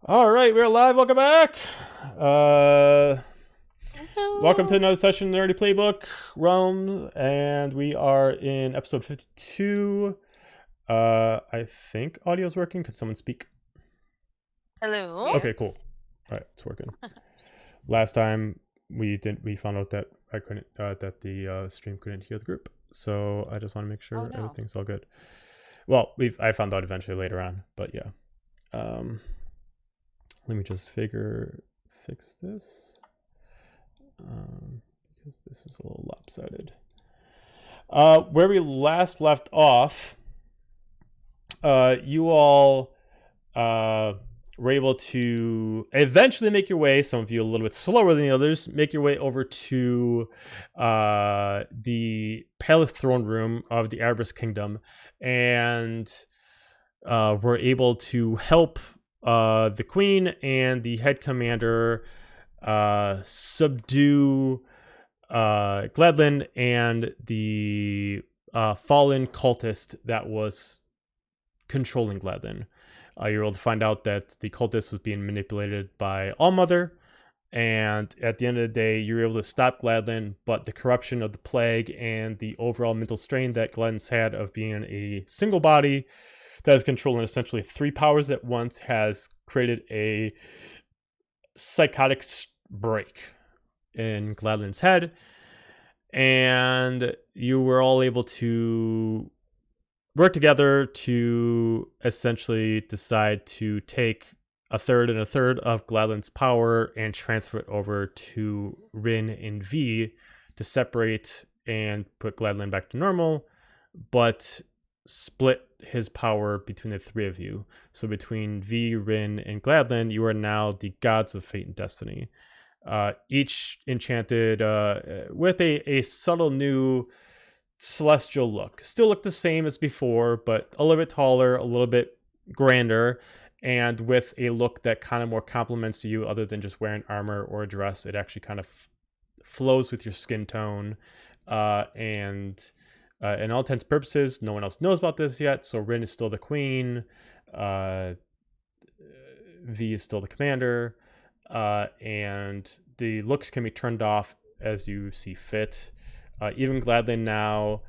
All right, we're live. Welcome back. Uh, Welcome to Woohoo! another session in Nerdy Playbook Realm, and we are in episode 52. I think audio's working. Could someone speak? Hello? Okay, cool. Yes. All right, it's working. Last time we found out that I couldn't that the stream couldn't hear the group, so I just want to make Oh sure no. everything's all good. Well, I found out eventually later on, but yeah. Um, Let me just fix this. Because this is a little lopsided. Where we last left off, you all were able to eventually make your way, some of you a little bit slower than the others, make your way over to the palace throne room of the Arabus Kingdom, and were able to help the queen and the head commander subdue Gladlin and the fallen cultist that was controlling Gladlin. You're able to find out that the cultist was being manipulated by Allmother, and at the end of the day, you're able to stop Gladlin, but the corruption of the plague and the overall mental strain that Gladlin's had of being a single body that is controlling essentially three powers at once has created a psychotic break in Gladlin's head, and you were all able to work together to essentially decide to take a third and a third of Gladlin's power and transfer it over to Rin and V to separate and put Gladlin back to normal, but split his power between the three of you. So between V, Rin, and Gladlin, you are now the gods of fate and destiny. Each enchanted with a subtle new celestial look. Still look the same as before, but a little bit taller, a little bit grander, and with a look that kind of more complements you other than just wearing armor or a dress. It actually kind of flows with your skin tone. And in all intents and purposes, no one else knows about this yet, so Rin is still the queen. V is still the commander. And the looks can be turned off as you see fit. Even Gladlin now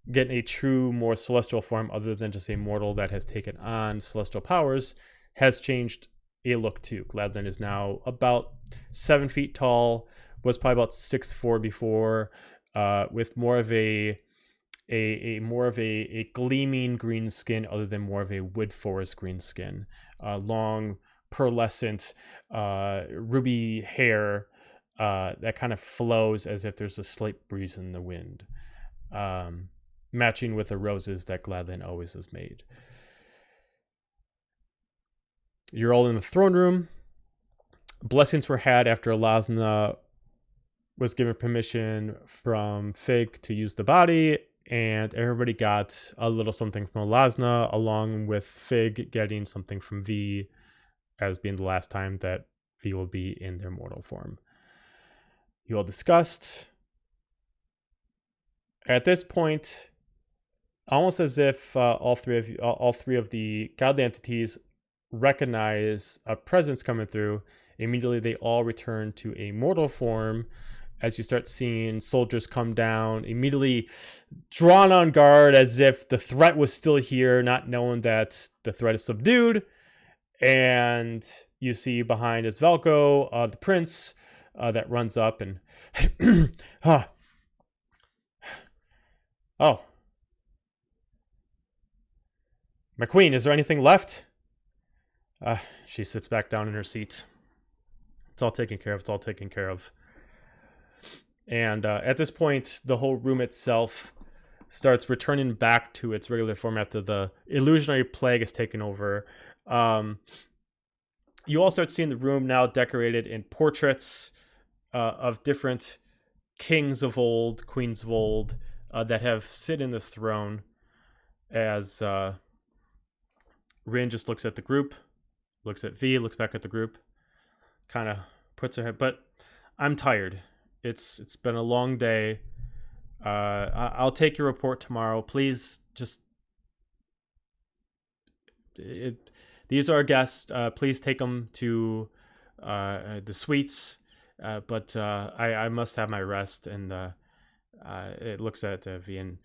getting a true, more celestial form other than just a mortal that has taken on celestial powers has changed a look too. Gladlin is now about 7 feet tall, was probably about 6'4" before, with more of a gleaming green skin other than more of a wood forest green skin. Long pearlescent ruby hair that kind of flows as if there's a slight breeze in the wind, matching with the roses that Gladlin always has made. You're all in the throne room. Blessings were had after Lasna was given permission from Fig to use the body, and everybody got a little something from Lasna, along with Fig getting something from V, as being the last time that V will be in their mortal form. You all discussed. At this point, almost as if all three of the godly entities recognize a presence coming through, immediately they all return to a mortal form. As you start seeing soldiers come down, immediately drawn on guard as if the threat was still here, not knowing that the threat is subdued. And you see behind is Velko, the prince, that runs up and oh, my queen, is there anything left? She sits back down in her seat. It's all taken care of. It's all taken care of. And at this point, the whole room itself starts returning back to its regular form after the illusionary plague has taken over. You all start seeing the room now decorated in portraits of different kings of old, queens of old, that have sit in this throne. As Rin just looks at the group, looks at V, looks back at the group, kind of puts her head. But I'm tired. It's been a long day. I'll take your report tomorrow. Please just these are our guests. Please take them to the suites. But I must have my rest. And it looks at V, and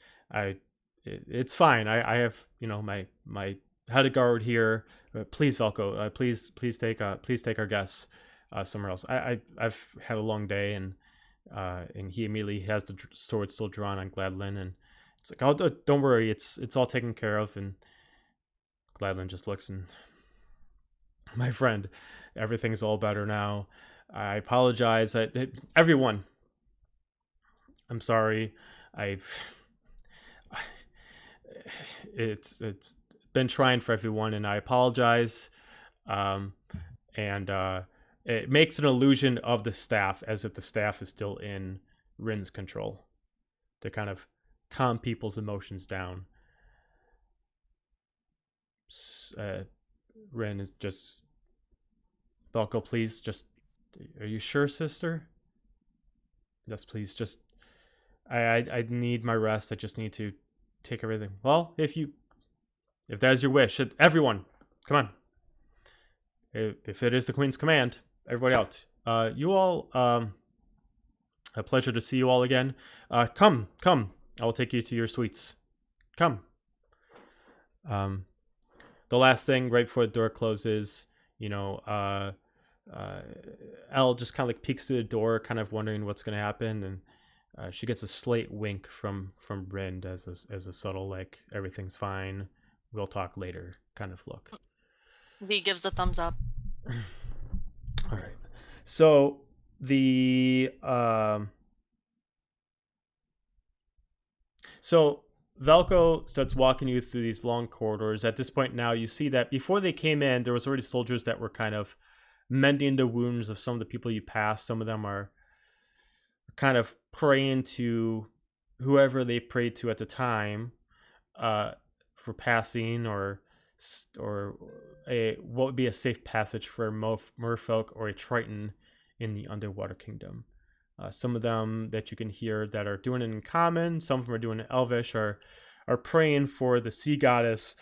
it's fine. I have my head guard here. Please, Velko. Please take our guests somewhere else. I've had a long day, and he immediately has the sword still drawn on Gladlin, and it's like, oh, don't worry, it's all taken care of. And Gladlin just looks, and my friend, everything's all better now. I apologize. Everyone, I'm sorry. It's been trying for everyone, and I apologize. And it makes an illusion of the staff, as if the staff is still in Rin's control, to kind of calm people's emotions down. Rin is just, Velko, please, just, are you sure, sister? Yes, please, just, I need my rest. I just need to take everything. Well, if that is your wish, everyone, come on. If it is the Queen's command, everybody out. You all, a pleasure to see you all again. Come. I will take you to your suites. Come. The last thing, right before the door closes, Elle just kind of like peeks through the door, kind of wondering what's going to happen, and she gets a slight wink from Rin as a subtle, like, everything's fine, we'll talk later kind of look. V gives a thumbs up. All right. So so Velko starts walking you through these long corridors. At this point now, you see that before they came in, there was already soldiers that were kind of mending the wounds of some of the people you passed. Some of them are kind of praying to whoever they prayed to at the time for passing, or what would be a safe passage for a merfolk or a triton in the underwater kingdom. Some of them that you can hear that are doing it in common, some of them are doing it in Elvish, are praying for the sea goddess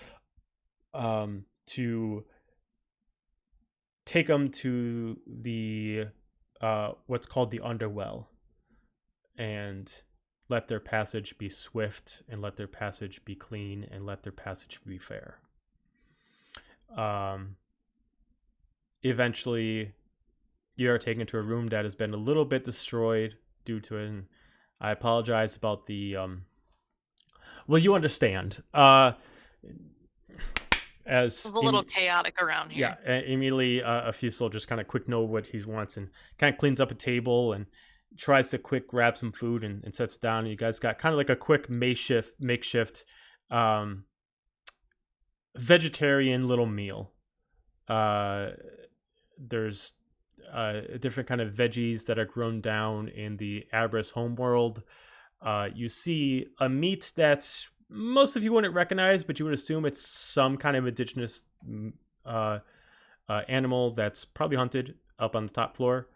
to take them to the what's called the underwell, and let their passage be swift, and let their passage be clean, and let their passage be fair. Eventually you are taken to a room that has been a little bit destroyed due to it, and I apologize about the well, you understand. As It's a little chaotic around here. Yeah, immediately a few soldiers kind of quick know what he wants, and kind of cleans up a table and tries to quick grab some food and sets it down. And you guys got kind of like a quick makeshift vegetarian little meal. There's different kind of veggies that are grown down in the Abris homeworld. You see a meat that most of you wouldn't recognize, but you would assume it's some kind of indigenous animal that's probably hunted up on the top floor.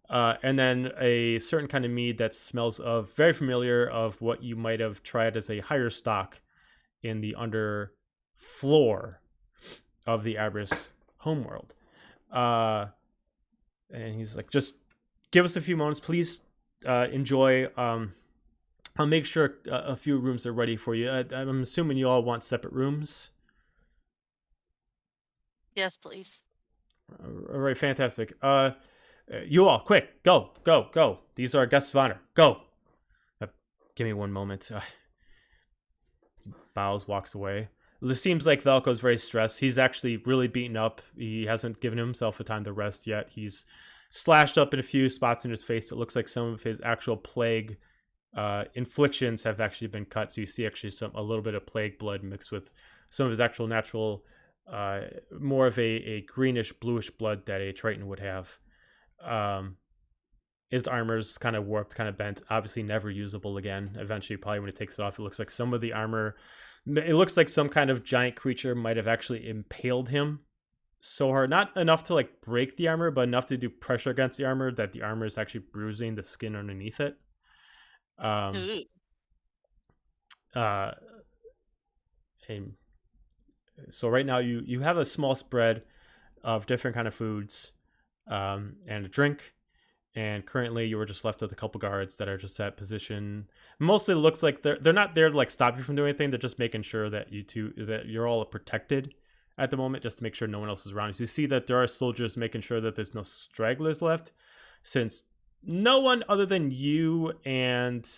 And then a certain kind of mead that smells of very familiar of what you might have tried as a higher stock in the under floor of the Abris homeworld. And he's like, just give us a few moments, please. Enjoy. I'll make sure a few rooms are ready for you. I'm assuming you all want separate rooms. Yes, please. All right, fantastic. You all, quick, go. These are our guests of honor. Go. Give me one moment. Bows, walks away. It seems like Velko's very stressed. He's actually really beaten up. He hasn't given himself a time to rest yet. He's slashed up in a few spots in his face. It looks like some of his actual plague inflictions have actually been cut. So you see actually a little bit of plague blood mixed with some of his actual natural, more of a greenish, bluish blood that a Triton would have. His armor's kind of warped, kind of bent, obviously never usable again. Eventually, probably when it takes it off, it looks like some of the armor, it looks like some kind of giant creature might have actually impaled him so hard, not enough to like break the armor, but enough to do pressure against the armor that the armor is actually bruising the skin underneath it. And So right now you have a small spread of different kind of foods and a drink. And currently you were just left with a couple guards that are just at position. Mostly looks like they're not there to like stop you from doing anything. They're just making sure that you're all protected at the moment, just to make sure no one else is around. So you see that there are soldiers making sure that there's no stragglers left, since no one other than you and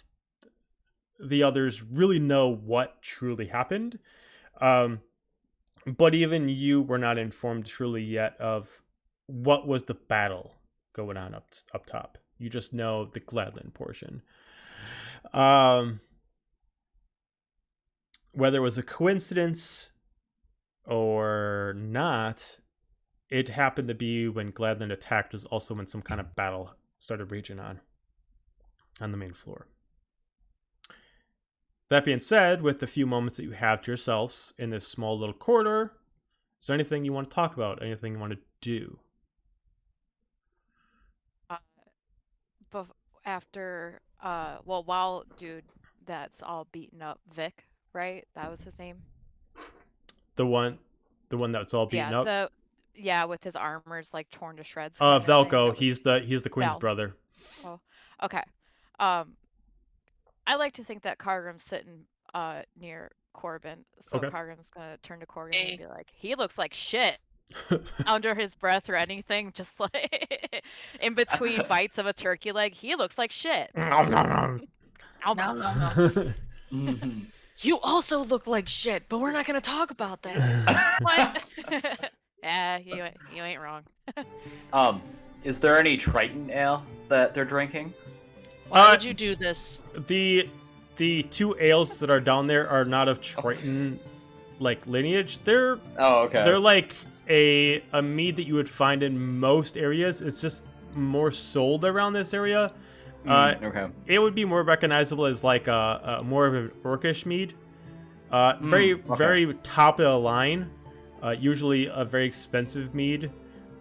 the others really know what truly happened. But even you were not informed truly yet of what was the battle going on up top. You just know the Gladland portion. Whether it was a coincidence or not, it happened to be when Gladland attacked was also when some kind of battle started raging on the main floor. That being said, with the few moments that you have to yourselves in this small little corridor, is there anything you want to talk about? Anything you want to do? While dude that's all beaten up, Vic, right? That was his name. The one that's all beaten up. With his armor's like torn to shreds. Velko. He's the queen's brother. Oh, okay. I like to think that Cargrim's sitting near Corbin, so okay. Cargrim's gonna turn to Corbin and be like, "He looks like shit." Under his breath or anything, just like in between bites of a turkey leg, he looks like shit. No. You also look like shit, but we're not gonna talk about that. What? Yeah, you ain't wrong. Is there any Triton ale that they're drinking? Why would you do this? The two ales that are down there are not of Triton like lineage. They're They're like a mead that you would find in most areas. It's just more sold around this area. It would be more recognizable as like a more of an orcish mead. Very top of the line. Usually a very expensive mead,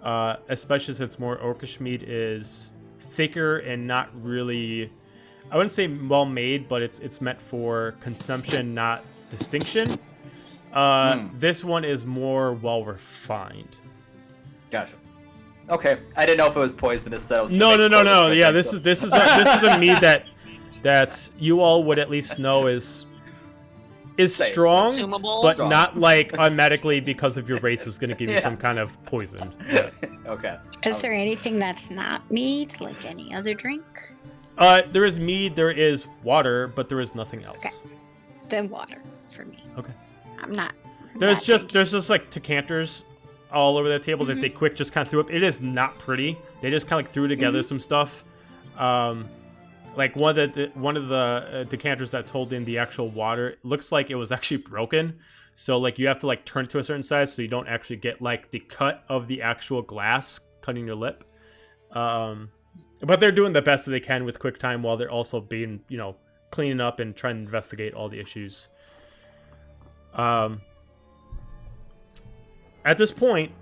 especially since more orcish mead is thicker and not really, I wouldn't say well made, but it's meant for consumption, not distinction. This one is more well refined. Gotcha. Okay, I didn't know if it was poisonous. So no. Yeah, this is a mead that you all would at least know is strong, consumable, but not like automatically because of your race is going to give you some kind of poison. Yeah. Okay. Is there anything that's not mead, like any other drink? There is mead, there is water, but there is nothing else. Okay. Then water for me. Okay. There's just like decanters all over the table that they quick just kind of threw up. It is not pretty. They just kind of like threw together some stuff. Like one of the decanters that's holding the actual water looks like it was actually broken. So like you have to like turn it to a certain size so you don't actually get like the cut of the actual glass cutting your lip. But they're doing the best that they can with QuickTime while they're also being, cleaning up and trying to investigate all the issues. At this point,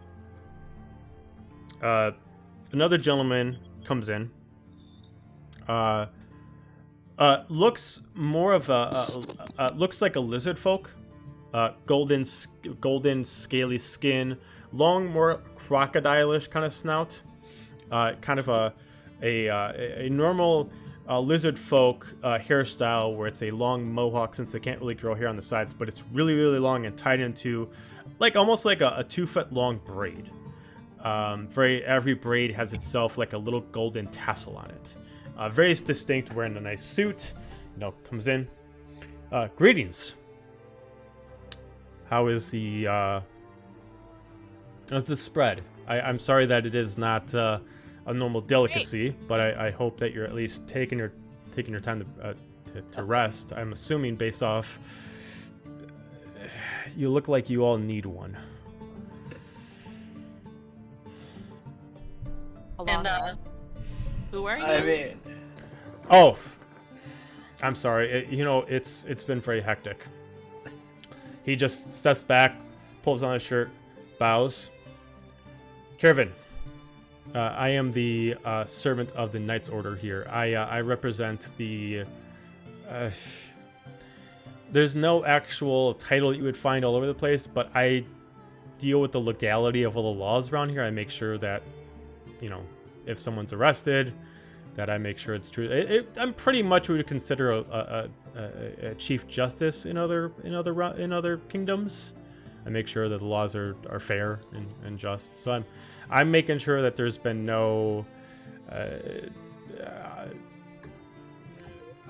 another gentleman comes in. Looks more of looks like a lizard folk. Golden scaly skin, long, more crocodile-ish kind of snout. Kind of a normal lizard folk hairstyle where it's a long mohawk, since they can't really grow hair on the sides, but it's really, really long and tied into like almost like a 2-foot long braid. Every braid has itself like a little golden tassel on it. Very distinct, wearing a nice suit. Comes in. Greetings. How is the spread? I'm sorry that it is not a normal delicacy, but I hope that you're at least taking your time to rest. I'm assuming based off, you look like you all need one. And who are you? I mean, I'm sorry. It's been very hectic. He just steps back, pulls on his shirt, bows. Kervin, I am the servant of the Knight's Order here. I represent the there's no actual title that you would find all over the place, but I deal with the legality of all the laws around here. I make sure that, if someone's arrested, that I make sure it's true. I'm pretty much what we would consider a chief justice in other kingdoms. I make sure that the laws are fair and just. So I'm making sure that there's been no.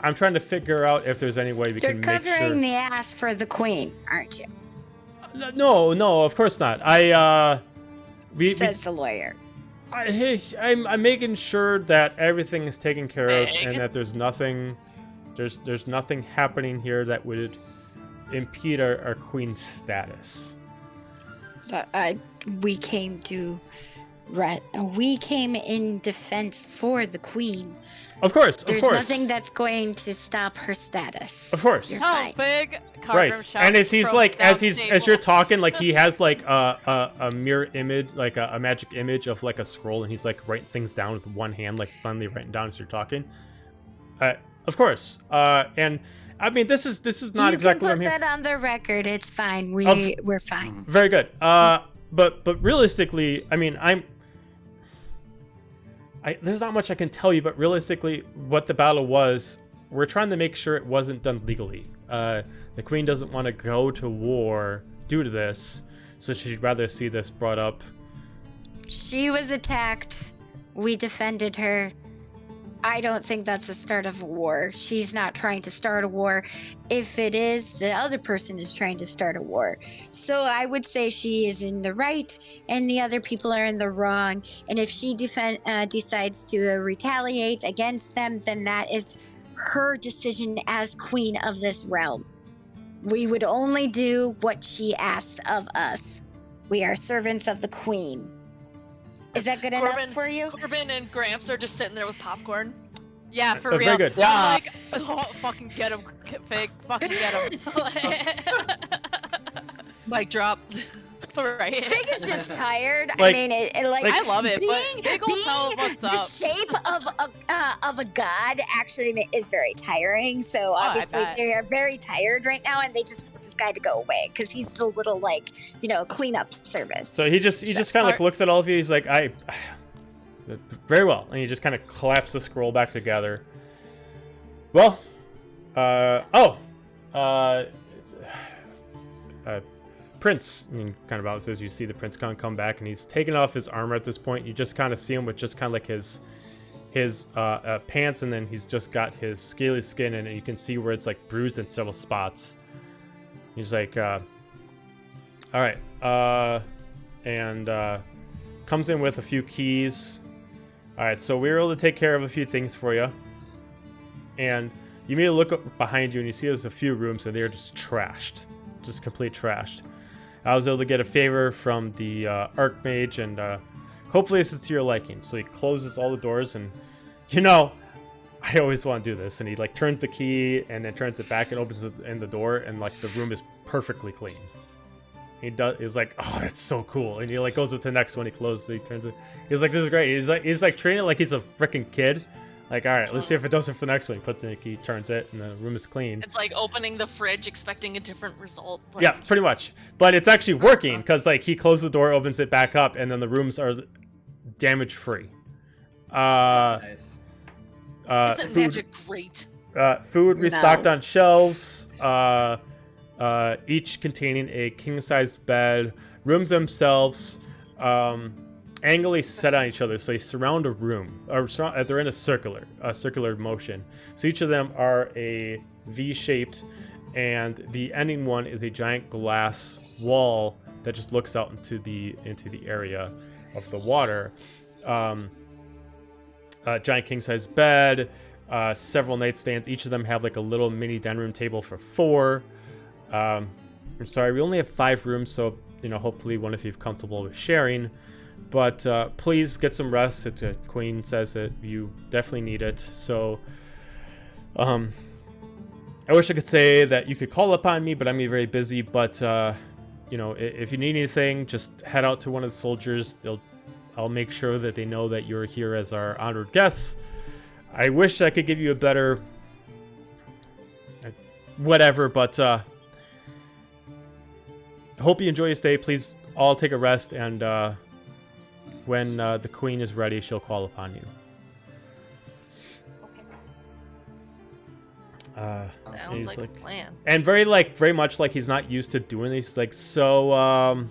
I'm trying to figure out if there's any way we You're can make sure. You're covering the ass for the queen, aren't you? No, of course not. Says the lawyer. I'm making sure that everything is taken care of and that there's nothing happening here that would impede our queen's status. We came in defense for the queen. Of course, There's nothing that's going to stop her status. Of course. You're Oh, fine. big. Right, and as you're talking, like he has like a mirror image, like a magic image of like a scroll, and he's like writing things down with one hand, like finally writing down as you're talking. Of course, and I mean this is not exactly what I'm You here. can put that on the record. It's fine. We're fine. Very good. But realistically, I mean there's not much I can tell you, but realistically, what the battle was, we're trying to make sure it wasn't done legally. The queen doesn't want to go to war due to this, so she'd rather see this brought up. She was attacked. We defended her. I don't think that's the start of a war. She's not trying to start a war. If it is, the other person is trying to start a war. So I would say she is in the right and the other people are in the wrong. And if she decides to retaliate against them, then that is her decision as queen of this realm. We would only do what she asked of us. We are servants of the queen. Is that good enough for you? Corbin and Gramps are just sitting there with popcorn. Yeah, for Very real. good. Yeah. I'm like, oh, fucking get him, Fig. Fucking get him. Mic drop. Right. Fig is just tired. Like- I mean, I love it, but Fig will tell him what's the up. shape of a god actually is very tiring. So I obviously bet. they are very tired right now, and they just want this guy to go away because he's the little cleanup service. So he just kind of like looks at all of you. He's like, very well, and he just kind of claps the scroll back together. Well, Prince, kind of out says you see the prince come back, and he's taking off his armor at this point. You just kind of see him with just kind of like his pants, and then he's just got his scaly skin, and you can see where it's like bruised in several spots. He's like, all right, and comes in with a few keys. All right, so we were able to take care of a few things for you, and you may look up behind you, and you see there's a few rooms, and they're just trashed, just complete trashed. I was able to get a favor from the Archmage, and hopefully this is to your liking. So he closes all the doors, and I always want to do this. And he like turns the key and then turns it back and opens the door, and like the room is perfectly clean. He's like, oh, that's so cool. And he like goes up to the next one. He closes it. He turns it. He's like, this is great. He's like treating it like he's a freaking kid. Like, all right, let's see if it does it for the next one. He puts in a key, turns it, and the room is clean. It's like opening the fridge expecting a different result. Like, Yeah, pretty much. But it's actually working because like he closes the door, opens it back up, and then the rooms are damage free. Nice. Isn't magic great? Food No. restocked on shelves, each containing a king-size bed. Rooms themselves angrily set on each other, so they surround a room, or they're in a circular motion. So each of them are a V-shaped, and the ending one is a giant glass wall that just looks out into the area of the water. Giant king-size bed, several nightstands. Each of them have like a little mini dining room table for 4. I'm sorry, we only have 5 rooms, so hopefully one of you is comfortable with sharing. But please get some rest. The queen says that you definitely need it. So I wish I could say that you could call upon me, but I'm very busy. But if you need anything, just head out to one of the soldiers. I'll make sure that they know that you're here as our honored guests. I wish I could give you a better whatever. But hope you enjoy your stay. Please all take a rest, and when the queen is ready, she'll call upon you. Sounds like a plan. And very much like he's not used to doing these. Like, so,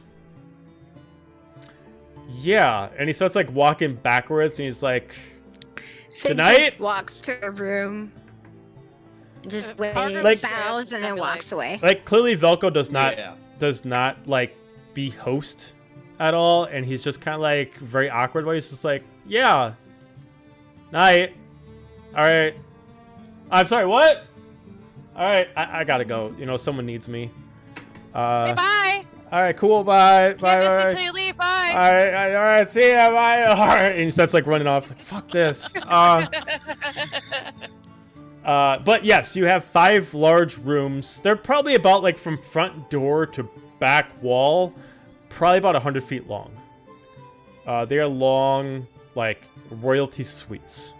yeah. And he starts like walking backwards, and he's like, Fig tonight? just walks to a room, just waves, Like- bows, and then walks away. like clearly Velko does Yeah. not like be host at all, and he's just kind of like very awkward. But he's just like, yeah, night. All right. I'm sorry. What? All right, I gotta go. You know, someone needs me. Hey, bye. All right, cool. Bye. Can't Bye. miss Bye. you till you leave. Bye. All right. See ya. Bye. All right. And he starts like running off. Like, fuck this. But yes, you have 5 large rooms. They're probably about like from front door to back wall, probably about 100 feet long. They are long, like royalty suites.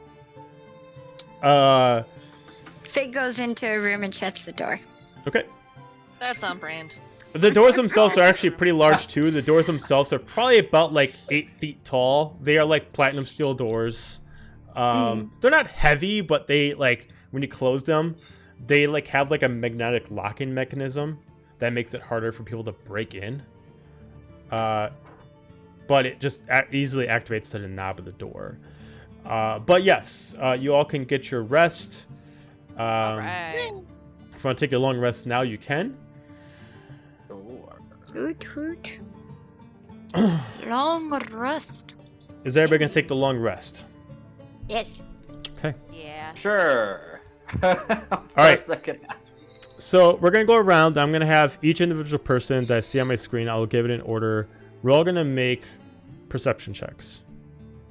Fig goes into a room and shuts the door. Okay. That's on brand. The doors themselves are actually pretty large too. The doors themselves are probably about like 8 feet tall. They are like platinum steel doors. They're not heavy, but they like when you close them, they like have like a magnetic locking mechanism that makes it harder for people to break in. But it just easily activates to the knob of the door. But yes, you all can get your rest. All right. If you want to take a long rest now, you can. Hoot, hoot. Long rest. Is everybody going to take the long rest? Yes. Okay. Yeah. Sure. All right. Second half. So we're going to go around. I'm going to have each individual person that I see on my screen, I'll give it in order. We're all going to make perception checks.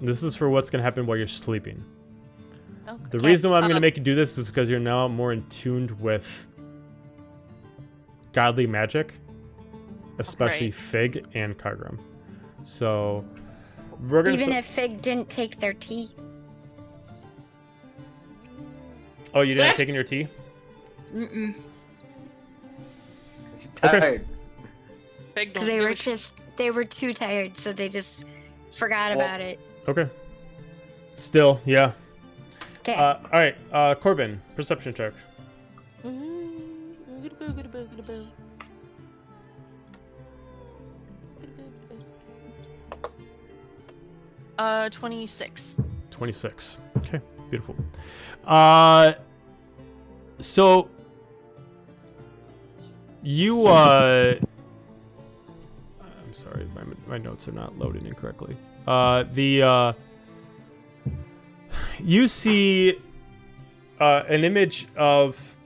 This is for what's going to happen while you're sleeping. The reason why I'm going to make you do this is because you're now more in tuned with godly magic, especially Right. Fig and Kargrim. So we're going to Even if Fig didn't take their tea. Oh, you didn't take in your tea? Mm-mm. Tired. Big Because they were too tired, so they just forgot about it. Okay. Still, yeah. Okay. All right, Corbin, perception check. 26. 26. Okay, beautiful. So you I'm sorry, my notes are not loading incorrectly. You see an image of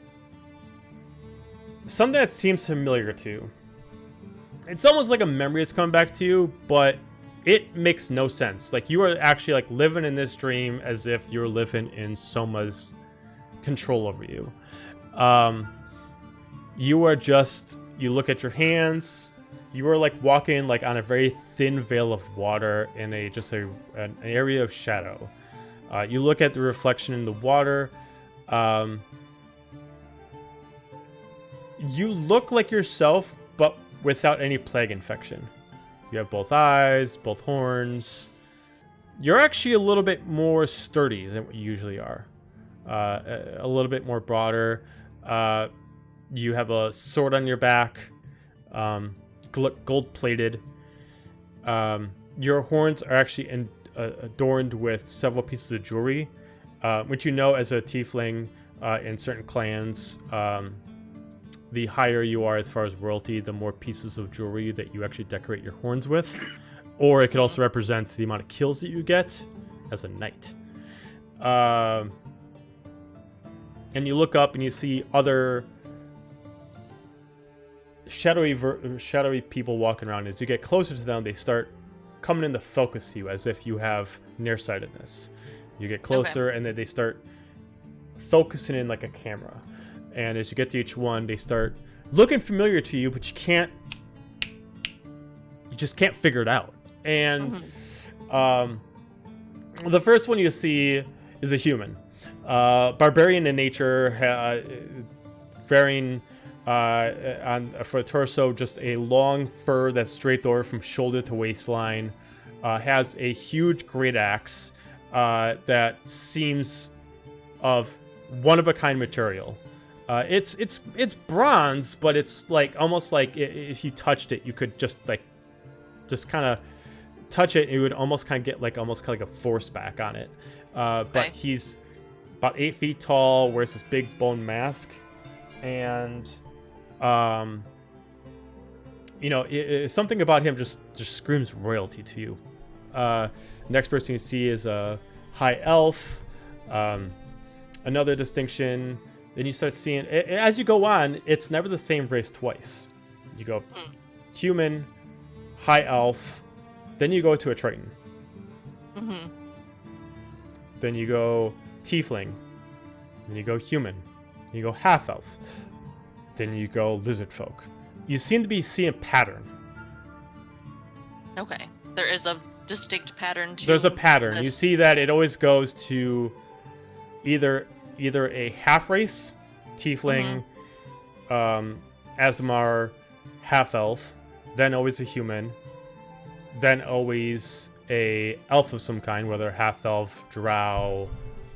something that seems familiar to you. It's almost like a memory that's coming back to you, but it makes no sense. Like, you are actually like living in this dream as if you're living in Soma's control over you. You are just, you look at your hands, you are like walking like on a very thin veil of water in an area of shadow. You look at the reflection in the water. You look like yourself, but without any plague infection. You have both eyes, both horns. You're actually a little bit more sturdy than what you usually are. A little bit more broader. You have a sword on your back, gold-plated. Your horns are actually adorned with several pieces of jewelry, which you know as a tiefling in certain clans. The higher you are as far as royalty, the more pieces of jewelry that you actually decorate your horns with. Or it could also represent the amount of kills that you get as a knight. And you look up and you see other shadowy people walking around. As you get closer to them, they start coming into focus to you as if you have nearsightedness. You get closer and then they start focusing in like a camera. And as you get to each one, they start looking familiar to you, but you just can't figure it out. And the first one you see is a human. Barbarian in nature, wearing for the torso just a long fur that's draped over from shoulder to waistline. Has a huge great axe that seems of one of a kind material. It's bronze, but it's like almost like if you touched it, you could just kind of touch it, and you would almost kind of get like a force back on it. But he's about 8 feet tall, wears this big bone mask, and something about him just screams royalty to you. Next person you see is a high elf. Another distinction. Then you start seeing, as you go on, it's never the same race twice. You go human, high elf, then you go to a Triton. Mm-hmm. Then you go tiefling. Then you go human. Then you go half elf. Then you go lizard folk. You seem to be seeing a pattern. Okay. There is a distinct pattern to There's a pattern. this. You see that it always goes to either a half race, tiefling, Asmar, half elf, then always a human, then always a elf of some kind, whether half elf, drow,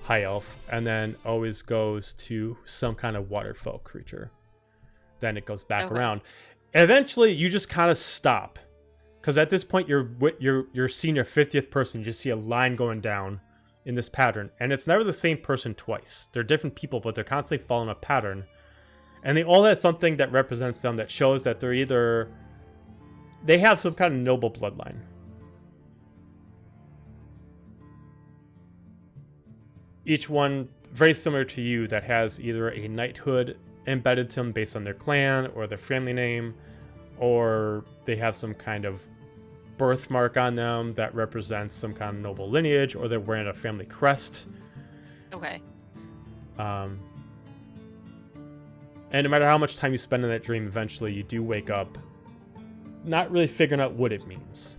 high elf, and then always goes to some kind of water folk creature. Then it goes back around. Eventually, you just kind of stop, because at this point you're seeing your 50th person. You just see a line going down in this pattern, and it's never the same person twice. They're different people, but they're constantly following a pattern, and they all have something that represents them, that shows that they have some kind of noble bloodline. Each one very similar to you, that has either a knighthood embedded to them based on their clan or their family name, or they have some kind of birthmark on them that represents some kind of noble lineage, or they're wearing a family crest. Okay. And no matter how much time you spend in that dream, eventually you do wake up not really figuring out what it means.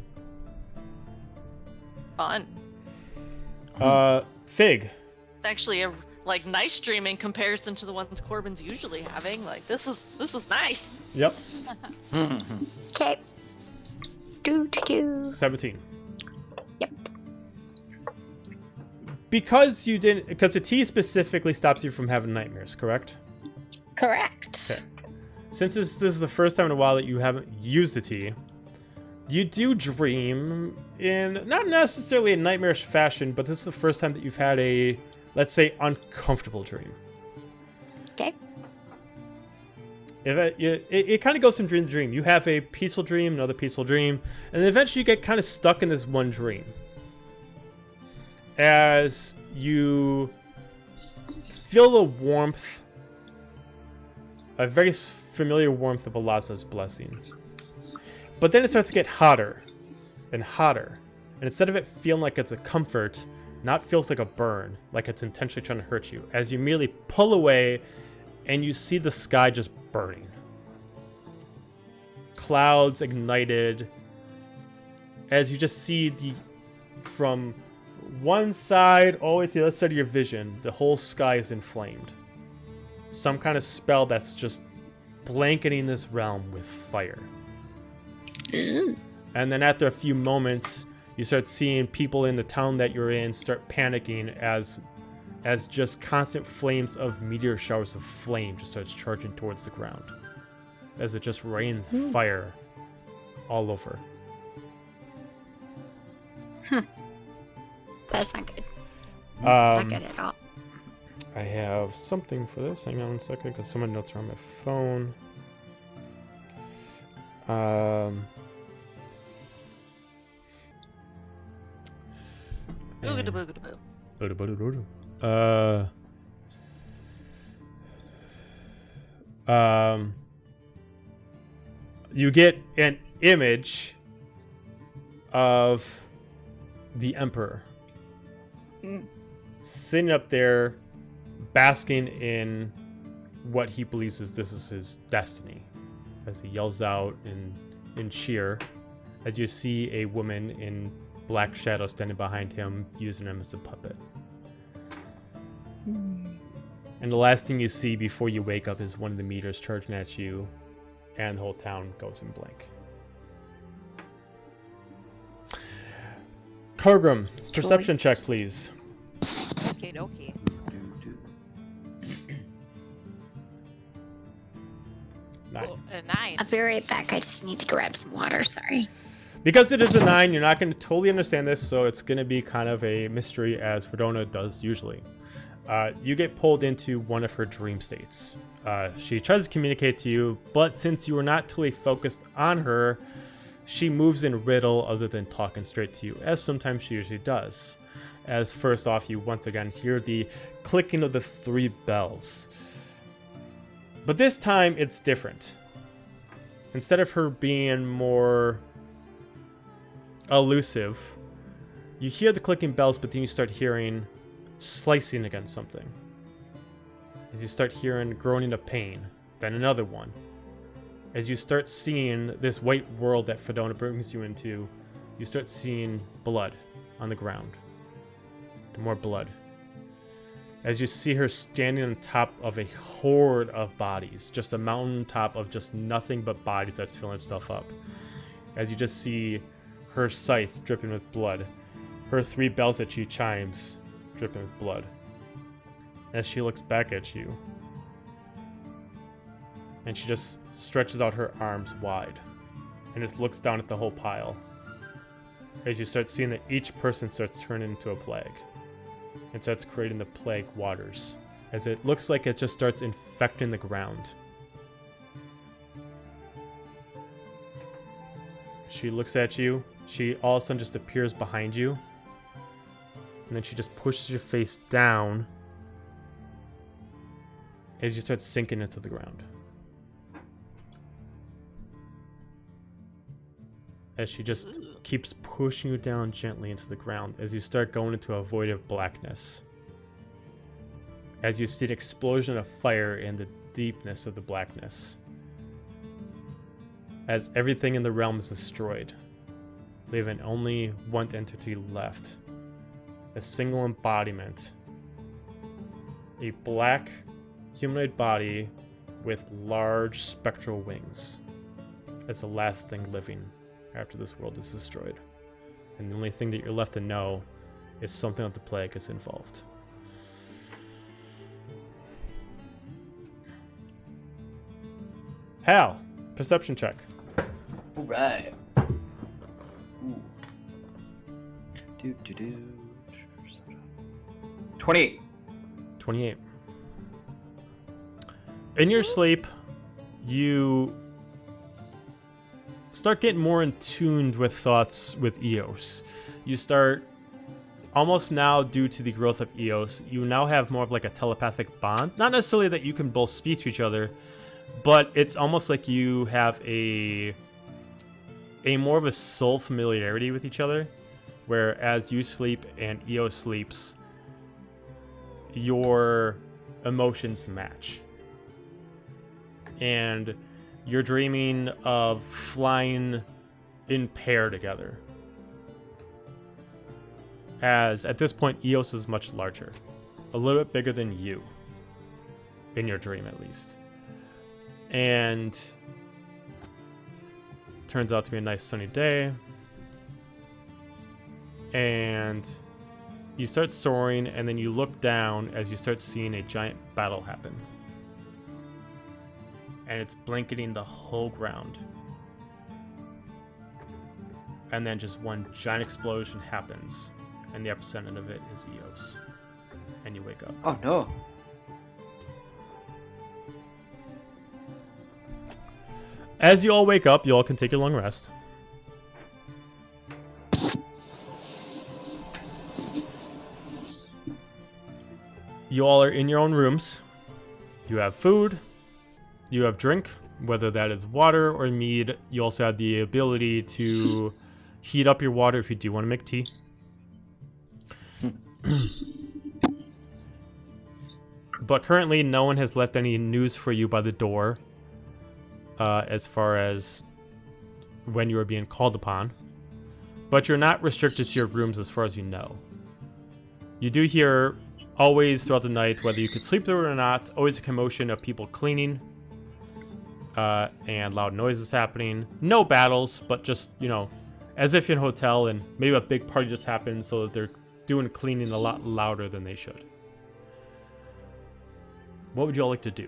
Fun. Fig. It's actually a nice dream in comparison to the ones Corbin's usually having. Like this is nice. Yep. Okay. 17. Yep. Because the tea specifically stops you from having nightmares, correct? Correct. Okay. Since this is the first time in a while that you haven't used the tea, you do dream in not necessarily a nightmarish fashion, but this is the first time that you've had a, let's say, uncomfortable dream. Okay. It kind of goes from dream to dream. You have a peaceful dream, another peaceful dream, and then eventually you get kind of stuck in this one dream. As you feel the warmth, a very familiar warmth of Alaza's blessing. But then it starts to get hotter and hotter. And instead of it feeling like it's a comfort, now it feels like a burn, like it's intentionally trying to hurt you. As you immediately pull away, and you see the sky just burning. Clouds ignited. As you just see from one side all the way to the other side of your vision, the whole sky is inflamed. Some kind of spell that's just blanketing this realm with fire. And then after a few moments, you start seeing people in the town that you're in start panicking as just constant flames of meteor showers of flame just starts charging towards the ground. As it just rains fire all over. That's not good. Not good at all. I have something for this. Hang on one second, because some of the notes are on my phone. You get an image of the Emperor sitting up there, basking in what he believes this is his destiny, as he yells out in cheer, as you see a woman in black shadow standing behind him, using him as a puppet. And the last thing you see before you wake up is one of the meters charging at you, and the whole town goes in blank. Cargrim, perception check, please. Okie dokie. 9. Oh, a 9. I'll be right back. I just need to grab some water. Sorry. Because it is a 9, you're not going to totally understand this, so it's going to be kind of a mystery, as Fredona does usually. You get pulled into one of her dream states. She tries to communicate to you, but since you are not totally focused on her, she moves in riddle other than talking straight to you, as sometimes she usually does. As first off, you once again hear the clicking of the 3 bells. But this time, it's different. Instead of her being more elusive, you hear the clicking bells, but then you start hearing slicing against something. As you start hearing groaning of pain, then another one. As you start seeing this white world that Fredona brings you into, you start seeing blood on the ground. And more blood. As you see her standing on top of a horde of bodies, just a mountaintop of just nothing but bodies that's filling itself up. As you just see her scythe dripping with blood, her 3 bells that she chimes dripping with blood. As she looks back at you, and she just stretches out her arms wide, and just looks down at the whole pile. As you start seeing that each person starts turning into a plague, and starts creating the plague waters, as it looks like it just starts infecting the ground. She looks at you. She all of a sudden just appears behind you. And then she just pushes your face down as you start sinking into the ground. As she just keeps pushing you down gently into the ground as you start going into a void of blackness. As you see an explosion of fire in the deepness of the blackness. As everything in the realm is destroyed, leaving only one entity left. A single embodiment. A black humanoid body with large spectral wings. As the last thing living after this world is destroyed. And the only thing that you're left to know is something of the plague is involved. Hal, perception check. All right. Ooh. 28. 28. In your sleep, you start getting more in tuned with thoughts with Eos. You start, almost now due to the growth of Eos, you now have more of like a telepathic bond. Not necessarily that you can both speak to each other, but it's almost like you have a more of a soul familiarity with each other, where as you sleep and Eos sleeps, your emotions match. And you're dreaming of flying in pair together. As at this point, Eos is much larger. A little bit bigger than you. In your dream, at least. And turns out to be a nice sunny day. And you start soaring, and then you look down as you start seeing a giant battle happen. And it's blanketing the whole ground. And then just one giant explosion happens, and the epicenter of it is Eos. And you wake up. Oh no. As you all wake up, you all can take your long rest. You all are in your own rooms. You have food. You have drink, whether that is water or mead. You also have the ability to heat up your water if you do want to make tea. But currently, no one has left any news for you by the door as far as when you are being called upon. But you're not restricted to your rooms as far as you know. You do hear always throughout the night, whether you could sleep through it or not, always a commotion of people cleaning and loud noises happening. No battles, but just, as if you're in a hotel and maybe a big party just happened, so that they're doing cleaning a lot louder than they should. What would you all like to do?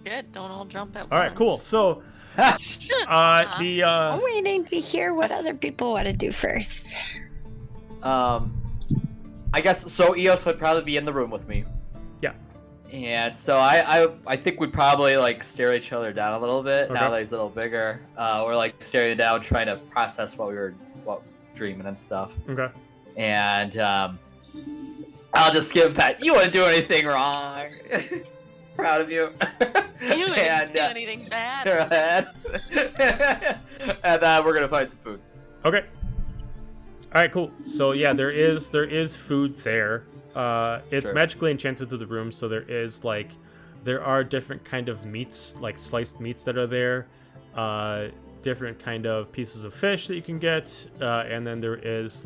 Good. Don't all jump at once. All right, cool. So, I'm waiting to hear what other people want to do first. I guess so. Eos would probably be in the room with me. Yeah. And so I think we'd probably like stare each other down a little bit Okay. now that he's a little bigger. We're like staring down, trying to process what dreaming and stuff. Okay. And I'll just give him a pat. You wouldn't do anything wrong. Proud of you. You didn't And, do anything bad. go ahead. And we're gonna find some food. Okay. All right, cool. So yeah, there is food there. It's Sure. magically enchanted to the room, so there are different kind of meats, like sliced meats that are there. Different kind of pieces of fish that you can get, and then there is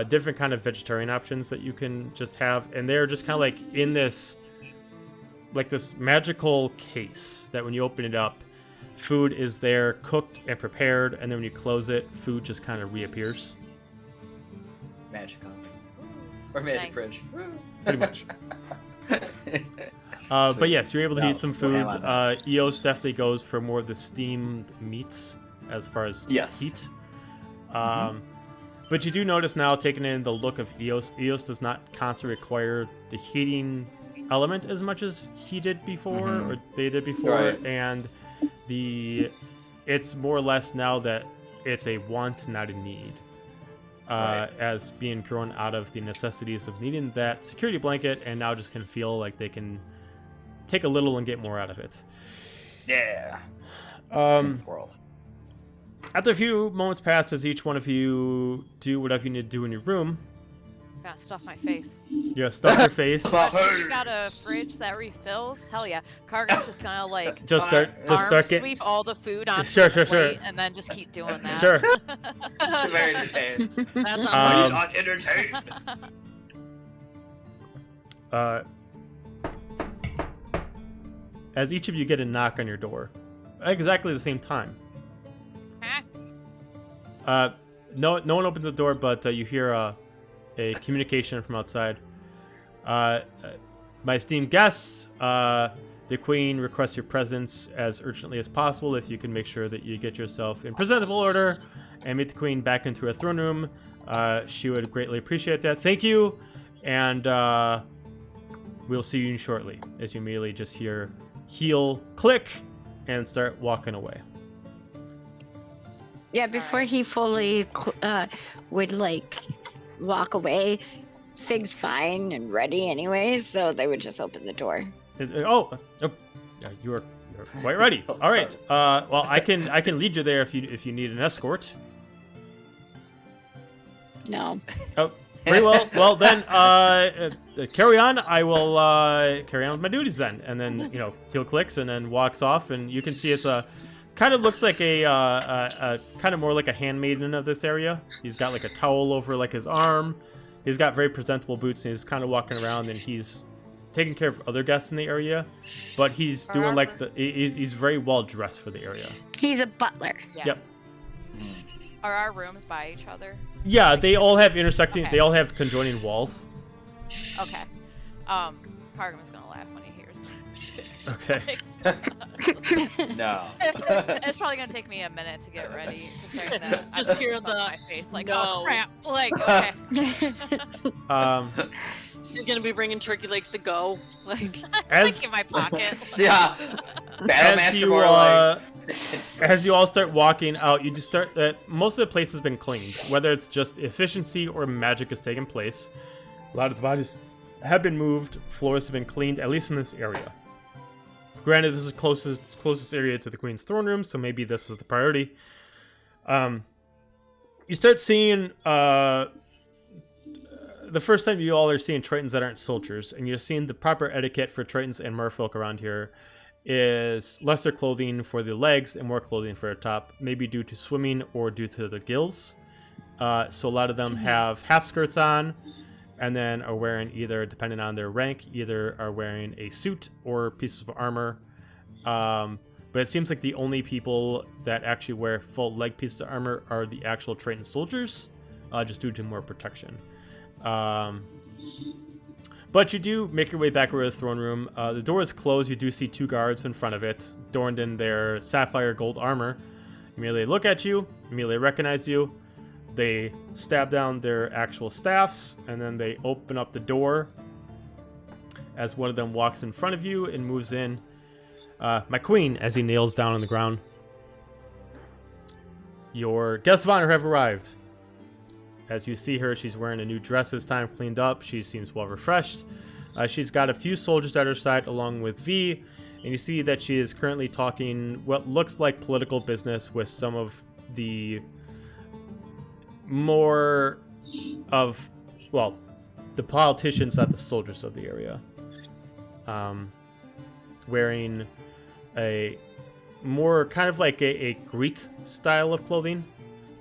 different kind of vegetarian options that you can just have, and they're just kind of like in this magical case that when you open it up, food is there cooked and prepared, and then when you close it, food just kind of reappears. Magic coffee. Or magic Nice. fridge. Pretty much. But yes, you're able to No, eat some we'll food. have on Eos definitely goes for more of the steamed meats as far as Yes. heat. But you do notice now, taking in the look of Eos, Eos does not constantly require the heating element as much as he did before, or they did before, Right. and it's more or less now that it's a want, not a need. Right. As being grown out of the necessities of needing that security blanket, and now just can feel like they can take a little and get more out of it. Yeah. This world. After a few moments pass, as each one of you do whatever you need to do in your room, Gotta stuff my face. you stuff your face. Especially you got a fridge that refills. Hell yeah. Cargan's just gonna like Just arm start getting. sweep all the food onto Sure, the sure, sure. plate and then just keep doing that. Sure. Very entertained. That's Are you Um, not entertained? As each of you get a knock on your door, at exactly the same time. Huh? No one opens the door, but you hear a communication from outside. My esteemed guests, the Queen requests your presence as urgently as possible. If you can make sure that you get yourself in presentable order and meet the Queen back into her throne room, she would greatly appreciate that. Thank you, and we'll see you shortly. As you immediately just hear heel click and start walking away. Yeah, before he fully would walk away, Fig's fine and ready anyways, so they would just open the door. Yeah, you're quite ready. All right. Well, I can lead you there if you need an escort. No. Oh, very well. Well then, carry on. I will carry on with my duties then. And then heel clicks and then walks off, and you can see it's a kind of looks like a kind of more like a handmaiden of this area. He's got like a towel over his arm. He's got very presentable boots, and he's kind of walking around, and he's taking care of other guests in the area, but he's doing he's very well dressed for the area. He's a butler. Yeah. Yep. Are our rooms by each other? Yeah, they all have intersecting. Okay. They all have conjoining walls. Okay. Cargan's gonna laugh when he hears that. Okay. No. It's probably gonna take me a minute to get ready. considering that I Just hear stuffed the my face like, no. oh crap! Like, okay. He's gonna be bringing turkey legs to go. Like, As in my pocket. Yeah. Battle as Master you more like. as you all start walking out, you just start. Most of the place has been cleaned, whether it's just efficiency or magic has taken place. A lot of the bodies have been moved. Floors have been cleaned, at least in this area. Granted, this is closest area to the Queen's throne room, so maybe this is the priority. You start seeing the first time you all are seeing Tritons that aren't soldiers, and you're seeing the proper etiquette for Tritons and merfolk around here is lesser clothing for the legs and more clothing for the top, maybe due to swimming or due to the gills. So a lot of them have half skirts on, and then are wearing either, depending on their rank, either are wearing a suit or pieces of armor. But it seems like the only people that actually wear full leg pieces of armor are the actual trained soldiers, just due to more protection. But you do make your way back over to the throne room. The door is closed. You do see 2 guards in front of it, adorned in their sapphire gold armor. Immediately look at you, immediately recognize you. They stab down their actual staffs, and then they open up the door as one of them walks in front of you and moves in. My queen, as he nails down on the ground. Your guests of honor have arrived. As you see her, she's wearing a new dress this time, cleaned up. She seems well refreshed. She's got a few soldiers at her side along with V, and you see that she is currently talking what looks like political business with some of the more of, well, the politicians, not the soldiers of the area. Wearing a more kind of like a Greek style of clothing,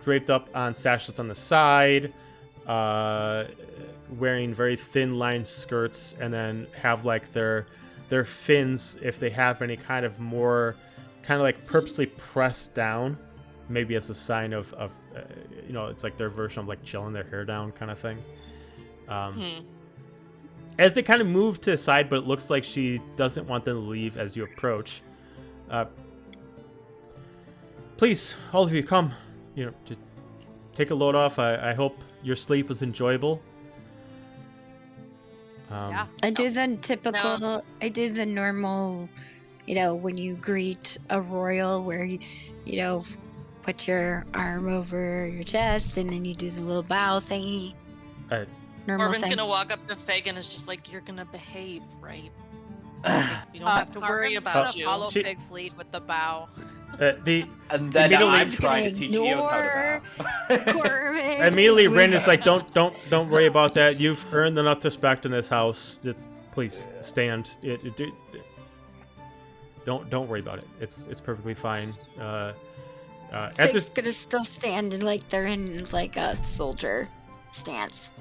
draped up on sashes on the side, wearing very thin lined skirts, and then have like their fins, if they have any, kind of more kind of like purposely pressed down, maybe as a sign of you know, it's like their version of like chilling their hair down kind of thing. As they kind of move to the side, but it looks like she doesn't want them to leave as you approach. Please, all of you, come. You know, just take a load off. I hope your sleep was enjoyable. Yeah. I do the typical, No. I do the normal, you know, when you greet a royal where you know, put your arm over your chest and then you do the little bow thingy. Normal Corbin's thing. gonna walk up to Fagin and is just like, you're gonna behave, right? We don't have to worry Carmen's about gonna you. Follow She- Pig's lead with the bow. And then Immediately- I'm trying to teach Eos how to bow. Corbin. Immediately, Rin is like, don't worry about that. You've earned enough respect in this house. Please stand. Don't worry about it. It's perfectly fine. At Fig's this, gonna still stand and like they're in like a soldier stance.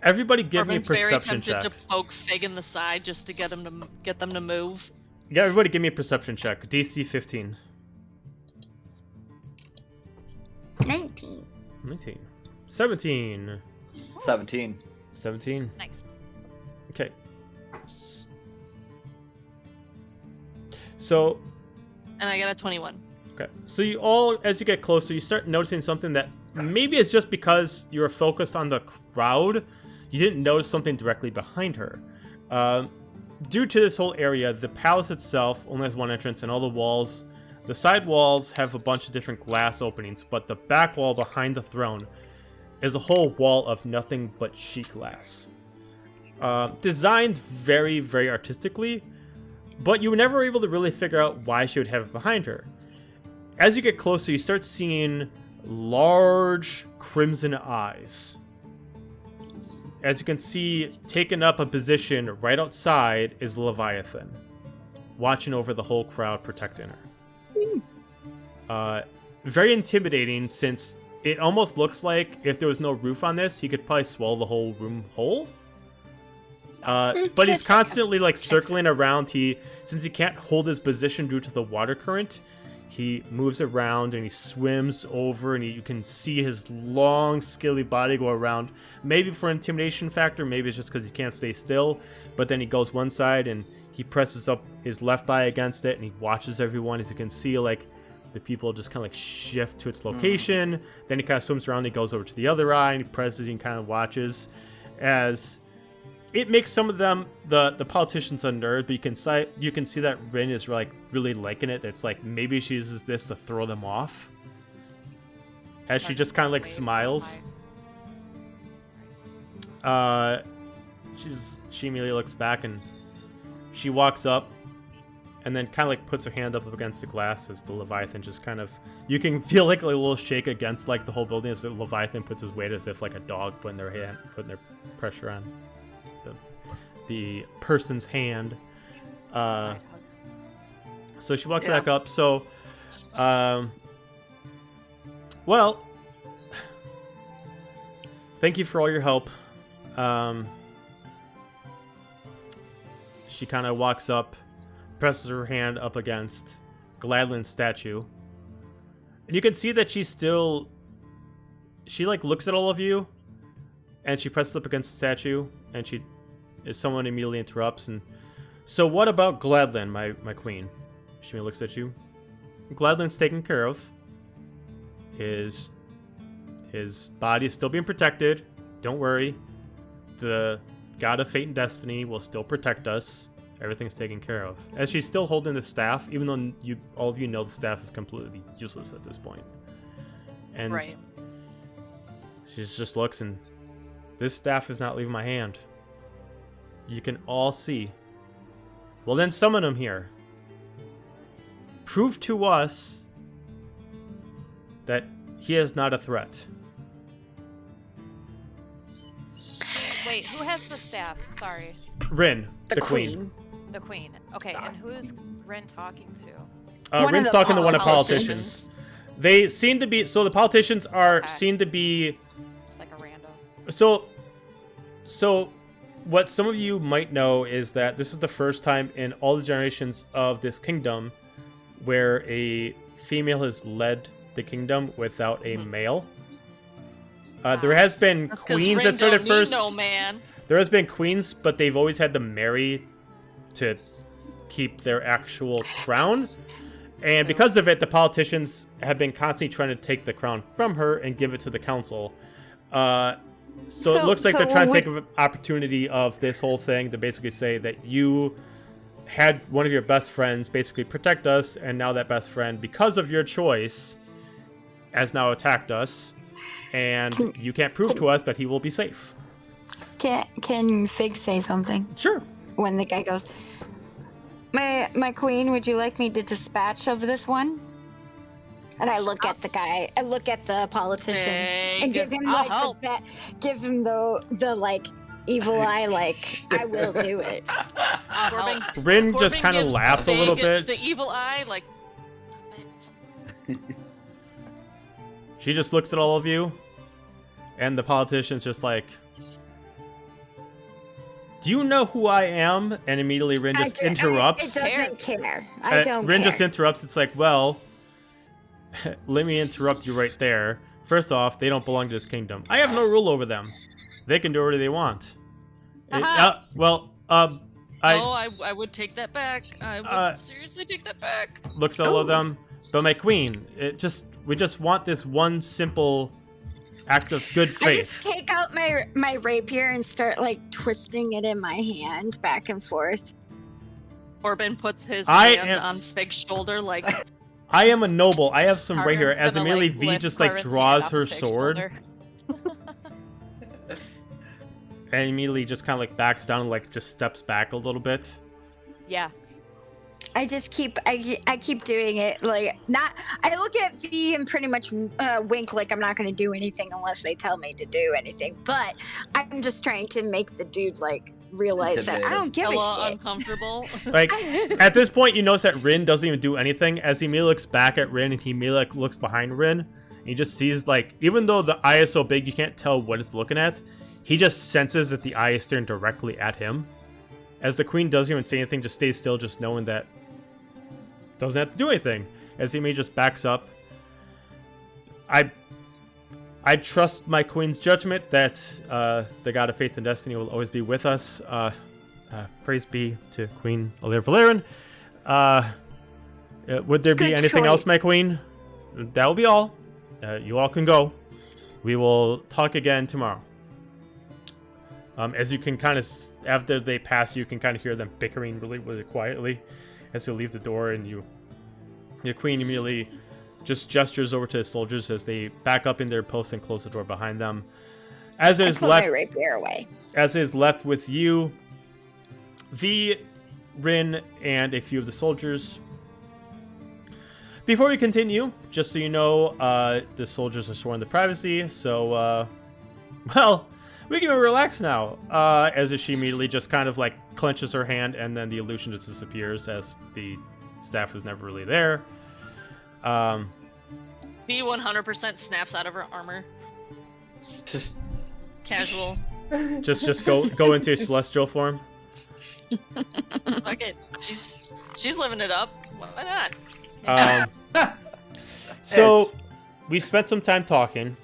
everybody give me a Corbin's very perception tempted check. to poke Fig in the side just to get them to move. Yeah, everybody give me a perception check. DC 15. 19. 19. 17. 17. 17. Nice. Okay. So, And I got a 21. okay. So you all, as you get closer, you start noticing something that maybe it's just because you were focused on the crowd, you didn't notice something directly behind her. Due to this whole area, the palace itself only has one entrance, and all the walls, the side walls have a bunch of different glass openings, but the back wall behind the throne is a whole wall of nothing but sheet glass. Designed very, very artistically, but you were never able to really figure out why she would have it behind her. As you get closer, you start seeing large crimson eyes. As you can see, taking up a position right outside is Leviathan, watching over the whole crowd, protecting her. Very intimidating, since it almost looks like if there was no roof on this, he could probably swallow the whole room whole. But he's constantly like circling around. Since he can't hold his position due to the water current, he moves around and he swims over, and you can see his long, skilly body go around. Maybe for intimidation factor, maybe it's just because he can't stay still. But then he goes one side and he presses up his left eye against it, and he watches everyone. As you can see, like the people just kind of like shift to its location. Then he kind of swims around. And he goes over to the other eye and he presses and kind of watches as. It makes some of them, the politicians, unnerved, but you can see that Rin is like really liking it. It's like maybe she uses this to throw them off. As she just kind of like smiles. She immediately looks back and she walks up and then kind of like puts her hand up against the glass as the Leviathan just kind of, you can feel like a little shake against like the whole building as the Leviathan puts his weight, as if like a dog putting their pressure on the person's hand. So she walks back up. So, well, thank you for all your help. She kind of walks up, presses her hand up against Gladlin's statue. And you can see that she like looks at all of you, and she presses up against the statue, and someone immediately interrupts. And so what about Gladlin, my queen? She looks at you. Gladlin's taken care of. His body is still being protected. Don't worry. The god of fate and destiny will still protect us. Everything's taken care of. As she's still holding the staff, even though all of you know the staff is completely useless at this point. And right. She just looks, and this staff is not leaving my hand. You can all see. Well, then summon him here. Prove to us that he is not a threat. Wait, who has the staff? Sorry. Rin, the queen. The queen. Okay, and who's Rin talking to? Rin's talking to one of the politicians. They seem to be... So the politicians seem to be... Just like a random. So what some of you might know is that this is the first time in all the generations of this kingdom where a female has led the kingdom without a male. There has been queens that started first. No man. There has been queens, but they've always had to marry to keep their actual crown. And because of it, the politicians have been constantly trying to take the crown from her and give it to the council. So it looks like they're trying to take an opportunity of this whole thing to basically say that you had one of your best friends basically protect us, and now that best friend, because of your choice, has now attacked us, and you can't prove to us that he will be safe. Can Fig say something? Sure. When the guy goes, my queen, would you like me to dispatch of this one? And I look at the guy, I look at the politician, and give him give him the like evil eye, like I will do it. Rin just kind of laughs a little bit. The evil eye, like. She just looks at all of you, and the politician's just like, "Do you know who I am?" And immediately Rin just interrupts. It doesn't care. I don't care. Rin just interrupts. It's like, well, let me interrupt you right there. First off, they don't belong to this kingdom. I have no rule over them. They can do whatever they want. Uh-huh. I would take that back. I would seriously take that back. Looks at all of them. But my queen, we just want this one simple act of good faith. I just take out my rapier and start like twisting it in my hand back and forth. Corbin puts his hand on Fig's shoulder like... I am a noble. I have some right here. Carmen's As Amelie V just like draws her sword. And immediately just kind of like backs down and like just steps back a little bit. Yeah. I just keep doing it, like I look at V and pretty much wink like I'm not going to do anything unless they tell me to do anything, but I'm just trying to make the dude like realize that I don't give a shit. Uncomfortable. Like at this point you notice that Rin doesn't even do anything. As he immediately looks back at Rin and he immediately like looks behind Rin, and he just sees like, even though the eye is so big you can't tell what it's looking at, he just senses that the eye is staring directly at him. As the queen doesn't even say anything, just stays still, just knowing that doesn't have to do anything. As he may just backs up. I trust my queen's judgment that the god of faith and destiny will always be with us. Praise be to Queen Alir Valerin. Would there be anything else, my queen? That will be all. You all can go. We will talk again tomorrow. As you can kind of, after they pass, you can kind of hear them bickering really, really quietly as they leave the door, and your queen immediately just gestures over to the soldiers as they back up in their posts and close the door behind them. As it is left, my rapier away. As it is left with you, V, Rin, and a few of the soldiers. Before we continue, just so you know, the soldiers are sworn to privacy, so, well, we can relax now. As she immediately just kind of like clenches her hand, and then the illusion just disappears as the staff was never really there. He 100% snaps out of her armor. Casual. Just go into a celestial form. Fuck it. She's living it up. Why not? So we spent some time talking,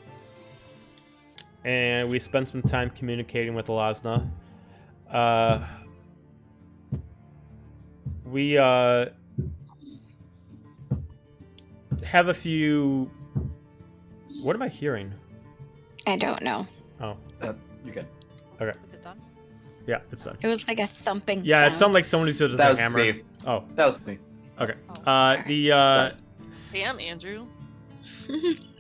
and we spent some time communicating with Lasna. We have a few. What am I hearing? I don't know. Oh, You're good. okay. Is it done? Yeah, it's done. It was like a thumping Yeah, sound. it sounded like somebody said That a was hammer. me. Oh, That was me. okay. Oh. Damn, Andrew.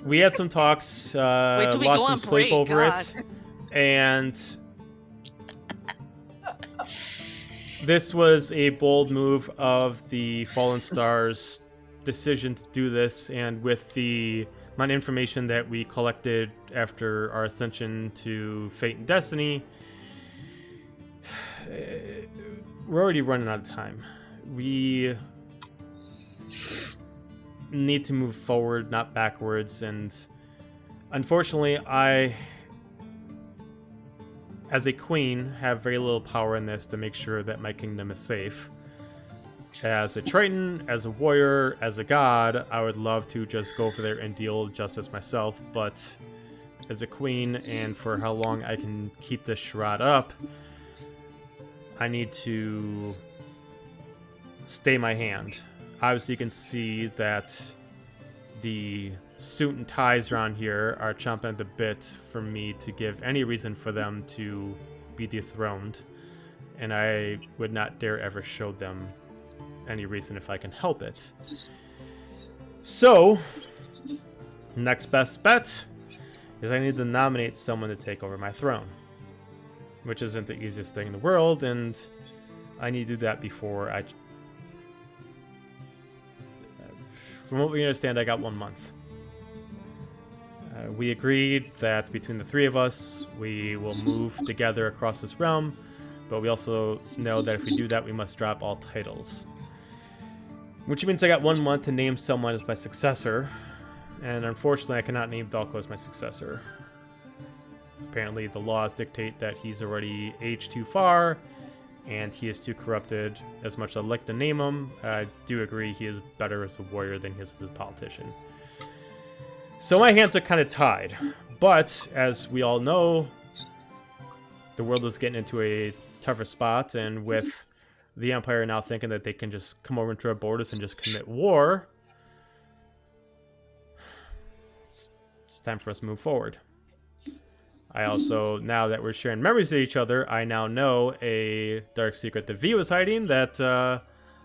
We had some talks. Wait till we lost go some on sleep break, over God. it, and this was a bold move of the Fallen Stars' decision to do this, and with the amount of information that we collected after our ascension to Fate and Destiny, we're already running out of time. We need to move forward, not backwards, and unfortunately, I, as a queen, have very little power in this to make sure that my kingdom is safe. As a Triton, as a warrior, as a god, I would love to just go over there and deal justice myself, but as a queen, and for how long I can keep this charade up, I need to stay my hand. Obviously, you can see that the suit and ties around here are chomping at the bit for me to give any reason for them to be dethroned, and I would not dare ever show them any reason if I can help it. So, next best bet is I need to nominate someone to take over my throne, which isn't the easiest thing in the world, and I need to do that before I... From what we understand, I got 1 month. We agreed that between the three of us, we will move together across this realm, but we also know that if we do that, we must drop all titles. Which means I got 1 month to name someone as my successor, and unfortunately I cannot name Dalko as my successor. Apparently the laws dictate that he's already aged too far, and he is too corrupted. As much as I'd like to name him, I do agree he is better as a warrior than he is as a politician. So my hands are kind of tied, but as we all know, the world is getting into a tougher spot, and with the Empire now thinking that they can just come over into our borders and just commit war, it's time for us to move forward. I also, now that we're sharing memories of each other, I now know a dark secret that V was hiding, that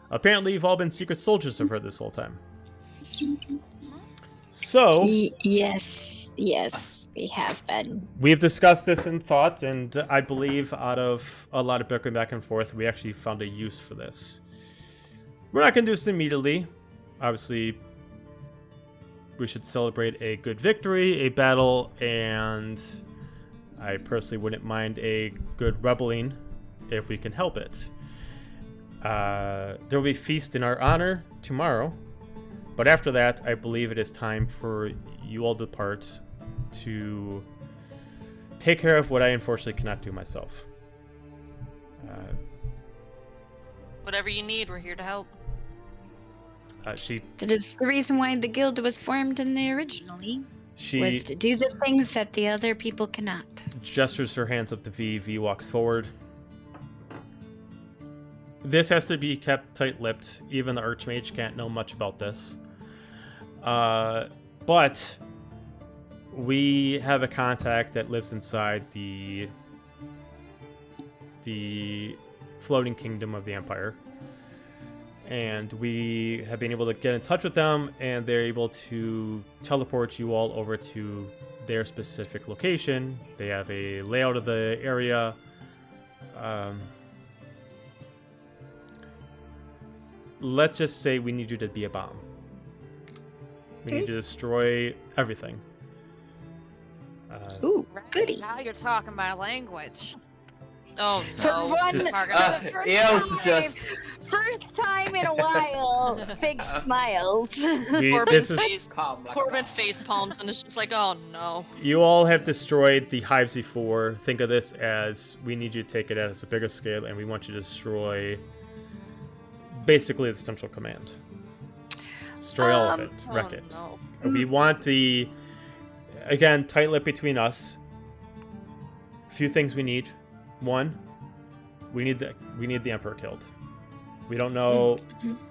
apparently you've all been secret soldiers of her this whole time. So... Yes, we have been. We've discussed this in thought, and I believe out of a lot of bickering back and forth, we actually found a use for this. We're not going to do this immediately. Obviously, we should celebrate a good victory, a battle, and I personally wouldn't mind a good rebelling if we can help it. There will be a feast in our honor tomorrow, but after that, I believe it is time for you all to depart to take care of what I unfortunately cannot do myself. Whatever you need, we're here to help. That is the reason why the guild was formed in the originally. Was to do the things that the other people cannot. Gestures her hands up to V. V walks forward. This has to be kept tight-lipped. Even the Archmage can't know much about this. But we have a contact that lives inside the floating kingdom of the Empire. And we have been able to get in touch with them, and they're able to teleport you all over to their specific location. They have a layout of the area. Let's just say we need you to be a bomb. We need to destroy everything. Ooh. Goody. Now you're talking my language. Oh For no. one, Just- for the first Eos is time, just first time in a while, Fig smiles. This is Corbin face palms and it's just like, oh no. you all have destroyed the hives before. Think of this as we need you to take it as a bigger scale, and we want you to destroy basically the central command. Destroy all of it, wreck it. No. We want the again tight lip between us. A few things we need. One, we need the Emperor killed. We don't know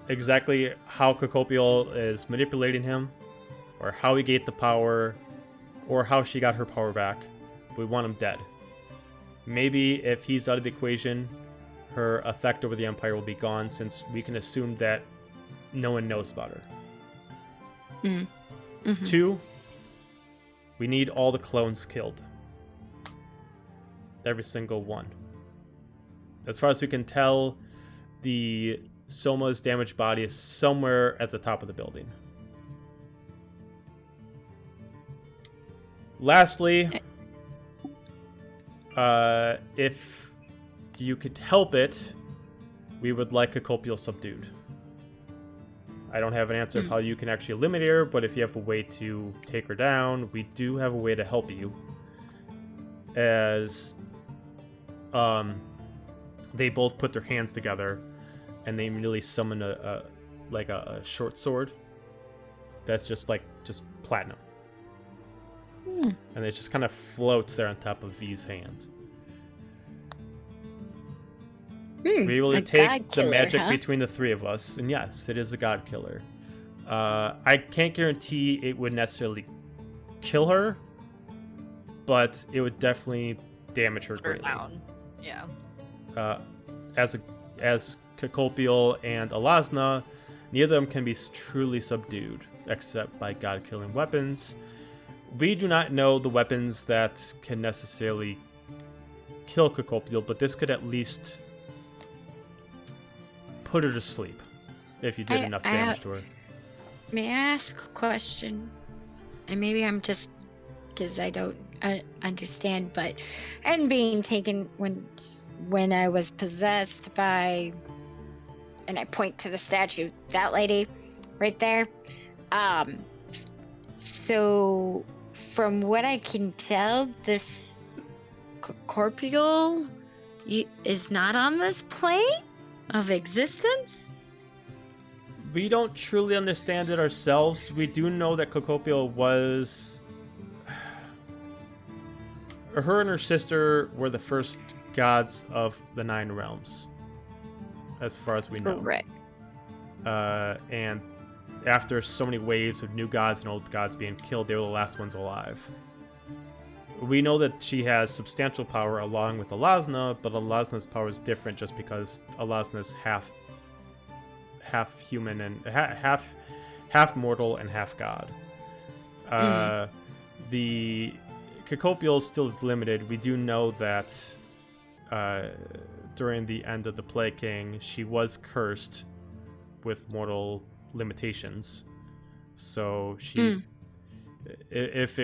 exactly how Kokopiel is manipulating him, or how he gained the power, or how she got her power back. We want him dead. Maybe if he's out of the equation, her effect over the Empire will be gone, since we can assume that no one knows about her. Two, we need all the clones killed. Every single one. As far as we can tell, the Soma's damaged body is somewhere at the top of the building. Lastly, if you could help it, we would like Kokopiel subdued. I don't have an answer of how you can actually eliminate her, but if you have a way to take her down, we do have a way to help you. As they both put their hands together, and they immediately summon a short sword that's just platinum, and it just kind of floats there on top of V's hand. We're able to take the magic between the three of us, and yes, it is a god killer. I can't guarantee it would necessarily kill her, but it would definitely damage her greatly. Down. Yeah. As Kokopiel and Alasna, neither of them can be truly subdued except by god-killing weapons. We do not know the weapons that can necessarily kill Kokopiel, but this could at least put her to sleep if you did enough damage to her. May I ask a question? And maybe I'm just because I don't understand, but and being taken when I was possessed by, and I point to the statue, that lady right there. So from what I can tell, this Corporeal is not on this plane of existence. We don't truly understand it ourselves. We do know that Kokopiel was... Her and her sister were the first gods of the 9 realms, as far as we know. Right. And after so many waves of new gods and old gods being killed, they were the last ones alive. We know that she has substantial power along with Alasna, but Alasna's power is different just because Alasna's half human and half mortal and half god. The Kokopiel still is limited. We do know that during the end of the Plague King, she was cursed with mortal limitations. So she, if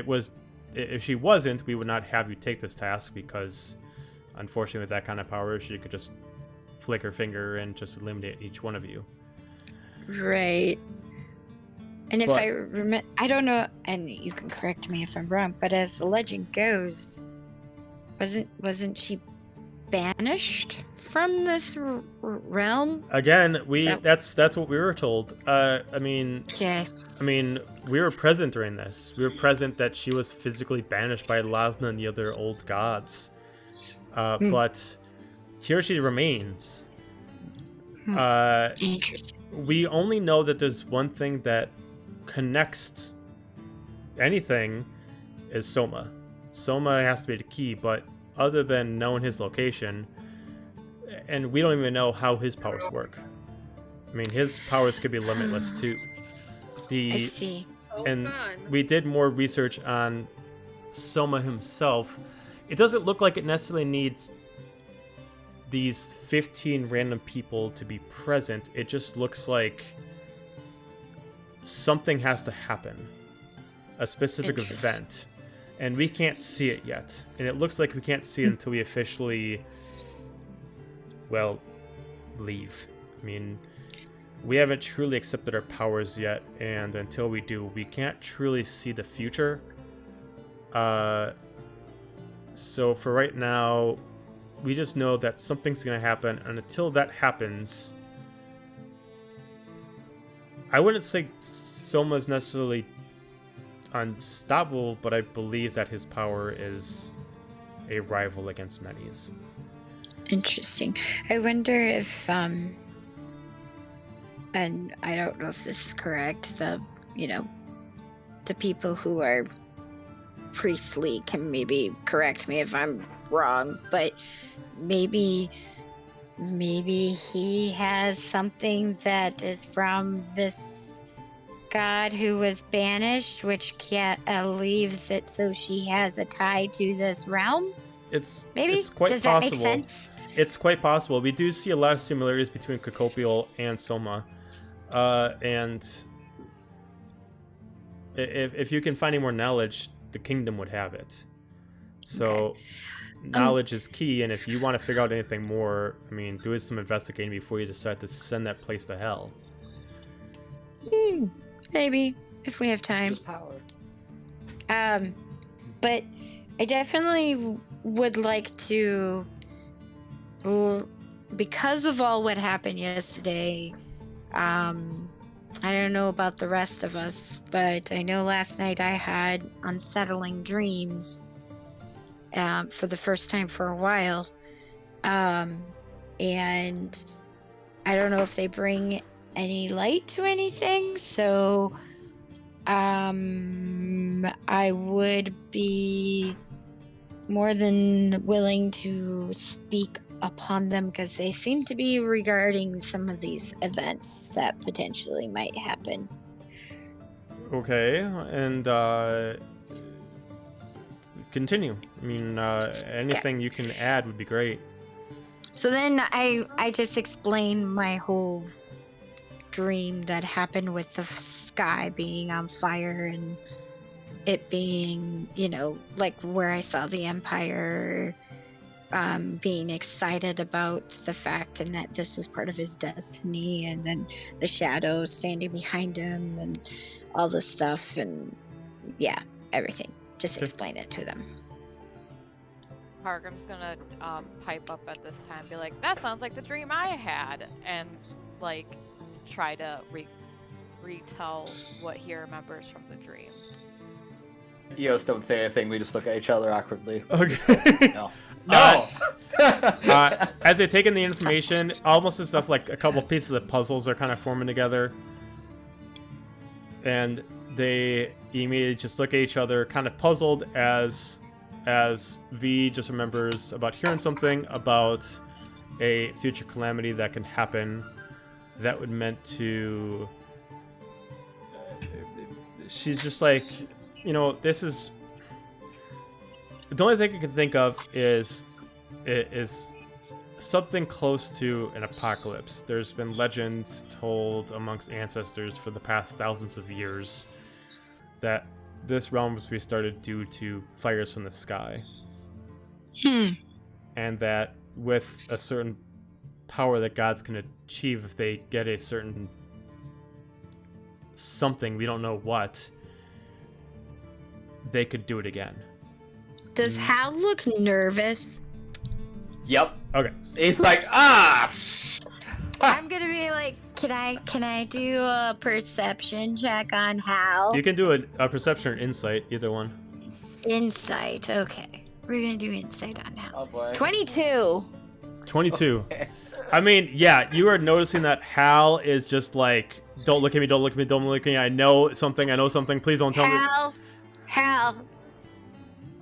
she wasn't, we would not have you take this task, because unfortunately with that kind of power, she could just flick her finger and just eliminate each one of you. Right. And if I remember, I don't know, and you can correct me if I'm wrong, but as the legend goes, wasn't she banished from this realm? Again, that's what we were told. I mean, we were present during this. We were present that she was physically banished by Lasna and the other old gods. But here she remains. Interesting. We only know that there's one thing that connects anything is Soma. Soma has to be the key, but other than knowing his location, and we don't even know how his powers work. I mean, his powers could be limitless too. I see. And we did more research on Soma himself. It doesn't look like it necessarily needs these 15 random people to be present. It just looks like something has to happen, a specific event, and we can't see it yet. And it looks like we can't see it until we officially, well, leave. I mean, we haven't truly accepted our powers yet, and until we do, we can't truly see the future. So for right now, we just know that something's going to happen, and until that happens, I wouldn't say Soma's necessarily unstoppable, but I believe that his power is a rival against Many's. Interesting. I wonder if, and I don't know if this is correct, the people who are priestly can maybe correct me if I'm wrong, but maybe he has something that is from this god who was banished, which leaves it so she has a tie to this realm. It's quite Does that possible. make sense? It's quite possible. We do see a lot of similarities between Kokopiel and Soma, and if you can find any more knowledge, the kingdom would have it. So. Okay. Knowledge is key, and if you want to figure out anything more, I mean, do some investigating before you decide to send that place to hell. Maybe, if we have time. Just power. But I definitely would like to, because of all what happened yesterday, I don't know about the rest of us, but I know last night I had unsettling dreams. For the first time for a while. And I don't know if they bring any light to anything, so I would be more than willing to speak upon them because they seem to be regarding some of these events that potentially might happen. Okay, and continue. I mean, anything you can add would be great. So then I just explained my whole dream that happened with the sky being on fire and it being, like where I saw the Empire being excited about the fact and that this was part of his destiny, and then the shadow standing behind him and all this stuff, and everything. Just explain it to them. Hargrim's gonna pipe up at this time, be like, "That sounds like the dream I had," and like try to retell what he remembers from the dream. Eos don't say anything. We just look at each other awkwardly. Okay. No. As they take in the information, almost as stuff like a couple pieces of puzzles are kind of forming together, and they immediately just look at each other, kind of puzzled, as V just remembers about hearing something about a future calamity that can happen that would meant to. She's just like, this is. The only thing I can think of is something close to an apocalypse. There's been legends told amongst ancestors for the past thousands of years that this realm was restarted due to fires from the sky. And that with a certain power that gods can achieve if they get a certain something, we don't know what, they could do it again. Does Hal look nervous? Yep. Okay. He's like, I'm gonna be like, can I do a perception check on Hal? You can do a perception or insight, either one. Insight, okay. We're gonna do insight on Hal. Oh boy. 22. 22. I mean, yeah, you are noticing that Hal is just like, don't look at me, don't look at me, don't look at me. I know something, please don't tell me. Hal,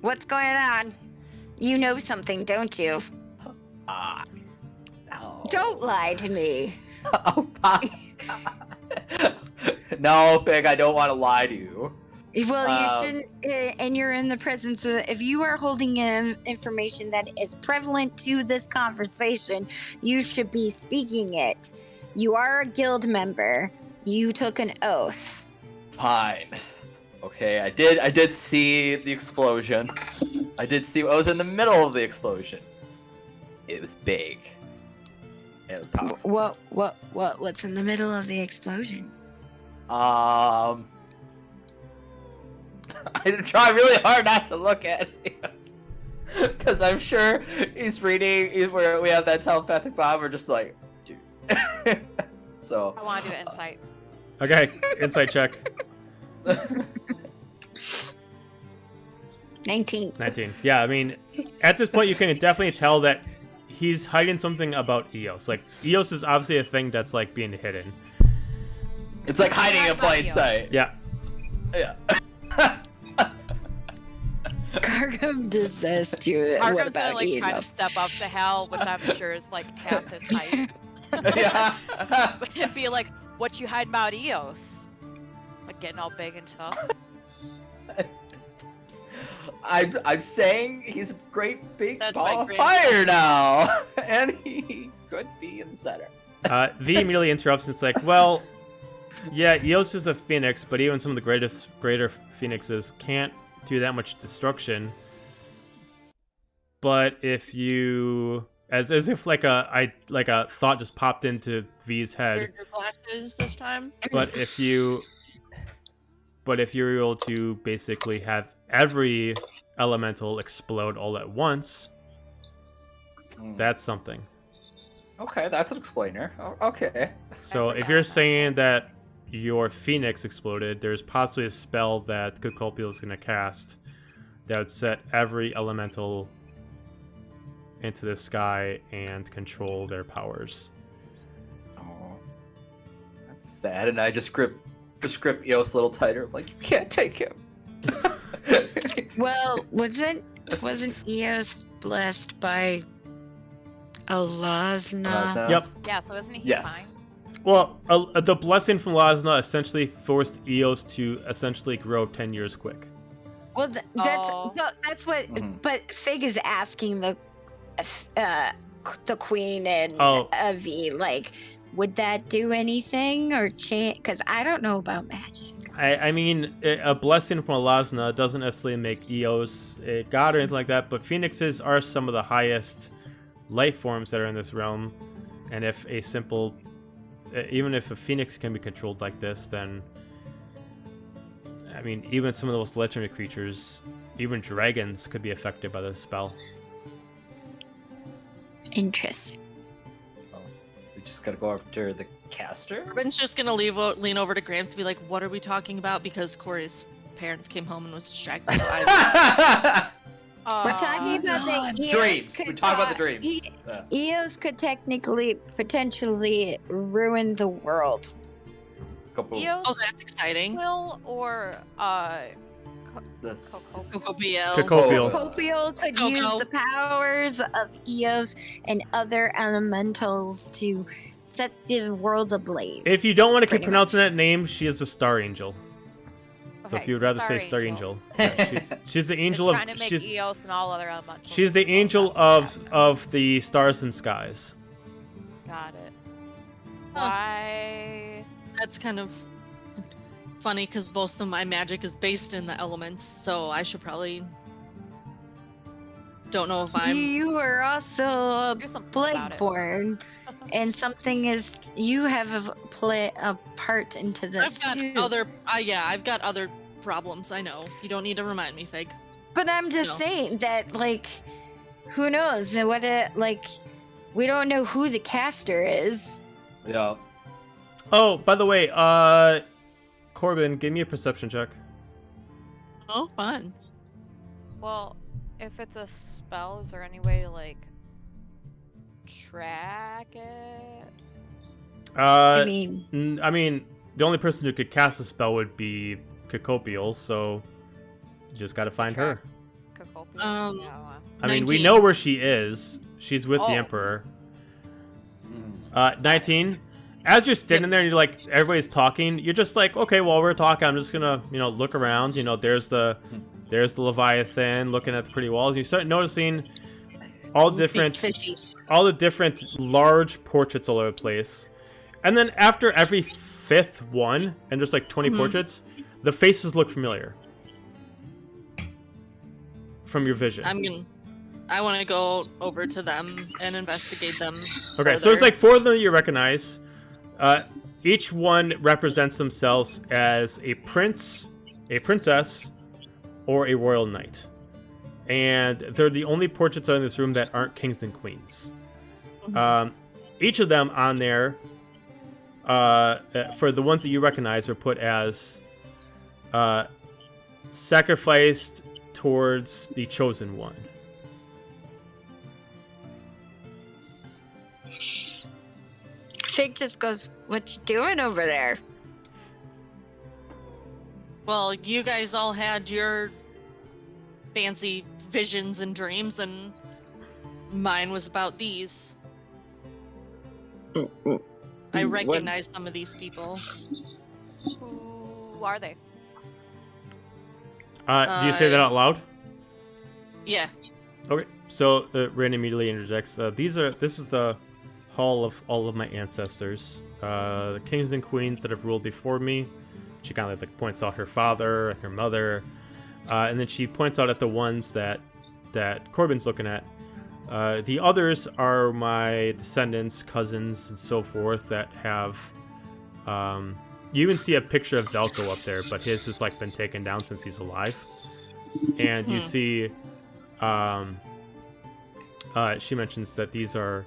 what's going on? You know something, don't you? No. Don't lie to me. Oh, no, Fig, I don't want to lie to you. Well, you shouldn't, and you're in the presence of, if you are holding information that is prevalent to this conversation, you should be speaking it. You are a guild member. You took an oath. Fine. Okay, I did see the explosion. I did see what was in the middle of the explosion. It was big. It was powerful. What's in the middle of the explosion? I try really hard not to look at it. Because I'm sure he's reading where we have that telepathic bomb. We're just like, dude. So. I want to do insight. Okay, insight check. 19. 19. Yeah, I mean, at this point, you can definitely tell that he's hiding something about Eos. Like, Eos is obviously a thing that's, like, being hidden. It's like hiding in plain sight. Yeah. Yeah. Kargum just asked you, what Arkham about like try to Eos? step up to Hal, which I'm sure is like half his height. Yeah. And be like, "What you hiding about Eos?" Like getting all big and tough. I'm saying he's a great big That's ball my of great- fire now, and he could be in the center. V immediately interrupts and it's like, well, yeah, Eos is a phoenix, but even some of the greater phoenixes can't do that much destruction. But if you, as if like a thought just popped into V's head. Wear your glasses this time. But if you're able to basically have every elemental explode all at once, that's something. Okay, that's an explainer. Okay. So if you're saying that your Phoenix exploded, there's possibly a spell that Kukulpil is going to cast that would set every elemental into the sky and control their powers. Oh, that's sad. And I just grip Eos a little tighter. I'm like, you can't take him. Well, wasn't Eos blessed by Alazna? Yep. Yeah, so isn't he Yes. fine? Well, the blessing from Lazna essentially forced Eos to essentially grow 10 years quick. Well, Oh. that's what. Mhm. But Fig is asking the queen and Oh. V, like, would that do anything or change? Because I don't know about magic. I mean, a blessing from Lazna doesn't necessarily make Eos a god or anything like that, but phoenixes are some of the highest life forms that are in this realm. And if even if a phoenix can be controlled like this, then, I mean, even some of the most legendary creatures, even dragons, could be affected by this spell. Interesting. We just gotta go after the caster. Corbin's just gonna lean over to Gramps and be like, "What are we talking about?" Because Corey's parents came home and was distracted. So We're talking about the Eos Dreams. could, We talk about the dreams. Yeah. Eos could potentially ruin the world. Couple. Eos oh, that's exciting. will or This- Coco BL. Kukulpil. Copial could Coco. use the powers of Eos and other elementals to set the world ablaze. If you don't want to keep Pretty pronouncing that name, she is a star angel. So Okay, if you would rather Star say Star Angel. Angel, yeah, she's the angel is of trying to make she's Eos and all other elementals. she's the equal, angel that's what's of the stars and skies. happening. Got it. Huh. Why? That's kind of funny because most of my magic is based in the elements, so I should probably. Don't know if I'm. You are also Do something about it. Blakeborn, and something is you have a part into I've this got too. other. Yeah, I've got other problems. I know. You don't need to remind me, Fig. But I'm just No. saying that, like, who knows? We don't know who the caster is. Yeah. Oh, by the way, Corbin, give me a perception check. Oh, fun. Well, if it's a spell, is there any way to like track it? I mean, I mean, the only person who could cast a spell would be Kukulpil, so you just got to find her. Kukulpil? Um, Yeah, I mean, we 19. know where she is. She's with the Oh. Emperor. Mm. 19. As you're standing there and you're like, everybody's talking, you're just like, okay, while we're talking, I'm just gonna, look around. There's the Leviathan looking at the pretty walls. You start noticing all the different large portraits all over the place. And then after every fifth one, and there's like 20 Mhm. portraits, the faces look familiar from your vision. I want to go over to them and investigate them. Okay, so further. it's like 4 of them you recognize. Each one represents themselves as a prince, a princess, or a royal knight. And they're the only portraits in this room that aren't kings and queens. Each of them on there, for the ones that you recognize, are put as sacrificed towards the chosen one. Fig just goes, "What you doing over there?" Well, you guys all had your fancy visions and dreams, and mine was about these. I recognize some of these people. Who are they? Do you say that out loud? Yeah. Okay, so Rin immediately interjects. This is the hall of all of my ancestors, the kings and queens that have ruled before me. She kind of like points out her father and her mother, and then she points out at the ones that Corbin's looking at. The others are my descendants, cousins, and so forth that have. You even see a picture of Velko up there, but his has like been taken down since he's alive. And you see, she mentions that these are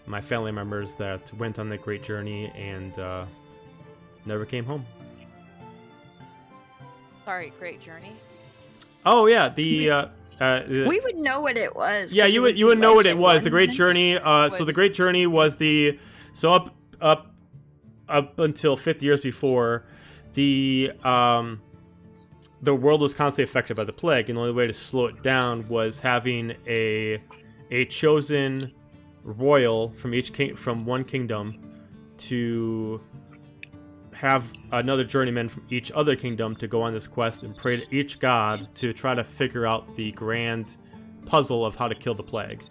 my family members that went on the great journey and never came home. Sorry, great journey. Oh yeah, we would know what it was. Yeah, 'cause you it would be know what it legend was. The ones Great and- Journey. So the Great Journey was up until 50 years before, the world was constantly affected by the plague, and the only way to slow it down was having a chosen royal from one kingdom to have another journeyman from each other kingdom to go on this quest and pray to each god to try to figure out the grand puzzle of how to kill the plague.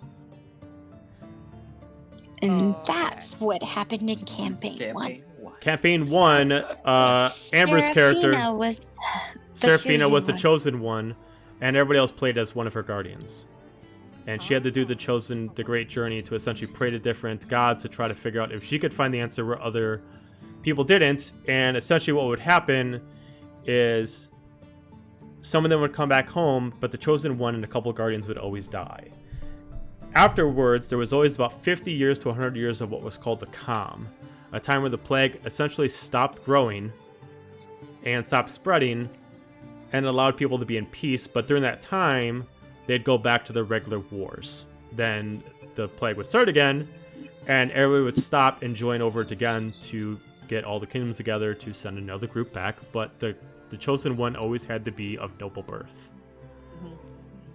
And that's what happened in campaign 1. Campaign 1, Amber's character, Seraphina was Seraphina was the chosen chosen one, and everybody else played as one of her guardians. And she had to do the great journey to essentially pray to different gods to try to figure out if she could find the answer where other people didn't. And essentially what would happen is some of them would come back home, but the chosen one and a couple of guardians would always die. Afterwards, there was always about 50 years to 100 years of what was called the calm, a time where the plague essentially stopped growing and stopped spreading and allowed people to be in peace. But during that time, they'd go back to their regular wars. Then the plague would start again, and everybody would stop and join over it again to get all the kingdoms together to send another group back. But the chosen one always had to be of noble birth. Mm-hmm.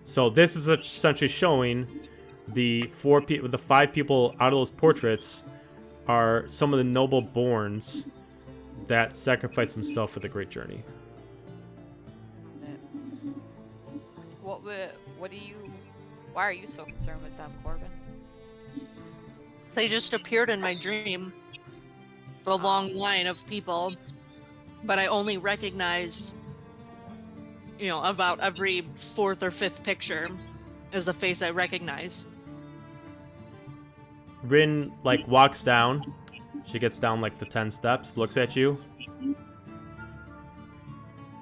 So this is essentially showing the 5 people out of those portraits are some of the noble borns that sacrificed themselves for the great journey. Why are you so concerned with them, Corbin? They just appeared in my dream. A long line of people, but I only recognize, about every 4th or 5th picture is a face I recognize. Rin walks down. She gets down the 10 steps, looks at you.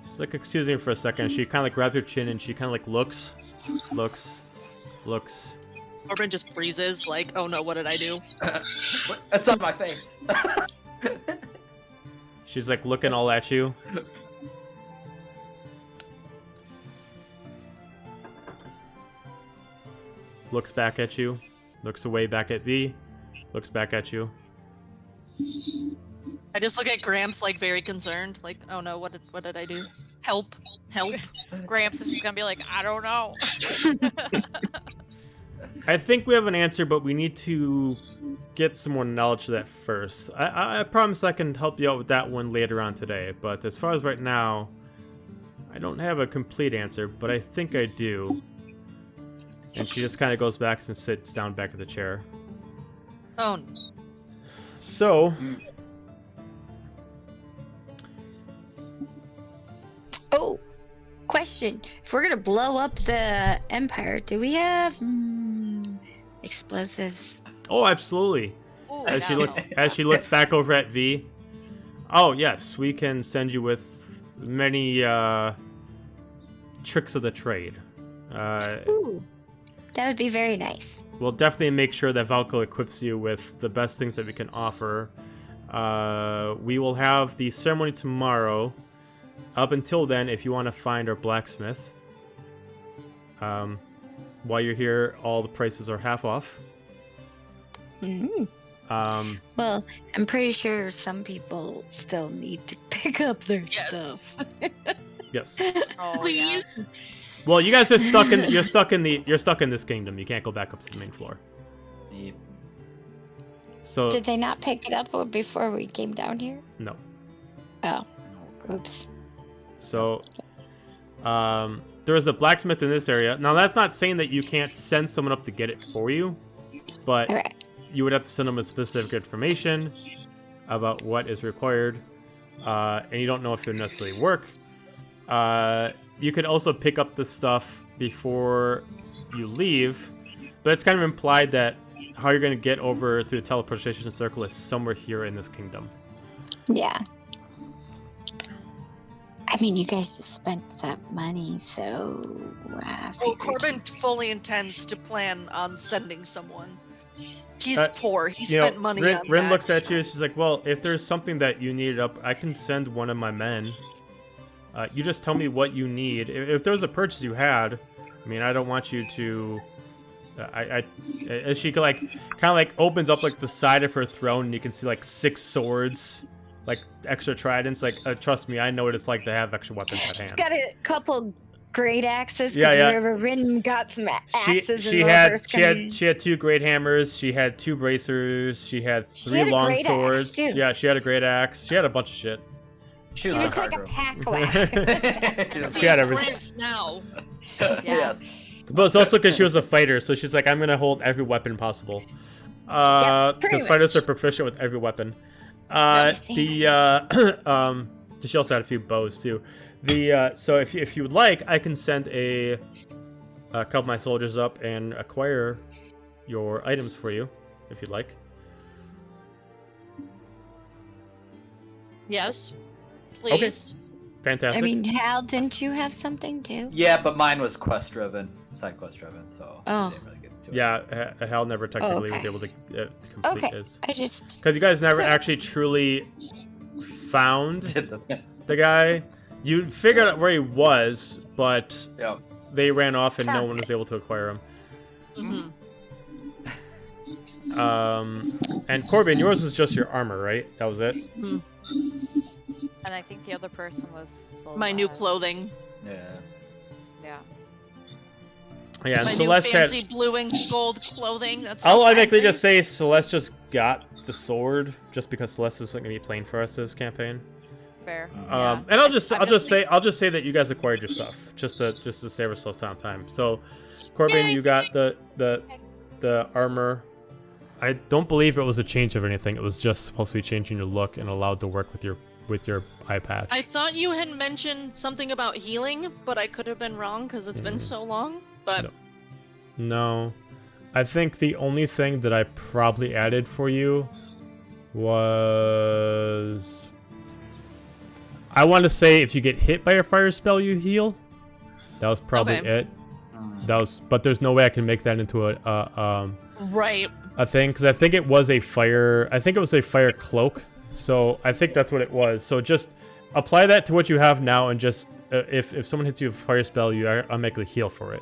She's excuse me for a second. She kind of grabs her chin and she kind of looks. Corbin just freezes, oh no, what did I do? That's on my face. She's looking all at you. Looks back at you. Looks away back at V. Looks back at you. I just look at Gramps very concerned, oh no, what did I do? Help. Gramps is just gonna be I don't know. I think we have an answer, but we need to get some more knowledge of that first. I promise I can help you out with that one later on today, but as far as right now, I don't have a complete answer, but I think I do. And she just kind of goes back and sits down back at the chair. Oh no. So, question. If we're gonna blow up the Empire, do we have explosives? Oh, absolutely. Ooh, As she no. looks back over at V. Oh yes, we can send you with many tricks of the trade. Ooh, that would be very nice. We'll definitely make sure that Valko equips you with the best things that we can offer. We will have the ceremony tomorrow. Up until then, if you want to find our blacksmith, while you're here, all the prices are half off. Well, I'm pretty sure some people still need to pick up their stuff. Yes. Oh, Please. yeah. Well, you guys are stuck in you're stuck in this kingdom. You can't go back up to the main floor. Yep. So Did they not pick it up before we came down here? no. Oh, oops. So there is a blacksmith in this area. Now that's not saying that you can't send someone up to get it for you, but Okay. you would have to send them a specific information about what is required, and you don't know if it would necessarily work. You could also pick up the stuff before you leave, but it's kind of implied that how you're going to get over to the teleportation circle is somewhere here in this kingdom. Yeah. I mean, you guys just spent that money, so. Well, Corbin fully intends to plan on sending someone. He's poor. He You know, spent money Rin, on Rin that. looks at you. She's like, "Well, if there's something that you need up, I can send one of my men. You just tell me what you need. If there's a purchase you had, I mean, I don't want you to." As she kind of opens up like the side of her throne, and you can see like 6 swords, like extra tridents. Like, trust me, I know what it's like to have extra weapons at She's hand. got a couple great axes. Yeah, yeah. Remember, Rin got some axes She in the had first she had 2 great hammers. She had 2 bracers. She had 3 had a long great axe, swords. too. Yeah, she had a great axe. She had a bunch of shit. She was like a pack rat. She had He's everything. rich now. Yes. But it's also because she was a fighter, so she's like, I'm gonna hold every weapon possible. pretty Because fighters much. are proficient with every weapon. Nice. She also had a few bows too. So if you would like, I can send a couple of my soldiers up and acquire your items for you, if you'd like. Yes. Please. Fantastic. I mean, Hal, didn't you have something too? Yeah, but mine was quest driven, side quest driven, so Oh. I didn't really get to it. yeah, Hal never technically was okay. able to complete Okay. his. I just. Because you guys never So- actually truly found Did the- the guy. You figured out where he was, but yeah. they ran off and no Sounds one was able to acquire him. Mhm. And Corbin, yours was just your armor, right? That was it? And I think the other person was sold My new on- clothing. Yeah. Yeah. Yeah, and My Celeste new had... fancy blue and gold clothing. That's so I'll automatically fancy. just say Celeste just got the sword, just because Celeste isn't going to be playing for us this campaign. Fair. And I'll just I'm gonna say that you guys acquired your stuff, just to save ourselves time. So, Corbin, Yay. you got the armor. I don't believe it was a change of anything. It was just supposed to be changing your look and allowed to work with your eye patch. I thought you had mentioned something about healing, but I could have been wrong because it's been so long. But No. I think the only thing that I probably added for you was... I want to say if you get hit by a fire spell, you heal. That was probably Okay. it. But there's no way I can make that into right. a thing, because I think it was a fire... I think it was a fire cloak. So I think that's what it was. So just apply that to what you have now, and just... if someone hits you with a fire spell, you automatically heal for it.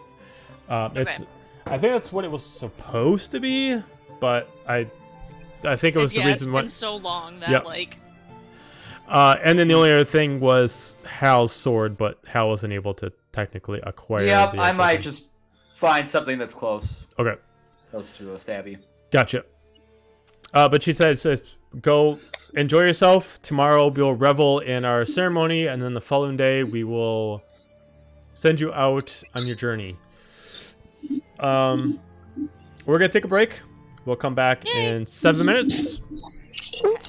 It's... I think that's what it was supposed to be, but I think it was the reason why. It's been so long that Yep. like. And then the only other thing was Hal's sword, but Hal wasn't able to technically acquire. Yep, the I actual might thing. just find something that's close. Okay, Close to a stabby. gotcha. But she says, go enjoy yourself. Tomorrow we'll revel in our ceremony, and then the following day we will send you out on your journey. We're gonna take a break. We'll come back in 7 minutes.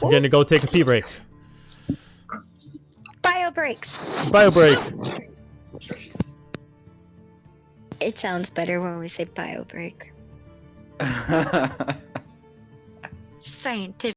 We're gonna go take a pee break. Bio breaks. Bio break. Sure, she's It sounds better when we say bio break. Scientific.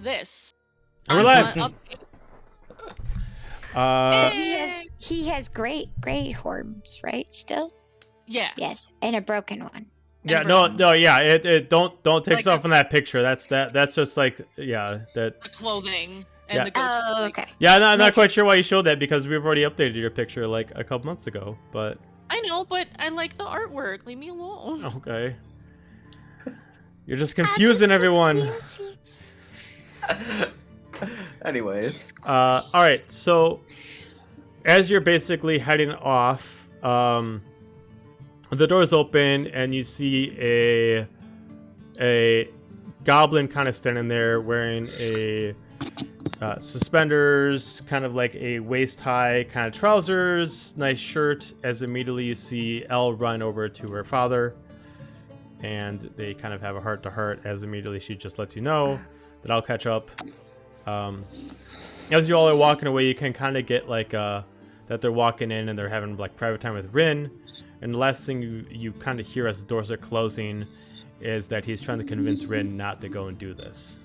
this. And we're I'm live. not He has gray horns, right? Still? Yeah. Yes, and a broken one. Yeah, no, yeah. It don't take Like, stuff from that picture. That's just like that. The clothing and Yeah. the goatee. Oh, okay. Yeah, I'm not Makes quite sure why you sense. showed that because we've already updated your picture like a couple months ago. But I know, but I like the artwork. Leave me alone. okay, you're just confusing everyone. Anyways, All right. So as you're basically heading off, the doors open and you see a goblin kind of standing there wearing a suspenders, kind of like a waist high kind of trousers, nice shirt. As immediately you see Elle run over to her father, and they kind of have a heart to heart. As immediately she just lets you know that I'll catch up. As you all are walking away, you can kind of get like that they're walking in and they're having like private time with Rin. And the last thing you kind of hear as the doors are closing is that he's trying to convince Rin not to go and do this.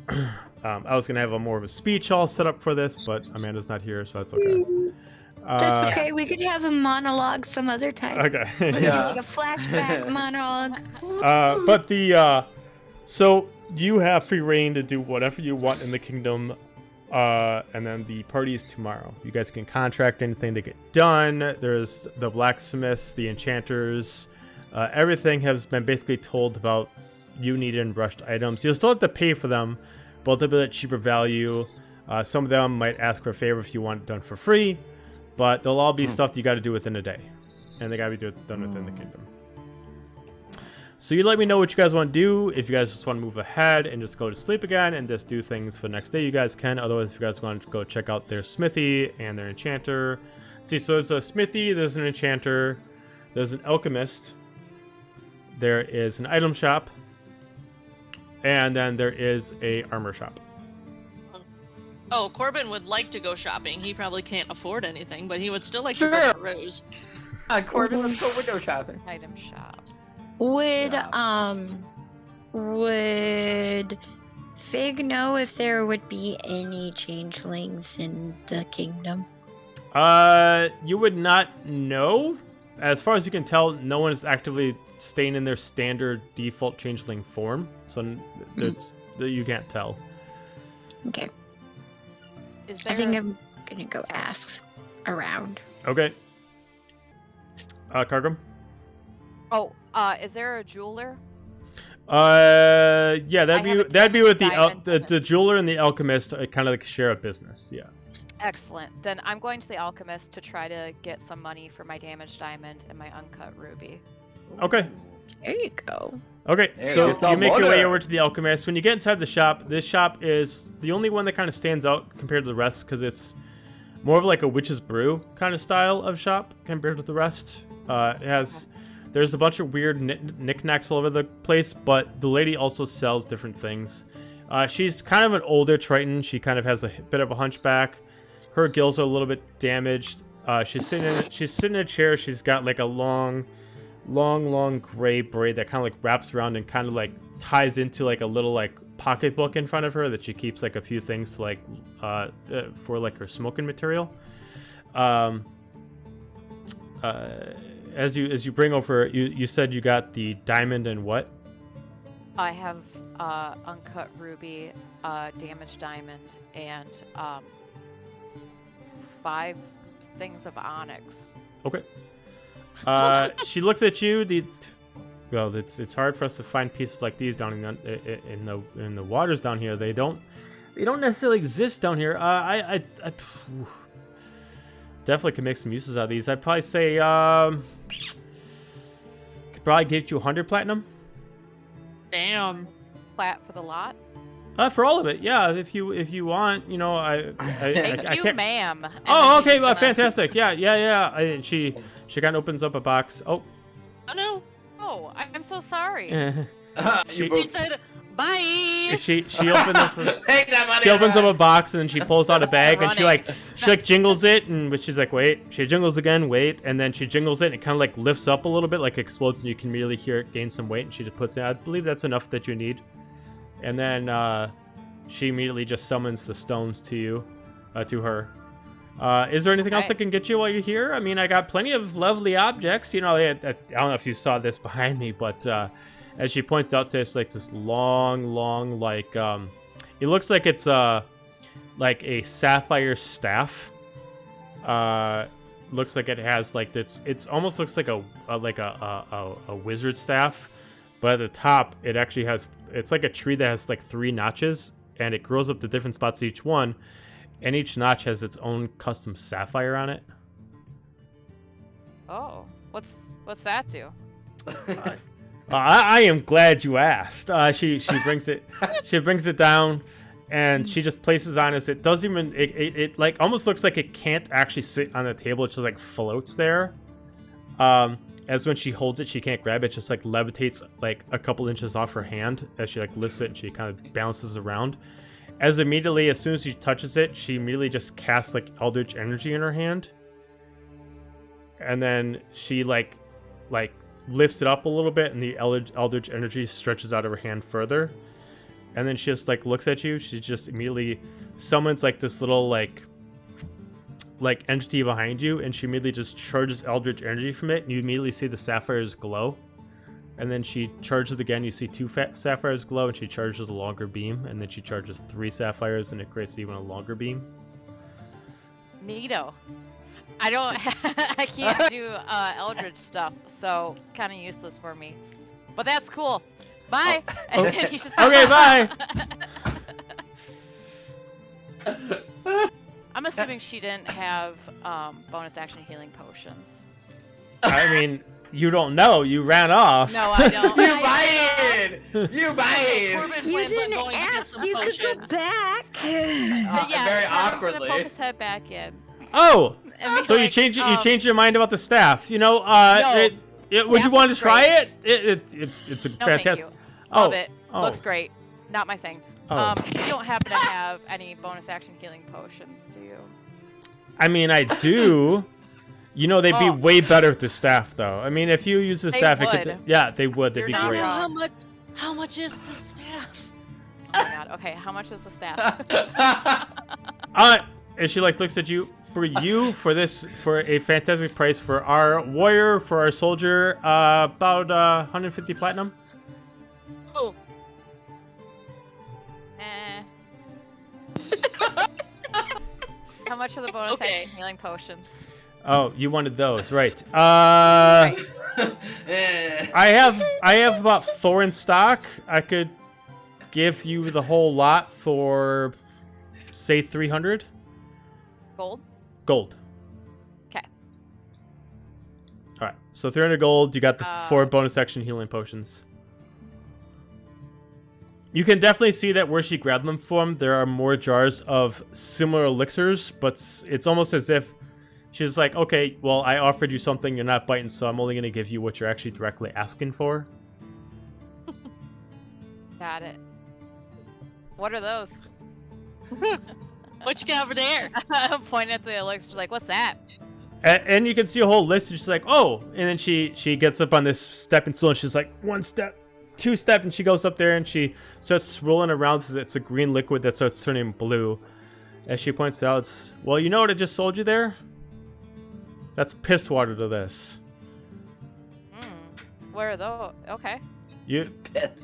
I was going to have a more of a speech all set up for this, but Amanda's not here, so that's okay. That's okay. We could have a monologue some other time. Okay. Yeah. Like a flashback monologue. But so you have free reign to do whatever you want in the kingdom. And then the party is tomorrow. You guys can contract anything to get done. There's the blacksmiths, the enchanters. Everything has been basically told about you needing rushed items. You'll still have to pay for them, but they'll be at cheaper value. Some of them might ask for a favor if you want it done for free, but they'll all be stuff you got to do within a day, and they got to be done within the kingdom. So you let me know what you guys want to do. If you guys just want to move ahead and just go to sleep again and just do things for the next day, you guys can. Otherwise, if you guys want to go check out their smithy and their enchanter. See, so there's a smithy, there's an enchanter, there's an alchemist, there is an item shop, and then there is a armor shop. Oh, Corbin would like to go shopping. He probably can't afford anything, but he would still like to Sure. go to Rose. Corbin, let's go window shopping. Item shop. Would Yeah. would Fig know if there would be any changelings in the kingdom? You would not know. As far as you can tell, no one is actively staying in their standard default changeling form, so you can't tell. Okay. Is I there think I'm gonna go ask around. Okay. Cargrim? Is there a jeweler? Yeah, that'd be with diamond the jeweler and the alchemist, kind of like share a business. Yeah. Excellent. Then I'm going to the alchemist to try to get some money for my damaged diamond and my uncut ruby. Okay. There you go. Okay, There you so go. you make your way Water. over to the alchemist. When you get inside the shop, this shop is the only one that kind of stands out compared to the rest because it's more of like a witch's brew kind of style of shop compared to the rest. There's a bunch of weird knickknacks all over the place, but the lady also sells different things. She's kind of an older Triton. She kind of has a bit of a hunchback. Her gills are a little bit damaged. She's sitting in a chair. She's got like a long gray braid that kind of like wraps around and kind of like ties into like a little like pocketbook in front of her that she keeps like a few things to like for like her smoking material. As you bring over, you said you got the diamond and what? I have uncut ruby, damaged diamond, and 5 things of onyx. Okay. She looks at you. Well, it's hard for us to find pieces like these down in the waters down here. They don't necessarily exist down here. I definitely could make some uses out of these. I'd probably say could probably give you 100 platinum. Damn. Plat for the lot. For all of it, yeah. If you want, I Thank you, can't. ma'am. And Oh, then okay, she's gonna- fantastic. Yeah. And she kind of opens up a box. Oh, Oh no. Oh, I'm so sorry. she She said bye. she opens up. Take that money. She opens up a box and then she pulls out a bag and she Running. jingles it and she's like, wait. She jingles again, wait, and then she jingles it and it kind of like lifts up a little bit, like explodes, and you can really hear it gain some weight. And she just puts it. I believe that's enough that you need. And then she immediately just summons the stones to you, to her. Is there anything else that can get you while you're here? I mean, I got plenty of lovely objects. You know, I don't know if you saw this behind me, but as she points out to us, like this long, like it looks like it's like a sapphire staff. Looks like it has like it's almost looks like a wizard staff, but at the top it actually has, it's like a tree that has like 3 notches, and it grows up to different spots each one. And each notch has its own custom sapphire on it. Oh, what's that do? I am glad you asked. She brings it down, and she just places on us. It doesn't even it like almost looks like it can't actually sit on the table. It just like floats there. As when she holds it, she can't grab it. It just like levitates like a couple inches off her hand as she like lifts it, and she kind of balances around. As soon as she touches it, she immediately just casts like eldritch energy in her hand, and then she like lifts it up a little bit, and the eldritch energy stretches out of her hand further, and then she just like looks at you. She just immediately summons like this little like entity behind you, and she immediately just charges eldritch energy from it, and you immediately see the sapphires glow. And then she charges again. You see 2 sapphires glow, and she charges a longer beam. And then she charges 3 sapphires, and it creates even a longer beam. Neato. I can't do eldritch stuff, so kind of useless for me. But that's cool. Bye. Oh. And then he's just Okay, bye. I'm assuming she didn't have bonus action healing potions. I mean, you don't know. You ran off. No, I don't. You buying! Corbin You plans on didn't going to get ask. some You could go potions. back. Yeah, very Corbin's gonna awkwardly. poke his head back in. Oh, And be so you like, changed your mind about the staff? You know, No. would you Staff want to looks try great. it? It's a No, thank fantastic. you. Love it. Oh. Looks great. Not my thing. Oh. You don't happen to have any bonus action healing potions, do you? I mean, I do. You know, they'd be Oh. way better with the staff, though. I mean, if you use the They staff, it would. could. Yeah, they would. They'd You're be not great. wrong. How much is the staff? Oh my god. Okay, how much is the staff? And she like looks at you. For a fantastic price for our warrior, for our soldier, about 150 platinum. Oh, How much are the bonus Okay. action healing potions? Oh, you wanted those, right? Right. I have about 4 in stock. I could give you the whole lot for, say, 300 Gold? gold. 'Kay. All right, so 300 gold. You got the 4 bonus action healing potions. You can definitely see that where she grabbed them from, there are more jars of similar elixirs, but it's almost as if she's like, okay, well, I offered you something, you're not biting, so I'm only going to give you what you're actually directly asking for. Got it. What are those? what you got over there? I'm pointing at the elixir, like, what's that? And you can see a whole list, and she's like, oh, and then she gets up on this stepping stool, and she's like, 1 step, 2 step, and she goes up there, and she starts swirling around. It's a green liquid that starts turning blue. As she points out, well, you know what I just sold you there? That's piss water to this. Where are those? Okay.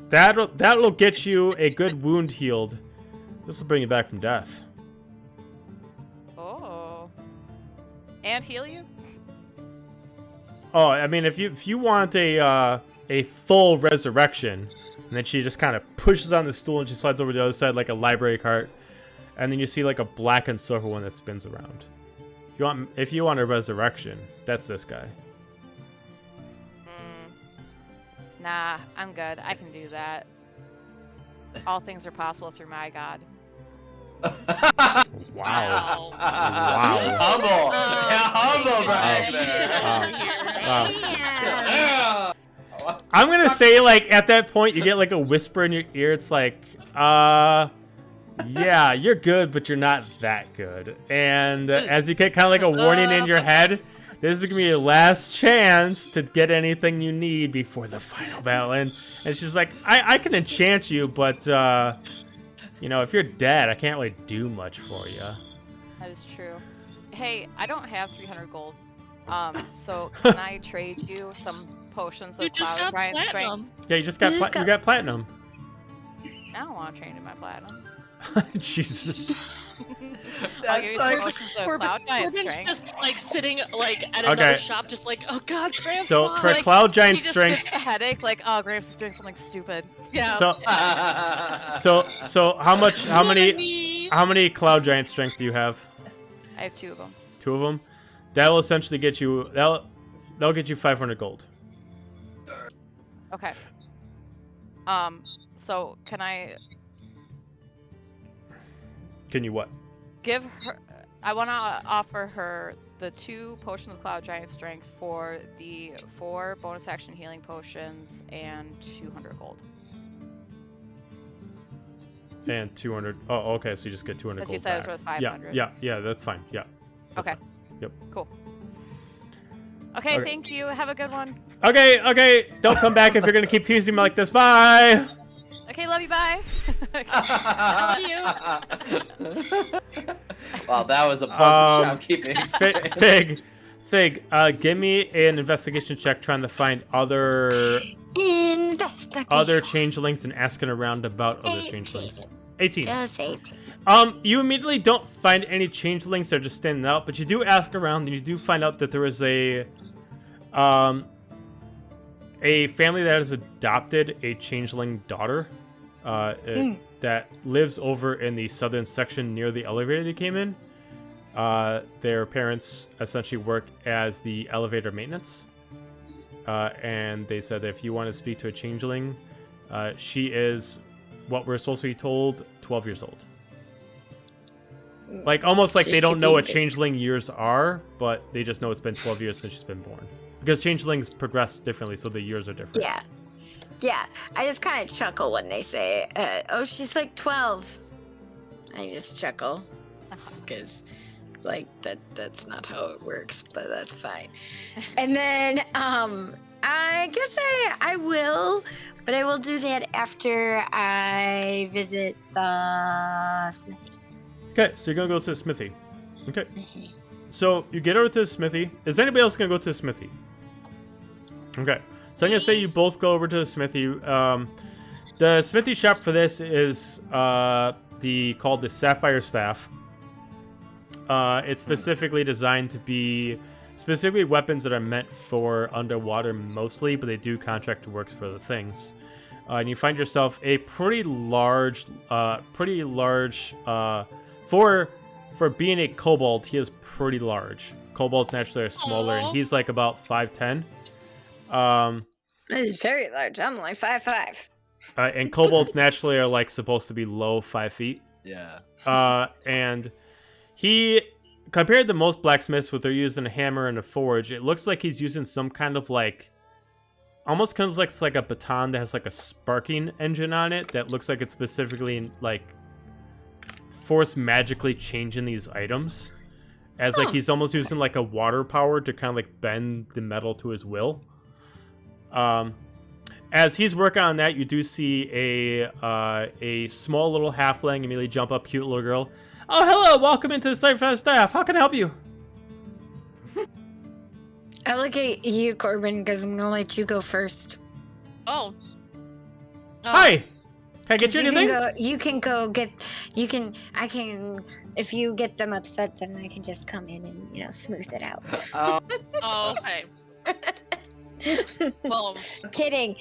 That'll get you a good wound healed. This will bring you back from death. Oh. And heal you? Oh, I mean, if you want a full resurrection, and then she just kind of pushes on the stool and she slides over to the other side like a library cart, and then you see like a black and silver one that spins around. If you want a resurrection, that's this guy. Nah, I'm good. I can do that. All things are possible through my god. Wow. Humble. Yeah, humble right there. Damn. I'm gonna say, like, at that point you get like a whisper in your ear. It's like, yeah, you're good, but you're not that good. And as you get kind of like a warning in your head, this is gonna be your last chance to get anything you need before the final battle. And she's like, I can enchant you, but you know, if you're dead, I can't really do much for you. That is true. Hey, I don't have 300 gold. So can I trade you some potions of Cloud Giant Strength? Yeah, you just got you got platinum. I don't want to trade in my platinum. Jesus. I'll give you some like potions of Cloud Giant Corbin's Strength. just like sitting like at another shop, just like, oh god, Grandpa. So for Like, Cloud Giant he just Strength, gets a headache, like, oh, Graves is doing something stupid. yeah. so how many Money. Cloud Giant Strength do you have? I have 2 of them. 2 of them. That will essentially get you. That'll get you 500 gold. Okay. So can I Can you what? give her? I want to offer her the 2 potions of Cloud Giant Strength for the 4 bonus action healing potions and 200 gold. And 200. Oh, okay. So you just get 200 Because gold you said it was back. worth 500. Yeah. That's fine. Yeah. That's Okay. fine. Yep. Cool. Okay, Okay. thank you. Have a good one. Okay. Don't come back if you're gonna keep teasing me like this. Bye. Okay, love you. Bye. Love you. Wow, that was a Um, pleasant shopkeeping. Fig, give me an investigation check trying to find other Investigation. changelings and asking around about other changelings. 18. Just 8. You immediately don't find any changelings that are just standing out, but you do ask around and you do find out that there is a family that has adopted a changeling daughter that lives over in the southern section near the elevator they came in. Their parents essentially work as the elevator maintenance. And they said that if you want to speak to a changeling, she is what we're supposed to be told, 12 years old. Like, almost like they don't know what changeling years are, but they just know it's been 12 years since she's been born. Because changelings progress differently, so the years are different. Yeah. I just kind of chuckle when they say, oh, she's like 12. I just chuckle. Because it's like, that's not how it works, but that's fine. And then, I guess I will, but I will do that after I visit the smithy. Okay, so you're gonna go to the smithy. Okay. So you get over to the smithy. Is anybody else gonna go to the smithy? Okay. So I'm gonna say you both go over to the smithy. The smithy shop for this is called the Sapphire Staff. It's specifically designed to be specifically weapons that are meant for underwater mostly, but they do contract works for other things. And you find yourself a pretty large, for being a kobold, he is pretty large. Kobolds naturally are smaller, and he's like about 5'10". That is very large. I'm only 5'5". And kobolds naturally are like supposed to be low 5 feet. Yeah. And he, compared to most blacksmiths, where they're using a hammer and a forge, it looks like he's using some kind of like, almost kind of like a baton that has like a sparking engine on it that looks like it's specifically like force magically changing these items, as like he's almost using like a water power to kind of like bend the metal to his will. As he's working on that, you do see a small little halfling immediately jump up, cute little girl. Oh, hello! Welcome into the Sapphire Staff. How can I help you? I look at you, Corbin, because I'm gonna let you go first. Oh. Hi. Can I get you anything? I can, if you get them upset, then I can just come in and, smooth it out. Oh, okay. Well, Kidding.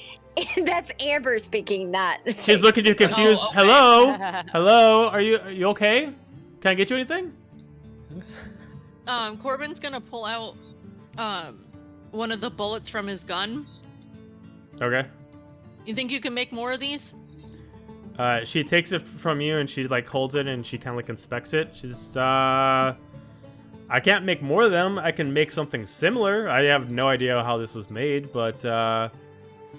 That's Amber speaking, not. She's looking at you confused. Oh, okay. Hello? Hello? Are you okay? Can I get you anything? Corbin's gonna pull out one of the bullets from his gun. Okay. You think you can make more of these? She takes it from you and she like holds it and she kind of like inspects it. She's I can't make more of them. I can make something similar. I have no idea how this was made, but Neither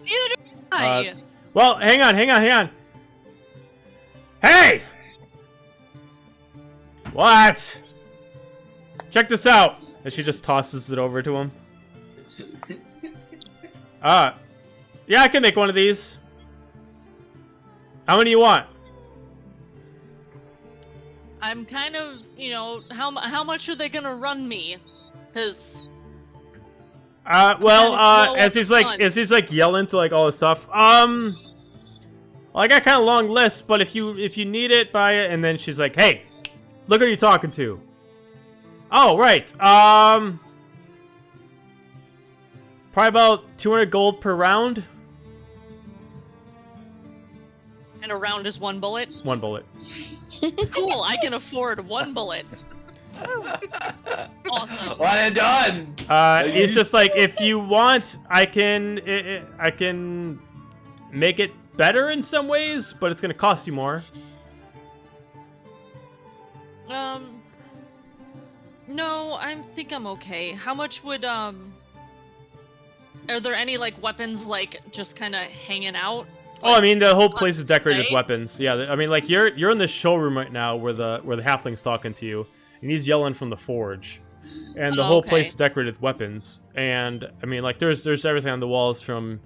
do I. well, hang on. Hey! What? Check this out. And she just tosses it over to him. Yeah, I can make one of these. How many you want? I'm kind of, how much are they gonna run me? Because as he's like yelling to like all this stuff. Well, I got kind of long lists, but if you need it, buy it. And then she's like, "Hey, look who you're talking to." Oh, right. Probably about 200 gold per round. And a round is 1 bullet. 1 bullet. Cool. I can afford 1 bullet. Awesome. One and done. He's just like, if you want, I can make it better in some ways, but it's gonna cost you more. No, I think I'm okay. How much would are there any like weapons like just kind of hanging out? Oh, I mean, the whole place is decorated with display? weapons. Yeah, I mean, like you're in the showroom right now where the halfling's talking to you, and he's yelling from the forge, and the whole place is decorated with weapons. And I mean, like there's everything on the walls from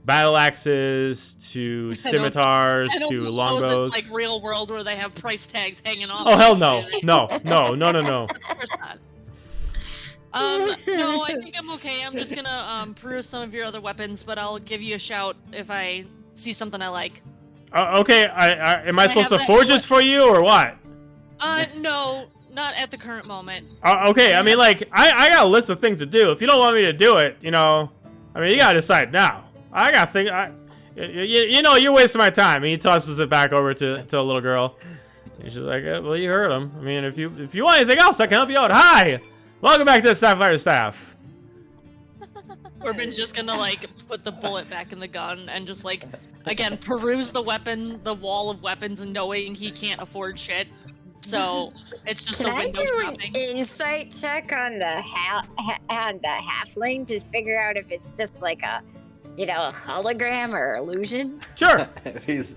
battle axes to scimitars to longbows. It's like real world where they have price tags hanging off. Oh hell no, no. Of course not. No, I think I'm okay. I'm just gonna peruse some of your other weapons, but I'll give you a shout if I see something I like. Okay, am I supposed to forge this for you or what? No, not at the current moment. Okay, I mean, like, I got a list of things to do. If you don't want me to do it, I mean, you gotta decide now. I gotta think, you're wasting my time. And he tosses it back over to a little girl. And she's like, well, you heard him. I mean, if you want anything else, I can help you out. Hi! Welcome back to the Sapphire Staff. Corbin's just gonna, like, put the bullet back in the gun and just, like, again, peruse the wall of weapons and knowing he can't afford shit. So, it's just Can a I window do shopping. an insight check on the halfling to figure out if it's just like a hologram or illusion? Sure. If he's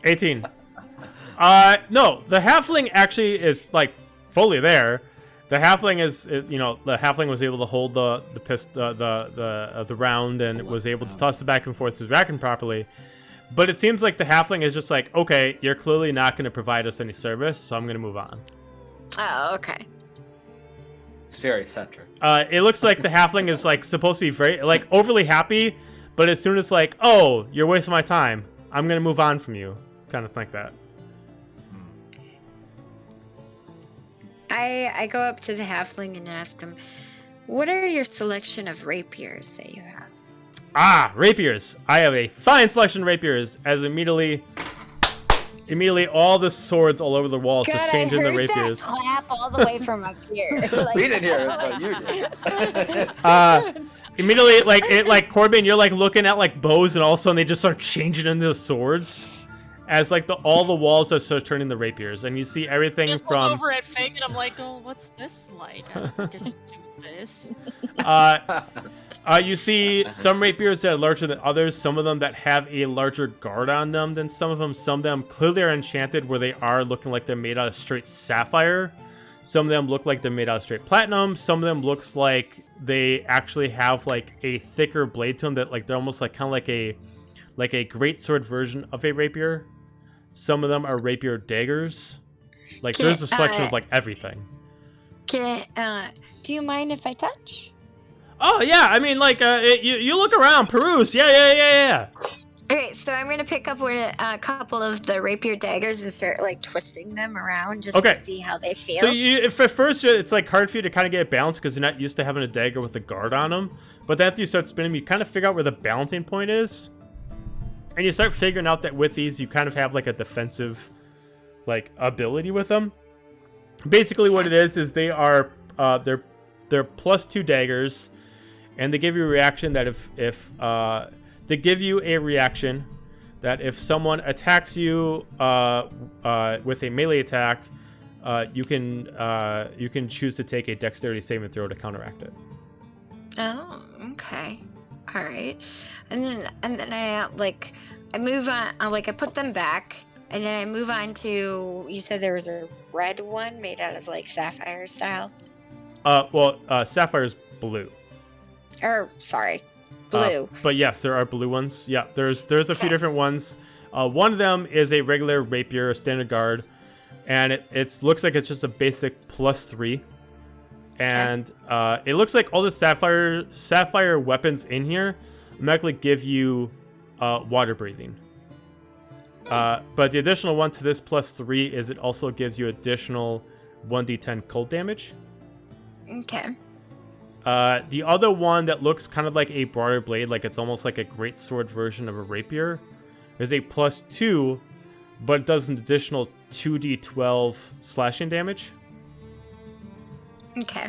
18. No, the halfling actually is, like, fully there. The halfling the halfling was able to hold the round and was able to toss it back and forth to Draken properly. But it seems like the halfling is just like, okay, you're clearly not going to provide us any service, so I'm going to move on. Oh, okay. It's very centric. It looks like the halfling is like supposed to be very like overly happy, but as soon as like, oh, you're wasting my time, I'm going to move on from you, kind of like that. I go up to the halfling and ask him, what are your selection of rapiers that you have? Ah, rapiers. I have a fine selection of rapiers. As immediately all the swords all over the walls just change into rapiers. That clap all the way from up here. Like, We didn't hear it, but you did. Immediately, like Corbin, you're like looking at like bows, and all of a sudden they just start changing into swords. As like all the walls are sort of turning to rapiers, and you see everything Just from. look over at Fig and I'm like, oh, what's this like? I don't get to do this. You see some rapiers that are larger than others. Some of them that have a larger guard on them than some of them. Some of them clearly are enchanted, where they are looking like they're made out of straight sapphire. Some of them look like they're made out of straight platinum. Some of them looks like they actually have like a thicker blade to them that like they're almost like kind of like a greatsword version of a rapier. Some of them are rapier daggers. Like there's a selection of like everything. Do you mind if I touch? Oh yeah, I mean like you look around, peruse. Yeah. Okay, so I'm gonna pick up a couple of the rapier daggers and start like twisting them around just to see how they feel. So if at first it's like hard for you to kind of get it balanced because you're not used to having a dagger with a guard on them. But then after you start spinning, you kind of figure out where the balancing point is. And you start figuring out that with these, you kind of have like a defensive, like ability with them. Basically, what it is they are they're +2 daggers, and they give you a reaction that if someone attacks you with a melee attack, you can choose to take a dexterity saving throw to counteract it. Oh, okay. All right. And then I move on, I put them back And then I move on to, you said there was a red one made out of like sapphire style? Sapphire's blue. Or, sorry, blue. But yes, there are blue ones. Yeah, there's a few different ones. One of them is a regular rapier, a standard guard, and it looks like it's just a basic +3. And it looks like all the sapphire weapons in here automatically give you water breathing. But the additional one to this +3 is it also gives you additional 1d10 cold damage. Okay. The other one that looks kind of like a broader blade, like it's almost like a greatsword version of a rapier, is a +2, but it does an additional 2d12 slashing damage. Okay.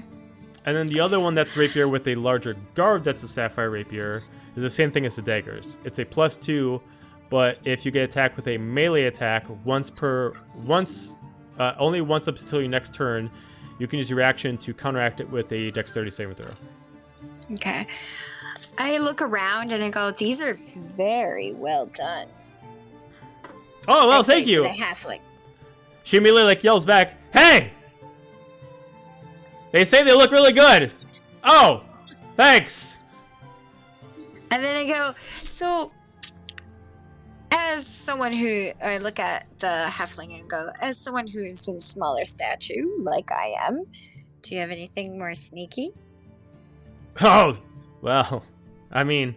And then the other one that's rapier with a larger guard that's a sapphire rapier is the same thing as the daggers. It's a +2, but if you get attacked with a melee attack only once up until your next turn, you can use your action to counteract it with a dexterity saving throw. Okay. I look around and I go, these are very well done. Oh, well, I say thank you. to the halfling. She immediately yells back, "Hey! They say they look really good. Oh, thanks." And then I go, so as someone who, I look at the halfling and go, as someone who's in smaller stature, like I am, do you have anything more sneaky? Oh, well, I mean,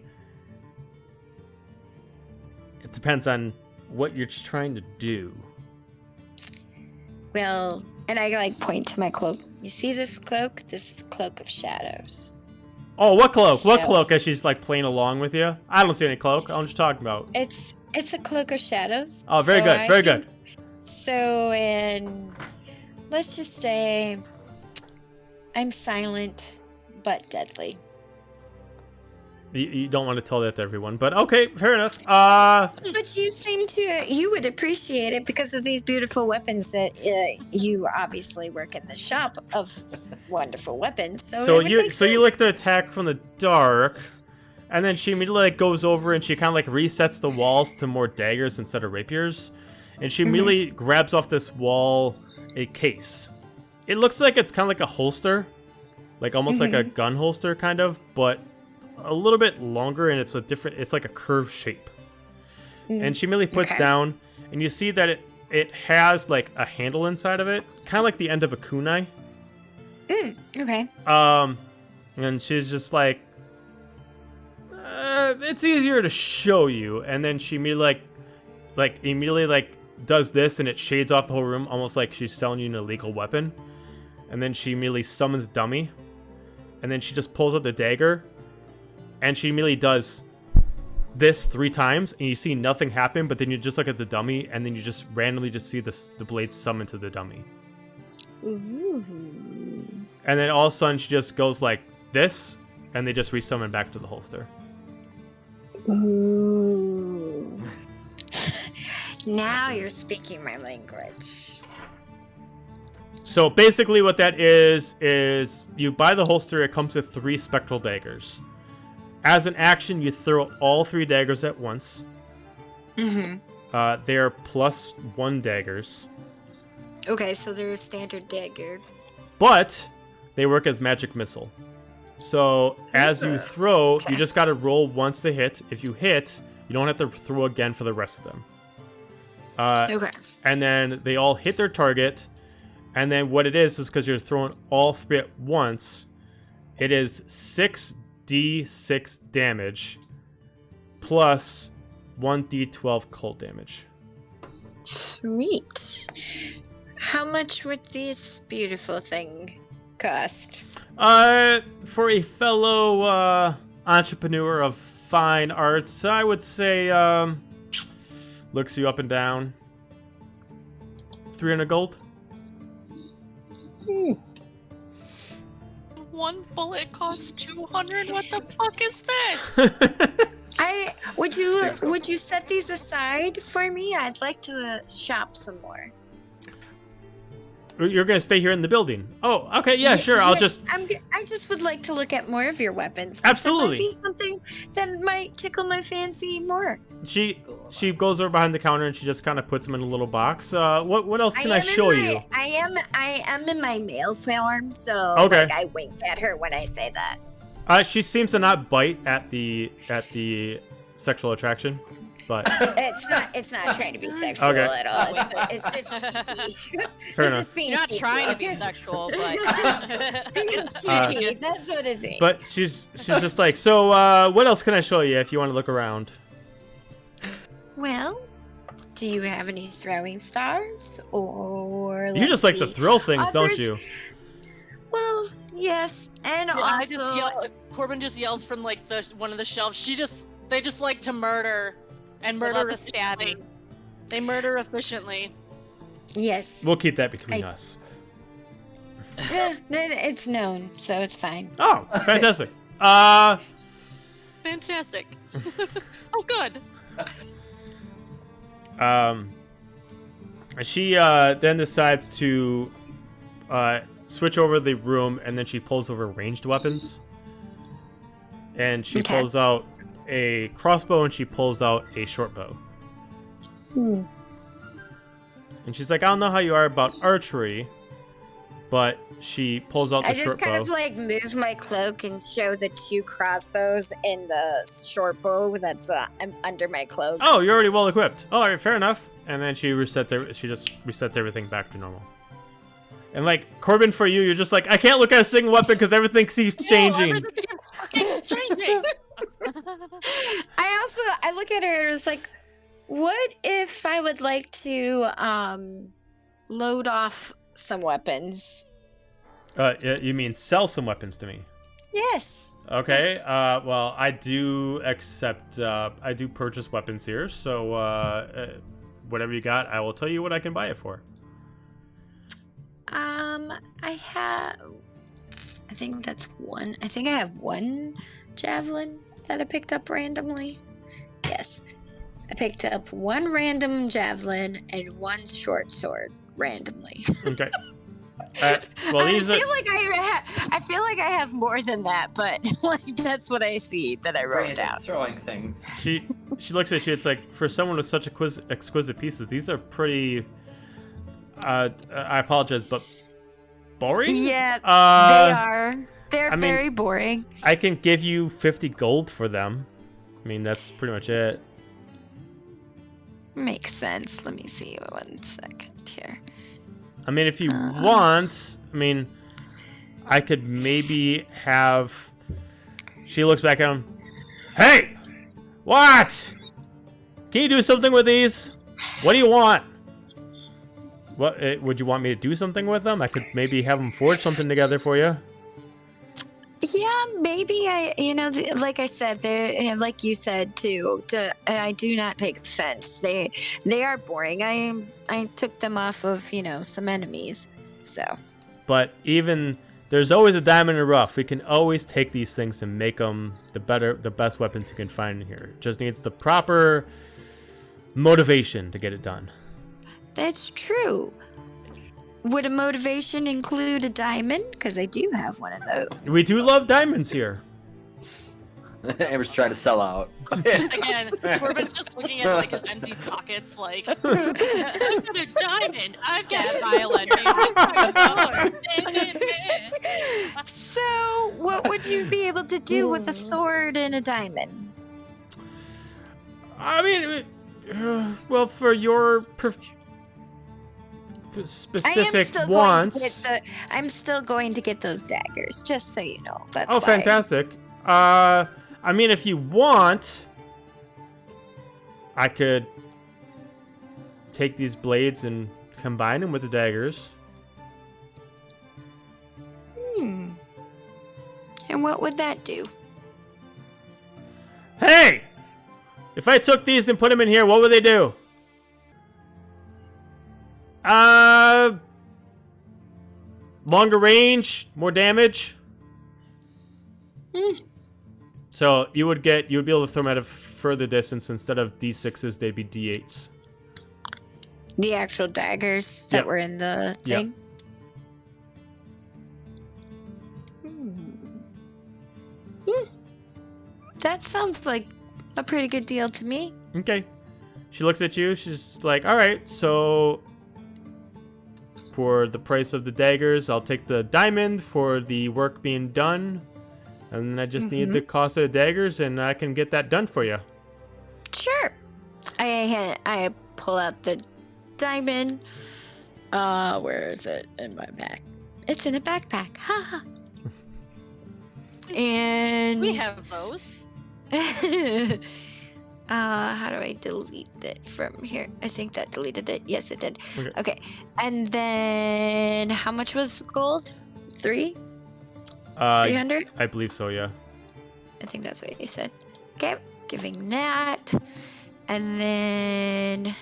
it depends on what you're trying to do. Well, and I like point to my cloak. You see this cloak? This is Cloak of Shadows. Oh, what cloak? What So- cloak? As she's like playing along with you. I don't see any cloak. I'm just talking about. It's a Cloak of Shadows. Oh, very so good. I Very can- good. So, and let's just say I'm silent but deadly. You don't want to tell that to everyone, but okay, fair enough. But you would appreciate it because of these beautiful weapons that you obviously work in the shop of wonderful weapons. So you like the attack from the dark, and then she immediately like goes over and she kind of like resets the walls to more daggers instead of rapiers, and she immediately grabs off this wall a case. It looks like it's kind of like a holster, like almost like a gun holster kind of, but a little bit longer, and it's like a curved shape. And she immediately puts down, and you see that it has like a handle inside of it, kind of like the end of a kunai. Okay. And she's just like, it's easier to show you. And then she immediately does this, and it shades off the whole room, almost like she's selling you an illegal weapon. And then she immediately summons Dummy, and then she just pulls out the dagger, and she immediately does this 3 times, and you see nothing happen, but then you just look at the dummy, and then you just randomly just see the blade summon to the dummy. Ooh. And then all of a sudden she just goes like this, and they just resummon back to the holster. Ooh. Now you're speaking my language. So basically what that is you buy the holster, it comes with 3 spectral daggers. As an action, you throw all 3 daggers at once. They are +1 daggers. Okay, so they're standard dagger. But they work as magic missile. So as you throw, you just gotta roll once to hit. If you hit, you don't have to throw again for the rest of them. Okay. And then they all hit their target. And then what it is because you're throwing all 3 at once, it is 6d6 damage plus 1d12 cold damage. Sweet. How much would this beautiful thing cost? For a fellow entrepreneur of fine arts, I would say looks you up and down. 300 gold. One bullet costs 200. What the fuck is this? Would you set these aside for me? I'd like to shop some more. You're gonna stay here in the building. Oh, okay, yeah, sure. I just would like to look at more of your weapons. 'Cause Absolutely. There might be something that might tickle my fancy more. She she goes over behind the counter and she just kind of puts them in a little box. What else can I show you? I am in my male form, so Okay. like, I wink at her when I say that. She seems to not bite at the sexual attraction, but It's not trying to be sexual Okay. at all. It's just cheeky. Fair It's enough. just being You're not cheeky. trying to be sexual, but Being cheeky. That's what it is. But she's just like, so what else can I show you if you want to look around? Well, do you have any throwing stars, or You just like to throw things, don't Others- you? Well, yes, and Yeah, I just also yell, Corbin just yells from like one of the shelves. They just like to murder and they murder love the efficiently. stabbing. They murder efficiently. yes. We'll keep that between us. It's known, so it's fine. Oh, fantastic. Fantastic. Oh, good. She then decides to switch over the room, and then she pulls over ranged weapons. And she Okay. pulls out a crossbow, and she pulls out a short bow. And she's like, I don't know how you are about archery, but she pulls out the I just short kind bow. of like move my cloak and show the 2 crossbows and the short bow that's under my cloak. Oh, you're already well equipped. All right, fair enough. And then she just resets everything back to normal. And like Corbin, for you, you're just like, I can't look at a single weapon because everything keeps changing. Everything keeps fucking changing. I look at her and it's like, what if I would like to load off some weapons? You mean sell some weapons to me? Yes. Okay. Yes. Well, I do accept. I do purchase weapons here. So whatever you got, I will tell you what I can buy it for. I think that's one. I think I have one javelin that I picked up randomly. Yes. I picked up one random javelin and one short sword randomly. Okay. Well, I these feel like I feel like I have more than that, but like that's what I see that I wrote Brandon down. throwing things. she looks at you. It's like, for someone with such exquisite pieces, these are pretty. I apologize, but boring. Yeah, they are. They're I mean, very boring. I can give you 50 gold for them. I mean, that's pretty much it. Makes sense. Let me see 1 second here. I mean, if you want, I mean, I could maybe have. She looks back at him. Hey, what? Can you do something with these? What do you want? What would you want me to do something with them? I could maybe have them forge something together for you. Yeah, maybe like I said, they like you said too. I do not take offense. They are boring. I took them off of some enemies. So. But even there's always a diamond in the rough. We can always take these things and make them the best weapons you can find in here. It just needs the proper motivation to get it done. That's true. Would a motivation include a diamond? Because I do have one of those. We do love diamonds here. Amber's trying to sell out. Again, Corbin's just looking at like his empty pockets, like I've got a diamond. I've got a violin. So, what would you be able to do with a sword and a diamond? I mean, well, for your specific wants. I'm still going to get those daggers, just so you know. That's Oh, why. fantastic. I mean, if you want, I could take these blades and combine them with the daggers. And what would that do? Hey! If I took these and put them in here, what would they do? Longer range, more damage. So you would be able to throw them at a further distance. Instead of D6s, they'd be D8s. The actual daggers that Yep. were in the Yep. thing? That sounds like a pretty good deal to me. Okay. She looks at you. She's like, all right, so for the price of the daggers, I'll take the diamond for the work being done. And then I just need the cost of the daggers, and I can get that done for you. Sure. I pull out the diamond. Where is it in my bag? It's in a backpack. Ha. And We have those. how do I delete it from here? I think that deleted it. Yes, it did. Okay. And then how much was gold? 300? I believe so, yeah. I think that's what you said. Okay, giving that. And then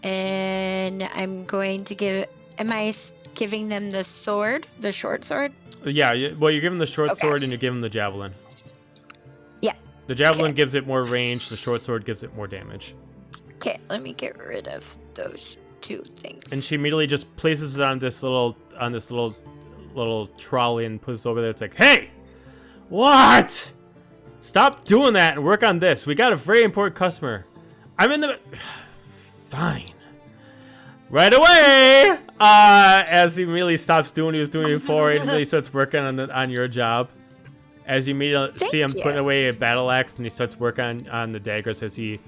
and I'm going to give giving them the sword, the short sword? Yeah, well, you're giving the short sword and you're giving the javelin. Yeah. The javelin gives it more range, the short sword gives it more damage. Okay, let me get rid of those two things. And she immediately just places it on this little trolley and puts it over there. It's like, hey, what? Stop doing that and work on this. We got a very important customer. I'm in the fine. Right away. As he immediately stops doing what he was doing before and really starts working on your job. As you immediately see him putting away a battle axe and he starts working on the daggers as he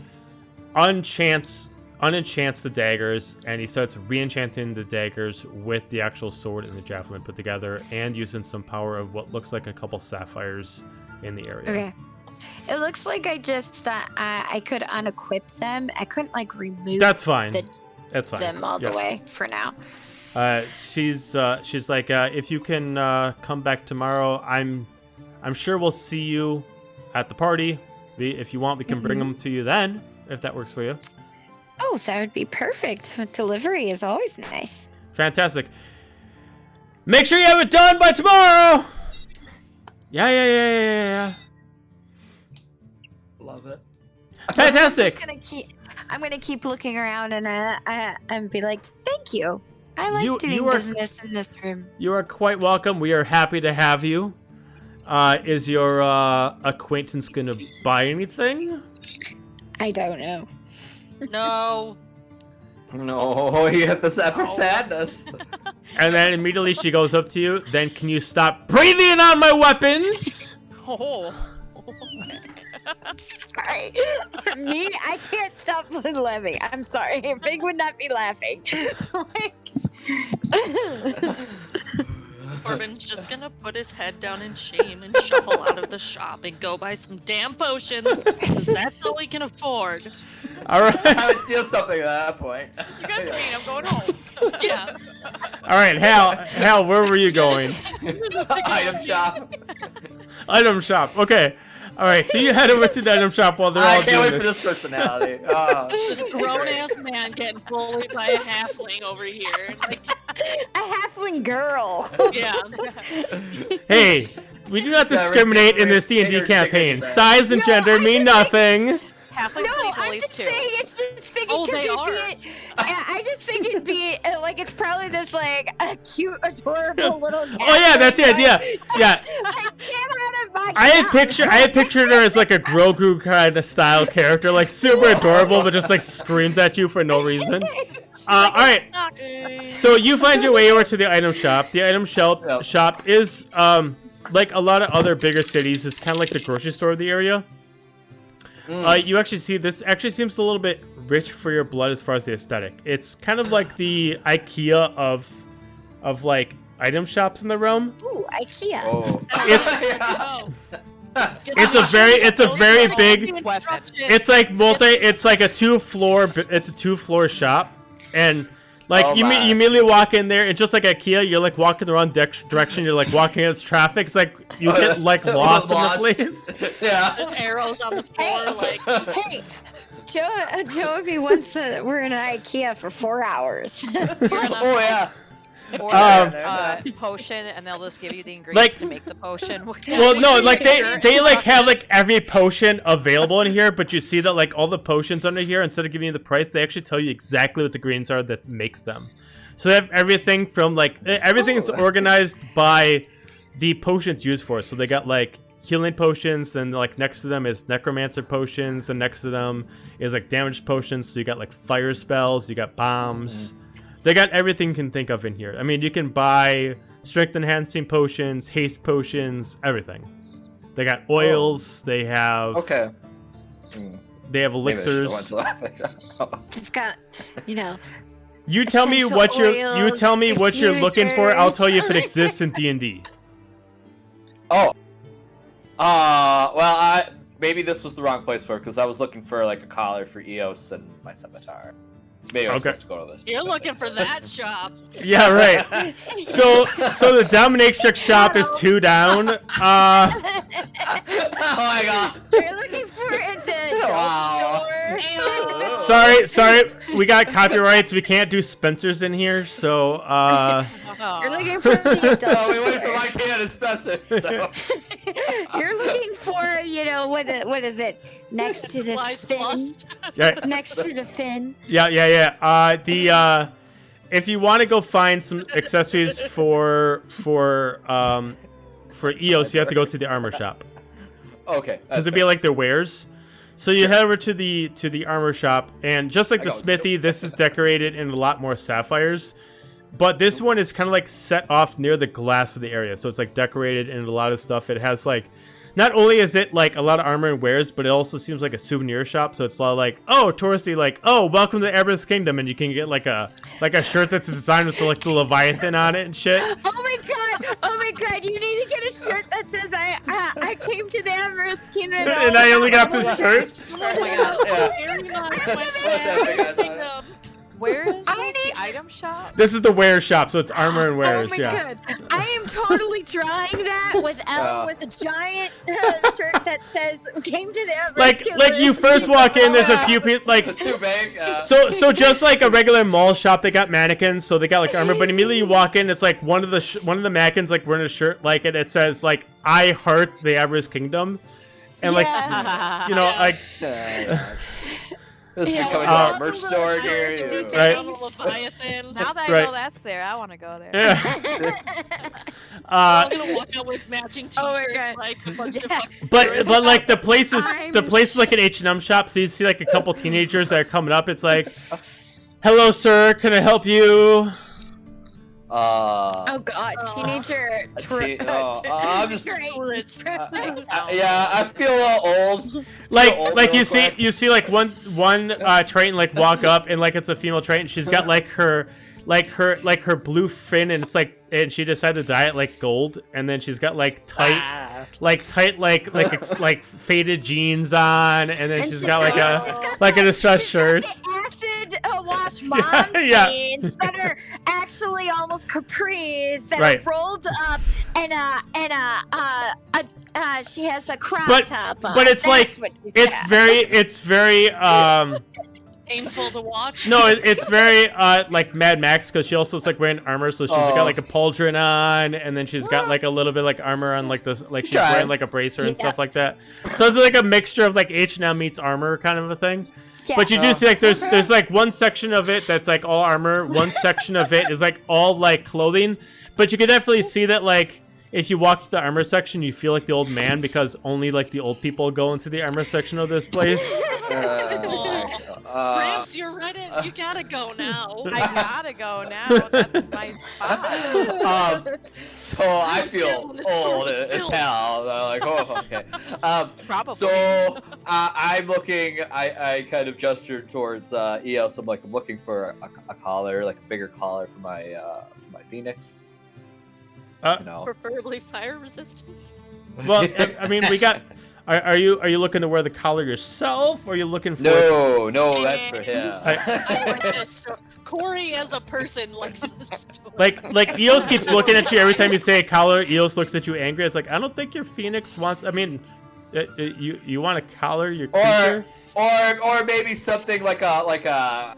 unenchants the daggers, and he starts re-enchanting the daggers with the actual sword and the javelin put together, and using some power of what looks like a couple sapphires in the area. Okay. It looks like I just I could unequip them. I couldn't like remove. That's fine. That's fine. Them all the way for now. She's like, if you can come back tomorrow, I'm sure we'll see you at the party. If you want, we can bring them to you then, if that works for you. Oh, that would be perfect. Delivery is always nice. Fantastic. Make sure you have it done by tomorrow. Yeah. Love it. Fantastic. I'm gonna keep looking around and be like, thank you. I like doing business in this room. You are quite welcome. We are happy to have you. Is your acquaintance gonna buy anything? I don't know. No, you have the separate sadness. And then immediately she goes up to you. Then can you stop breathing on my weapons? Oh. Sorry. Me? I can't stop laughing. I'm sorry. Big would not be laughing. Corbin's just gonna put his head down in shame and shuffle out of the shop and go buy some damn potions, because that's all he can afford. All right. I would steal something at that point. You guys mean I'm going home? Yeah. All right, Hal, where were you going? Item shop. Item shop. Okay. All right, so you head over to the item shop while they're all I can't doing wait for this personality. Oh. This grown-ass man getting bullied by a halfling over here. Like, a halfling girl. yeah. Hey, we do not discriminate in this D&D campaign. Size and gender mean nothing. Halflings No, play I'm bullies just too. saying. It's just thinking. Oh, they are. I just think it'd be like it's probably this like a cute, adorable little. Oh yeah, that's the idea. Yeah. I had pictured her as like a Grogu kind of style character, like super adorable, but just like screams at you for no reason. All right. So you find your way over to the item shop. The item shop is like a lot of other bigger cities. It's kind of like the grocery store of the area. You actually see this actually seems a little bit rich for your blood as far as the aesthetic. It's kind of like the IKEA of like item shops in the realm. Ooh, IKEA. Oh. It's a very big. It's like a two-floor shop, and like you immediately walk in there. It's just like IKEA. You're like walking the wrong direction. You're like walking against traffic. It's like you get like lost in the place. Yeah. Just arrows on the floor, like. Hey, Joe and me once we're in IKEA for 4 hours. Oh yeah. Order potion, and they'll just give you the ingredients to make the potion. Well, no, like they like have like every potion available in here, but you see that like all the potions under here, instead of giving you the price, they actually tell you exactly what the ingredients are that makes them. So they have everything from like everything is organized by the potions used for. So they got like healing potions, and like next to them is necromancer potions, and next to them is like damage potions. So you got like fire spells, you got bombs. They got everything you can think of in here. I mean, you can buy strength enhancing potions, haste potions, everything. They got oils. They have They have elixirs. They've got, you know. You tell me what you're looking for. I'll tell you if it exists in D&D. Oh. Well, maybe this was the wrong place for it, because I was looking for like a collar for Eos and my scimitar. So maybe I was supposed to go to this. You're looking for that shop. Yeah, right. So the dominatrix shop is 2 down. Oh my god. You're looking for it at the dope store. Sorry. We got copyrights. We can't do Spencer's in here. So You're looking for the adult No, we store. waited for my can and Spencer. So. You're looking for, you know, what is it? Next to the fin. yeah, Next to the fin. yeah. If you want to go find some accessories for EOS, you have to go to the armor shop. Okay. Because it'd be like their wares. So you head over to the armor shop, and just like the smithy, this is decorated in a lot more sapphires. But this one is kind of like set off near the glass of the area. So it's like decorated in a lot of stuff. It has like, not only is it like a lot of armor and wares, but it also seems like a souvenir shop. So it's a lot of like, oh, touristy, like, oh, welcome to Everest Kingdom. And you can get like a shirt that's designed with like the Leviathan on it and shit. Oh my god, you need to get a shirt that says I came to the Everest Kingdom. And I only got this shirt. Oh my god. Where is the item shop? This is the wear shop, so it's armor and wares. Oh my god, I am totally trying that with Elle with a giant shirt that says "Came to the Everest." Like you first walk in, there's a few people like. Too big. So just like a regular mall shop, they got mannequins, so they got like armor. But immediately you walk in, it's like one of the mannequins like wearing a shirt like it says like "I heart the Everest Kingdom," and like you know like. This is becoming a merch store here. Right. Now that I know that's there, I want to go there. Yeah. I'm gonna walk out with matching t-shirts. Oh my god. Like a bunch of But like the place is like an H&M shop, so you see like a couple teenagers that are coming up. It's like, hello, sir, can I help you? Oh god, teenager. I'm just. Yeah, I feel a little old. Like you see like one Triton like walk up, and like it's a female Triton. She's got like her blue fin, and it's like, and she decided to dye it like gold, and then she's got like tight like faded jeans on, and then she's got like a distressed shirt. Acid wash mom Yeah. jeans that are actually almost capris that Right. are rolled up, and she has a crop top on. But it's That's like what she's it's very painful to watch. No, it's very like Mad Max, because she also is like wearing armor, so she's got like a pauldron on, and then she's got like a little bit like armor on like this, like she's wearing like a bracer and stuff like that. So it's like a mixture of like H&M meets armor kind of a thing. Yeah. But you do see like there's like one section of it that's like all armor, one section of it is like all like clothing, but you can definitely see that like if you walk to the armor section, you feel like the old man, because only like the old people go into the armor section of this place. Gramps, you're ready. You gotta go now. I gotta go now. That's my spot. So I feel old as hell. Like, oh, okay. Probably. So I'm looking. I kind of gesture towards EOS. I'm looking for a collar, like a bigger collar for my Phoenix. You know. Preferably fire resistant. Well, I mean, we got. Are you looking to wear the collar yourself, or are you looking for? No, that's for him. I like this. Corey, as a person, likes this story. Like Eos keeps looking at you every time you say a collar. Eos looks at you angry. It's like, I don't think your Phoenix wants. I mean, you want a collar your creature? Or maybe something like a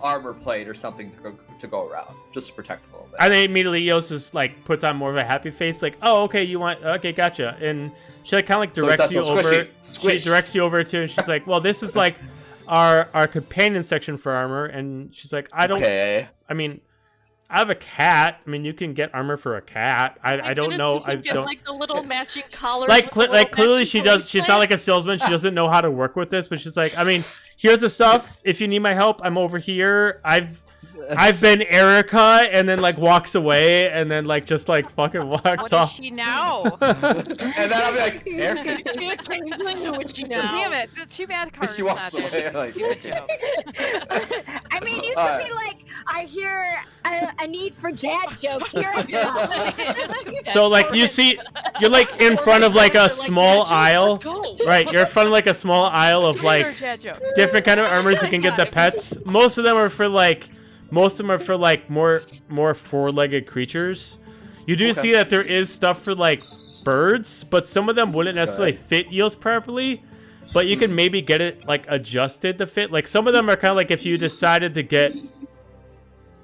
armor plate or something to go around, just to protect a little bit. And then immediately Eos just like puts on more of a happy face, like, oh, okay, okay, gotcha. And she like kind of like directs you over. She directs you over to, and she's like, well, this is like our companion section for armor, and she's like, I don't. Okay. I mean, I have a cat. I mean, you can get armor for a cat. I don't know. I Get, don't like the little matching collars. like with the little clearly matching she does. police She's not flag. like a salesman. She doesn't know how to work with this, but she's like, I mean, here's the stuff. If you need my help, I'm over here. I've been Erica, and then like walks away, and then like just like fucking walks What off. is she now? And then I'll be like, Erica. She a changeling to what she now. Damn it! It's too bad Carter's She not walks there. away, like- Stupid joke. I mean, you could be like, I hear a need for dad jokes. Here I come. So like you see, you're like in front of like a small aisle, Let's go. right? You're in front of like a small aisle of like Your dad joke. different kind of armors you can get the pets. Most of them are for like more four-legged creatures. You do see that there is stuff for like birds, but some of them wouldn't necessarily fit eels properly. But you can maybe get it like adjusted to fit. Like some of them are kind of like if you decided to get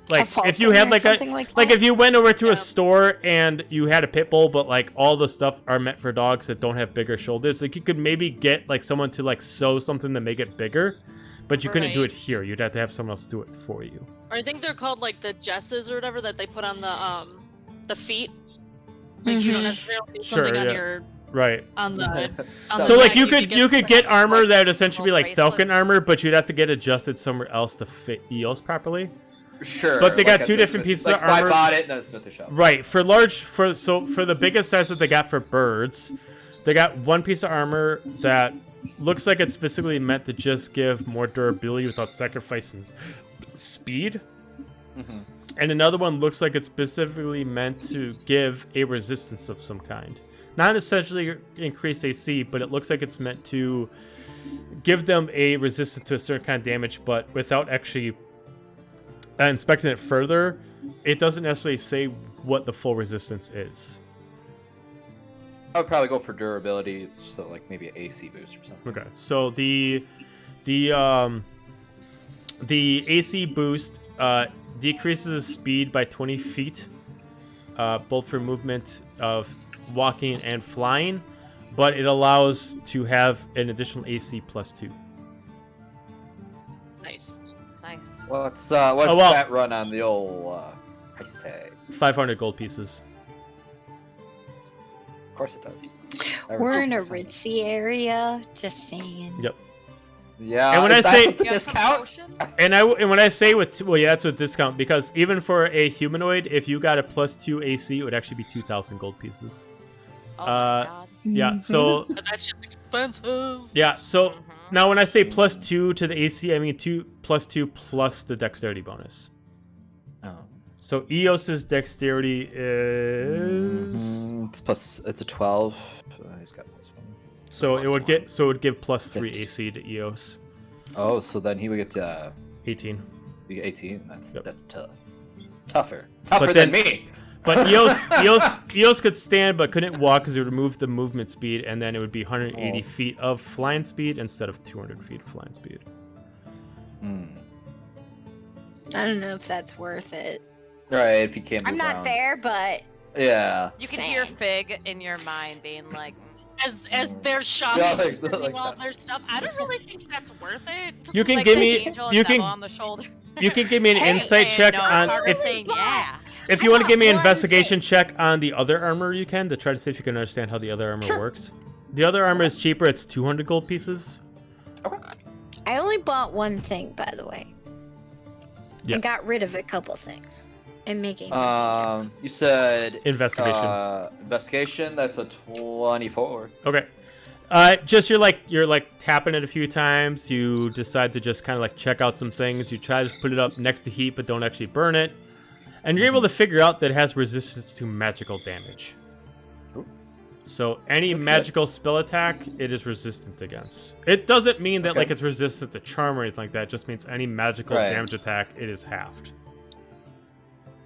like if you had like a like if you went over to a store and you had a pit bull, but like all the stuff are meant for dogs that don't have bigger shoulders. Like you could maybe get like someone to like sew something to make it bigger. But you couldn't do it here. You'd have to have someone else do it for you. Or I think they're called like the jesses or whatever that they put on the feet. Like you don't necessarily do something on your right on the. On So the like neck, you could get armor like, that would essentially be like little Falcon armor, but you'd have to get adjusted somewhere else to fit eels properly. Sure. But they got at two the different Smith- pieces like of armor. I bought it in the Smith shop. Right. For the biggest size that they got for birds, they got one piece of armor that looks like it's specifically meant to just give more durability without sacrificing speed. Mm-hmm. And another one looks like it's specifically meant to give a resistance of some kind. Not essentially increase AC, but it looks like it's meant to give them a resistance to a certain kind of damage, but without actually inspecting it further, it doesn't necessarily say what the full resistance is. I would probably go for durability, so like maybe an AC boost or something. Okay, so the AC boost decreases the speed by 20 feet, both for movement of walking and flying, but it allows to have an additional AC +2. Nice. Nice. What's well- that run on the old price tag? 500 gold pieces. Of course it does. We're in a Everything's ritzy area. Just saying. Yep. Yeah. And when is I that say- with the You got some discount, potions? And when I say well, yeah, that's with discount, because even for a humanoid, if you got a +2 AC, it would actually be 2,000 gold pieces. Oh my god. Yeah, so But that's just expensive. yeah, so Mhm. now when I say +2 to the AC, I mean 2 plus the dexterity bonus. oh. So Eos's dexterity is It's a 12. He's got +1. so it would +1. get so it would give +3 50. AC to Eos. Oh, so then he would get 18. 18. That's Yep. tough. Tougher than then- me. But Eos could stand but couldn't walk because it would remove the movement speed, and then it would be 180 feet of flying speed instead of 200 feet of flying speed. Mm. I don't know if that's worth it. Right, if you can't. I'm move not around. there, but Yeah. You can hear Same. Fig in your mind being like, As they're shopping, Yeah, like- spending like all that. their stuff. I don't really think that's worth it. You can like give the me angel and you devil can on the shoulder. you can give me an Hey, insight saying check no, on Carter if saying yeah. If you I want to got give me an one investigation thing. check on the other armor, you can to try to see if you can understand how the other armor works. The other armor is cheaper; it's 200 gold pieces. I only bought one thing, by the way. Yep. And got rid of a couple things. And making something You said Investigation. investigation. That's a 24. Okay. Just you're like tapping it a few times. You decide to just kind of like check out some things. You try to put it up next to heat, but don't actually burn it. And you're able to figure out that it has resistance to magical damage. Ooh. So any This is good. magical spell attack, it is resistant against. It doesn't mean that Okay. like it's resistant to charm or anything like that. It just means any magical Right. damage attack, it is halved.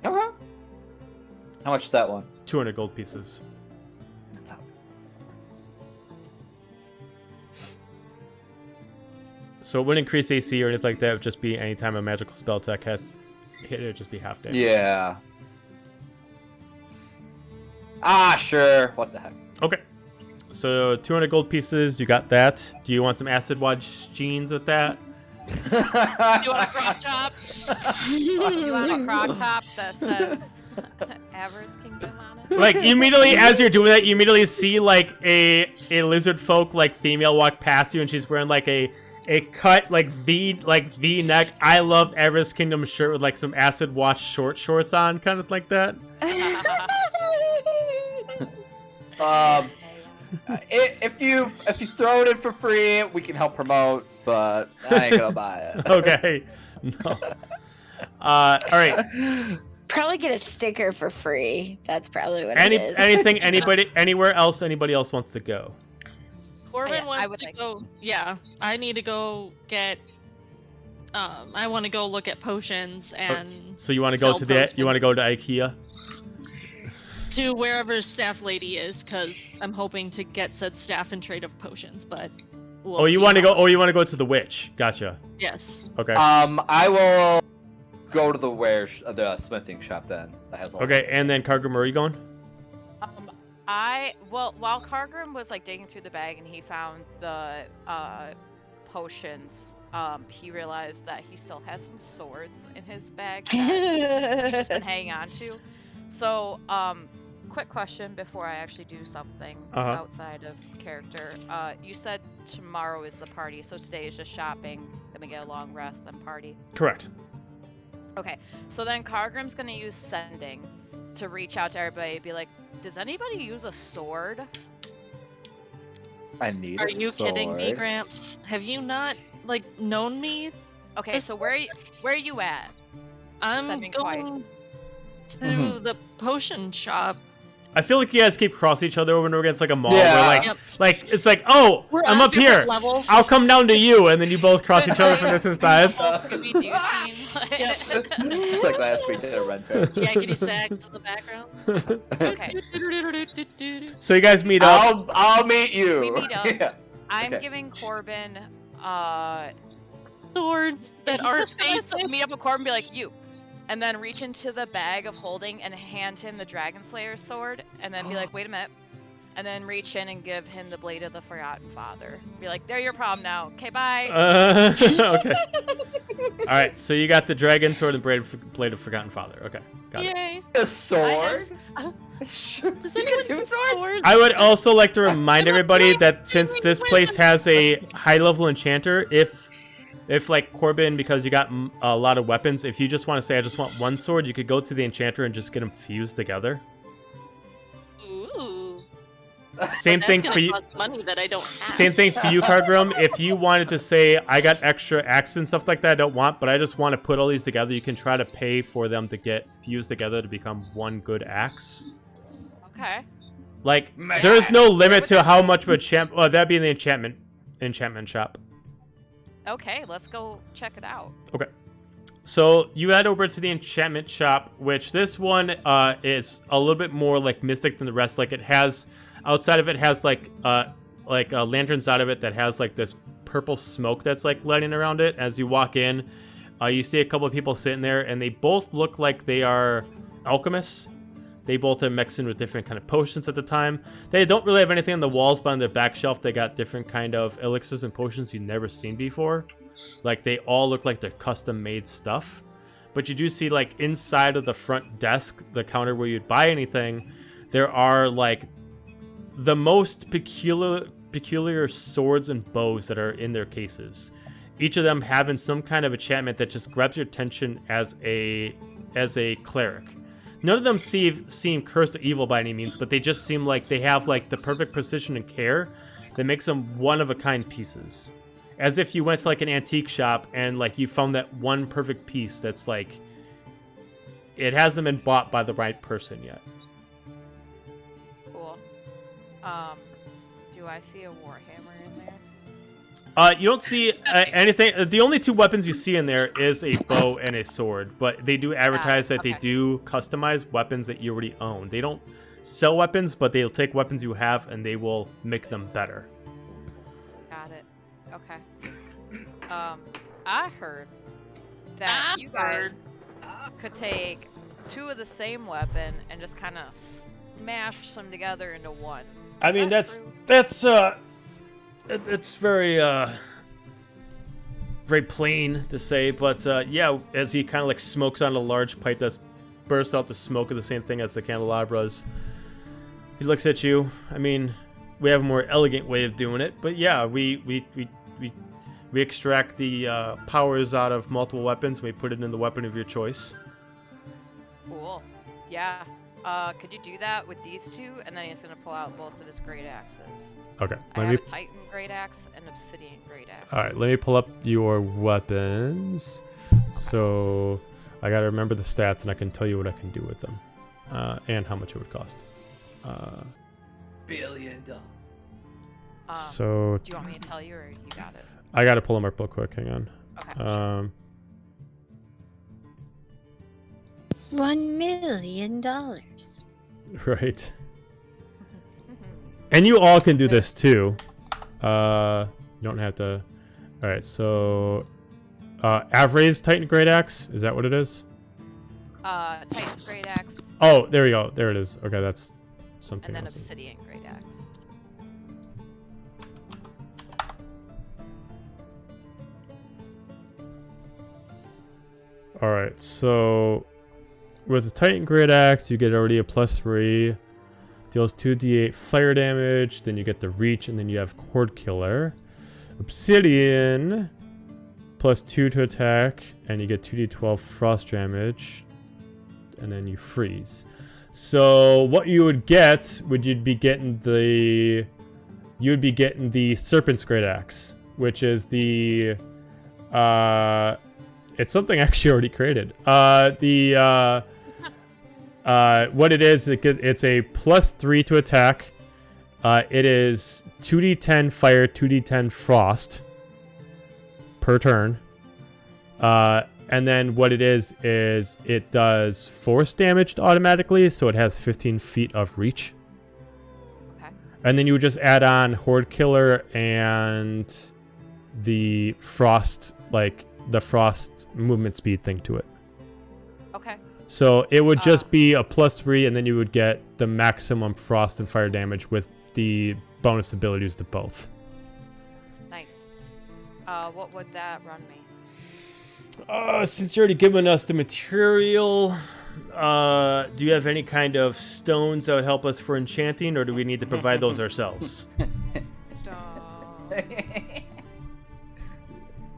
Okay. How much is that one? 200 gold pieces. That's up. So it wouldn't increase AC or anything like that. It would just be any time a magical spell attack had hit, it would just be half damage. Yeah. Ah, sure. What the heck? Okay. So 200 gold pieces, you got that. Do you want some acid wash jeans with that? You want a crop top? You want a crop top that says Avarice Kingdom on it? Like immediately as you're doing that, you immediately see like a lizard folk like female walk past you, and she's wearing like a cut like V neck I love Everest Kingdom shirt with like some acid wash shorts on, kind of like that. If you throw it in for free, we can help promote, but I ain't gonna buy it. Okay. No. All right. Probably get a sticker for free. That's probably what it is. Anywhere else anybody else wants to go? Corbin I wants would to like- go. Yeah, I need to go get. I want to go look at potions and. So you want to go to IKEA? To wherever staff lady is, because I'm hoping to get said staff and trade of potions, but we'll You want to go to the witch? Gotcha. Yes. Okay. I will go to the smithing shop then. That has all. Okay, and then Cargrim, where are you going? While Cargrim was like digging through the bag and he found the potions, he realized that he still has some swords in his bag that he's been hanging on to. So, quick question before I actually do something outside of character. You said tomorrow is the party, so today is just shopping, then we get a long rest, then party. Correct. Okay, so then Cargrim's gonna use sending to reach out to everybody and be like, does anybody use a sword? I need. Are you kidding me, Gramps? Have you not like known me? Okay, so where are you at? I'm Sending going to the potion shop. I feel like you guys keep crossing each other over and over against like a mall. Yeah. Where like it's like, oh, We're I'm on up here. level. I'll come down to you, and then you both cross each other from distance sides. Scooby-Doo scene. Just like last week at a Red Fair. Yakety sax in the background. Okay, So you guys meet up. I'll meet you. we meet up. Yeah. I'm Okay. giving Corbin, Swords that he's are just gonna basic. meet up with Corbin and be like, you. And then reach into the bag of holding and hand him the Dragon Slayer sword, and then be like, wait a minute. And then reach in and give him the Blade of the Forgotten Father. Be like, they're your problem now. Okay, bye. Okay. All right. So you got the dragon sword and blade of Forgotten Father. Okay. Got it. Yay. A sword? Does You anyone get two have swords? swords? I would also like to remind everybody that since this place has a high level enchanter, if like Corbin, because you got a lot of weapons, if you just want to say I just want one sword, you could go to the enchanter and just get them fused together. Ooh. Same thing That's for gonna you. cost money that I don't have. Same thing for you, Cargrim. If you wanted to say I got extra axes and stuff like that, I don't want, but I just want to put all these together, you can try to pay for them to get fused together to become one good axe. Okay. Like Man. there's no limit to how much of a champ. Well, that'd be in the enchantment shop. Okay, let's go check it out. Okay. So you head over to the enchantment shop, which this one is a little bit more like mystic than the rest. Like it has, outside of it has like lanterns out of it that has like this purple smoke that's like lighting around it. As you walk in, you see a couple of people sitting there, and they both look like they are alchemists. They both are mixing with different kind of potions at the time. They don't really have anything on the walls, but on their back shelf, they got different kind of elixirs and potions you've never seen before. Like, they all look like they're custom-made stuff. But you do see, like, inside of the front desk, the counter where you'd buy anything, there are, like, the most peculiar swords and bows that are in their cases. Each of them having some kind of enchantment that just grabs your attention as a cleric. None of them seem cursed or evil by any means, but they just seem like they have like the perfect precision and care that makes them one-of-a-kind pieces. As if you went to like an antique shop and like you found that one perfect piece that's like, it hasn't been bought by the right person yet. Cool. Do I see a warhammer in there? You don't see anything. The only two weapons you see in there is a bow and a sword, but they do advertise that they okay. do customize weapons that you already own. They don't sell weapons, but they'll take weapons you have and they will make them better. Got it. Okay. I heard that you guys could take two of the same weapon and just kind of smash them together into one. I mean, that it's very very plain to say, but yeah, as he kind of like smokes on a large pipe that's burst out the smoke of the same thing as the candelabras, he looks at you. I mean, we have a more elegant way of doing it, but yeah, we extract the powers out of multiple weapons and we put it in the weapon of your choice. Cool. Yeah. Could you do that with these two? And then he's gonna pull out both of his great axes. Okay. I have a Titan great axe and obsidian great axe. All right, let me pull up your weapons. So I gotta remember the stats, and I can tell you what I can do with them, and how much it would cost. $1 billion. So do you want me to tell you, or you got it? I gotta pull them up real quick. Hang on. Okay. $1 million. Right. And you all can do this too. You don't have to. All right. So, Avra's Titan Great Axe. Is that what it is? Titan's great axe. Oh, there we go. There it is. Okay, that's something And then else. obsidian great axe. All right. So, with the Titan Great Axe, you get already a +3. Deals 2d8 fire damage. Then you get the reach, and then you have Cord Killer. Obsidian, +2 to attack, and you get 2d12 frost damage, and then you freeze. So what you would get you'd be getting the Serpent's Great Axe, which is the it's something I actually already created. What it is, it's a +3 to attack. It is 2d10 fire, 2d10 frost per turn. And then what it is it does force damage automatically, so it has 15 feet of reach. Okay. And then you would just add on Horde Killer and the frost, like the frost movement speed thing to it. Okay. So it would just be a +3, and then you would get the maximum frost and fire damage with the bonus abilities to both. Nice. What would that run me? Since you're already given us the material, do you have any kind of stones that would help us for enchanting, or do we need to provide those ourselves? Stones.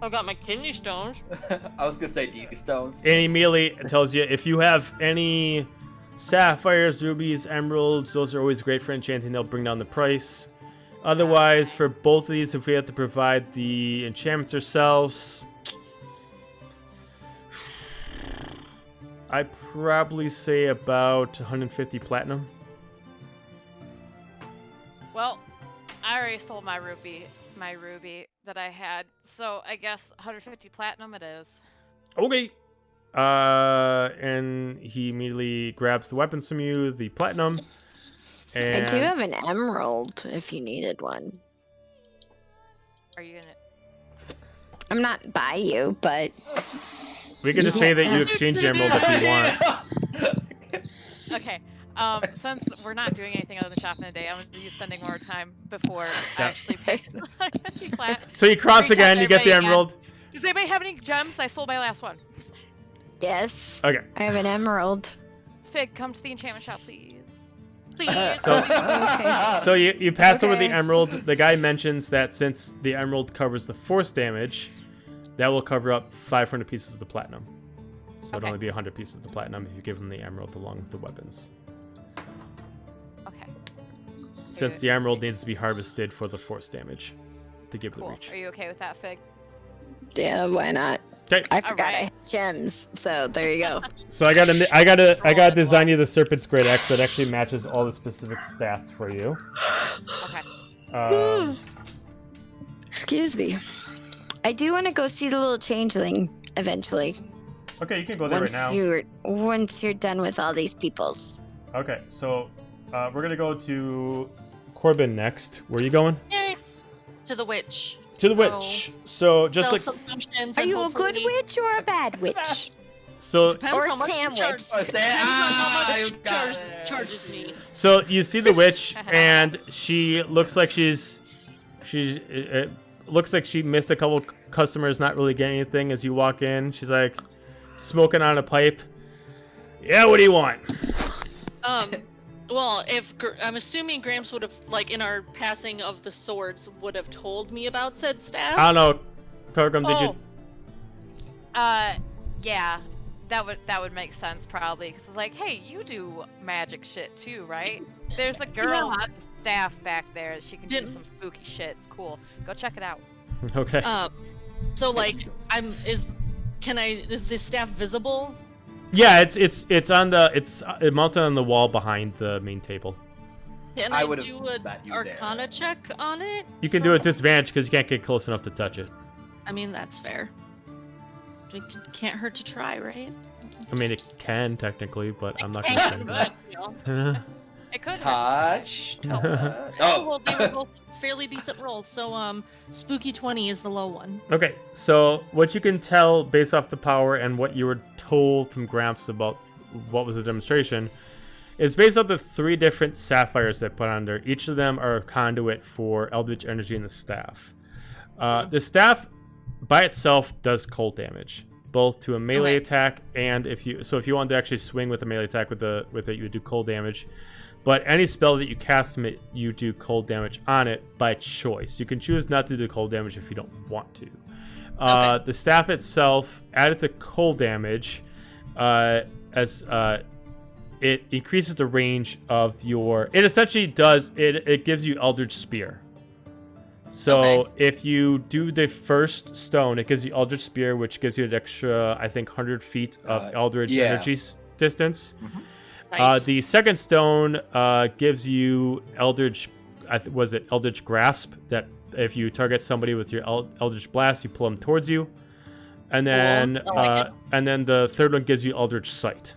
I've got my kidney stones. I was gonna say D stones. And immediately it tells you if you have any sapphires, rubies, emeralds, those are always great for enchanting. They'll bring down the price. Otherwise, for both of these, if we have to provide the enchantments ourselves, I'd probably say about 150 platinum. Well, I already sold my ruby that I had, so I guess 150 platinum it is. Okay. And he immediately grabs the weapons from you, the platinum. And I do have an emerald if you needed one. Are you gonna? I'm not by you, but we can just say that you exchange the emerald if you want. Okay. Since we're not doing anything other than shopping today, I'm gonna be spending more time before I actually pay. So you cross again, you get the emerald. Does anybody have any gems? I sold my last one. yes. Okay. I have an emerald. Fig, come to the enchantment shop, please. Please. Okay. So you pass over the Okay. emerald. The guy mentions that since the emerald covers the force damage, that will cover up 500 pieces of the platinum. So it'd Okay. only be 100 pieces of the platinum if you give him the emerald along with the weapons. Okay. Since the emerald needs to be harvested for the force damage to give Cool. the reach. Are you okay with that, Fig? Yeah, why not? Okay. I forgot I Alright. had gems, so there you go. So I gotta design you the Serpent's Great Axe that actually matches all the specific stats for you. Okay. Excuse me. I do want to go see the little changeling eventually. Okay, you can go there right now. Once you're done with all these peoples. Okay, so we're gonna go to Corbin next. Where are you going? Yay. To the witch. To the No. witch. So just like Self-promotions Are and you a good hopefully- witch or a bad witch? so Depends Or how much sandwich. She charges. Oh, say Depends on how much you she got it. charges me. so you see the witch, and she looks like she's looks like she missed a couple customers, not really getting anything as you walk in. She's like smoking on a pipe. Yeah, what do you want? Well, I'm assuming Gramps would have, like, in our passing of the swords, would have told me about said staff. I don't know. Cargrim, did you? Yeah, that would make sense probably, because it's like, hey, you do magic shit too, right? There's a girl with a staff back there. She can do some spooky shit. It's cool. Go check it out. Okay. So like, is this staff visible? Yeah, it's on it's mounted on the wall behind the main table. Can I do an Arcana check on it? You can do a disadvantage because you can't get close enough to touch it. I mean, that's fair. It can't hurt to try, right? I mean, it can technically, but I'm not going to say that. It could touch. Oh, well, they were both fairly decent rolls. So, spooky 20 is the low one. Okay, so what you can tell based off the power and what you were told from Gramps about what was the demonstration is based off the 3 different sapphires they put on there. Each of them are a conduit for eldritch energy in the staff. The staff by itself does cold damage, both to a melee attack and if you want to actually swing with a melee attack with it, you would do cold damage. But any spell that you cast from it, you do cold damage on it by choice. You can choose not to do cold damage if you don't want to. The staff itself added to cold damage as it increases the range of your. It essentially does. It gives you Eldritch Spear. So if you do the first stone, it gives you Eldritch Spear, which gives you an extra, I think, 100 feet of Eldritch energy distance. Mm-hmm. Nice. The second stone gives you Eldritch Grasp, that if you target somebody with your Eldritch Blast, you pull them towards you. And then and then the third one gives you Eldritch Sight.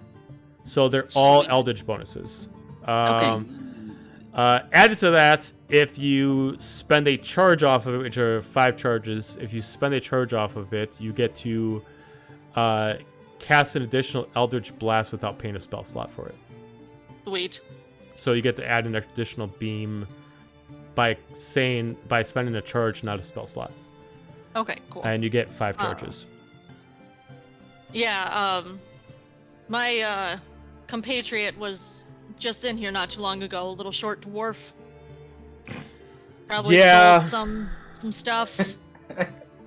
So they're all Eldritch bonuses. Added to that, if you spend a charge off of it, which are 5 charges, if you spend a charge off of it, you get to cast an additional Eldritch Blast without paying a spell slot for it. Sweet. So you get to add an additional beam by spending a charge, not a spell slot. Okay, cool. And you get 5 charges. My compatriot was just in here not too long ago, a little short dwarf. Probably sold some stuff.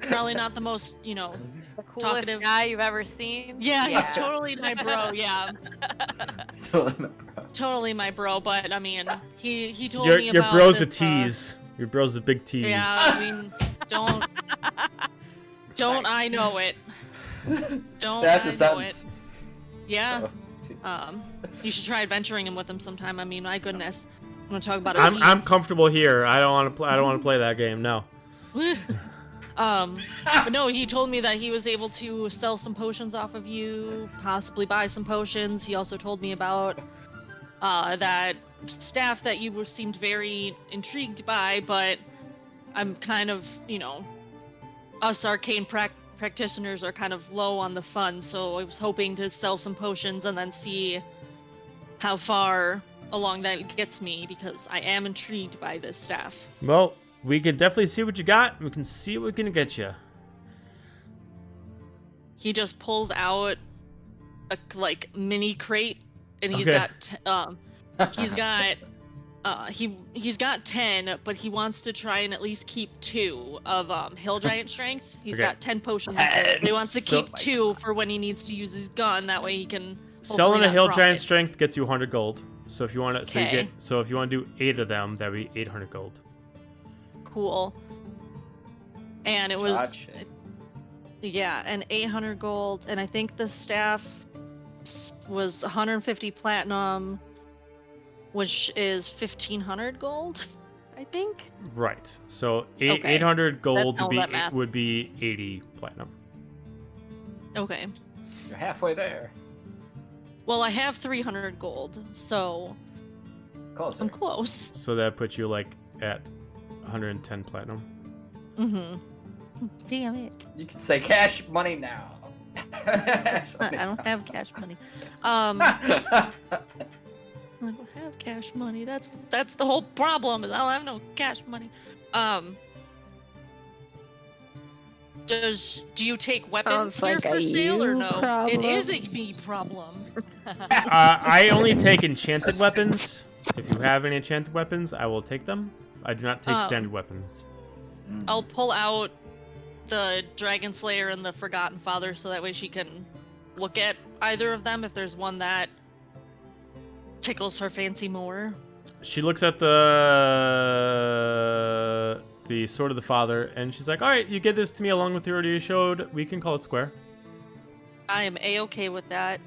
Probably not the most, the coolest talkative guy you've ever seen. Yeah, he's totally my bro. Yeah, totally my bro. But I mean, he told me about your bro's this, a tease. Your bro's a big tease. Yeah, I mean, don't I know it? Don't That's I a sentence. know it? Yeah. You should try adventuring him with him sometime. I mean, my goodness, I'm gonna talk about a tease. I'm comfortable here. I don't want to play that game. No. But no, he told me that he was able to sell some potions off of you, possibly buy some potions. He also told me about that staff that you seemed very intrigued by, but I'm kind of, us arcane practitioners are kind of low on the funds, so I was hoping to sell some potions and then see how far along that gets me, because I am intrigued by this staff. Well, we can definitely see what you got. We can see what we can get you. He just pulls out a mini crate, and he's got he's got 10, but he wants to try and at least keep 2 of Hill Giant Strength. He's got 10 potions, but he wants to keep 2 for when he needs to use his gun. That way he can. Selling a Hill Giant Strength gets you 100 gold. So if you want to, if you want to do 8 of them, that'd be 800 gold. Cool. And it was and 800 gold, and I think the staff was 150 platinum, which is 1500 gold, I think. Right. So 800 gold would be 80 platinum. Okay. You're halfway there. Well, I have 300 gold, so Closer. I'm close. So that puts you at 110 platinum. Damn it. You can say cash money now. I don't have cash money. I don't have cash money. That's the whole problem, is I don't have no cash money. Do you take weapons Sounds here like for a sale or you no? problem. It is a me problem. I only take enchanted weapons. If you have any enchanted weapons, I will take them. I do not take standard weapons. I'll pull out the Dragon Slayer and the Forgotten Father so that way she can look at either of them if there's one that tickles her fancy more. She looks at the Sword of the Father, and she's like, all right, you get this to me along with the order you showed. We can call it square. I am A-okay with that.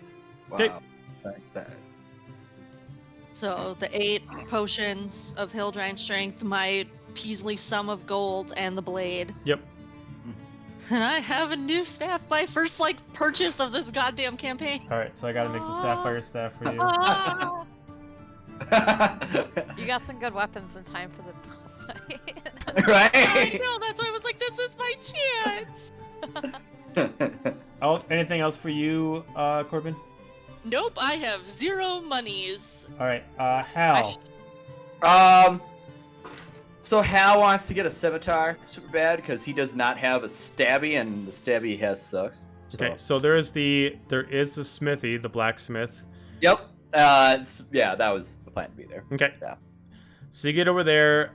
Okay. Wow. Like that. So the 8 potions of Hill Giant Strength, my Peasley Sum of Gold, and the blade. Yep. And I have a new staff, my first, purchase of this goddamn campaign. All right, so I got to make the sapphire staff for you. Ah! You got some good weapons in time for the boss fight. Right? I know, that's why I was like, this is my chance! Oh, anything else for you, Corbin? Nope, I have 0 monies. All right, Hal. So Hal wants to get a scimitar super bad because he does not have a stabby, and the stabby he has sucks. Okay, so there is the smithy, the blacksmith. Yep. That was the plan to be there. Okay. Yeah. So you get over there,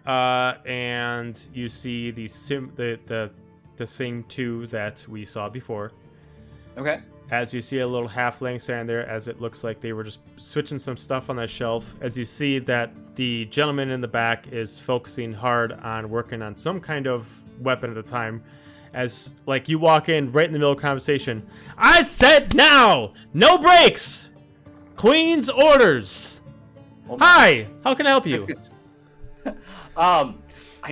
and you see the same 2 that we saw before. Okay. As you see a little halfling standing there, as it looks like they were just switching some stuff on that shelf. As you see that the gentleman in the back is focusing hard on working on some kind of weapon at the time. As you walk in right in the middle of conversation. I said now, no breaks. Queen's orders. Well, Hi, how can I help you? I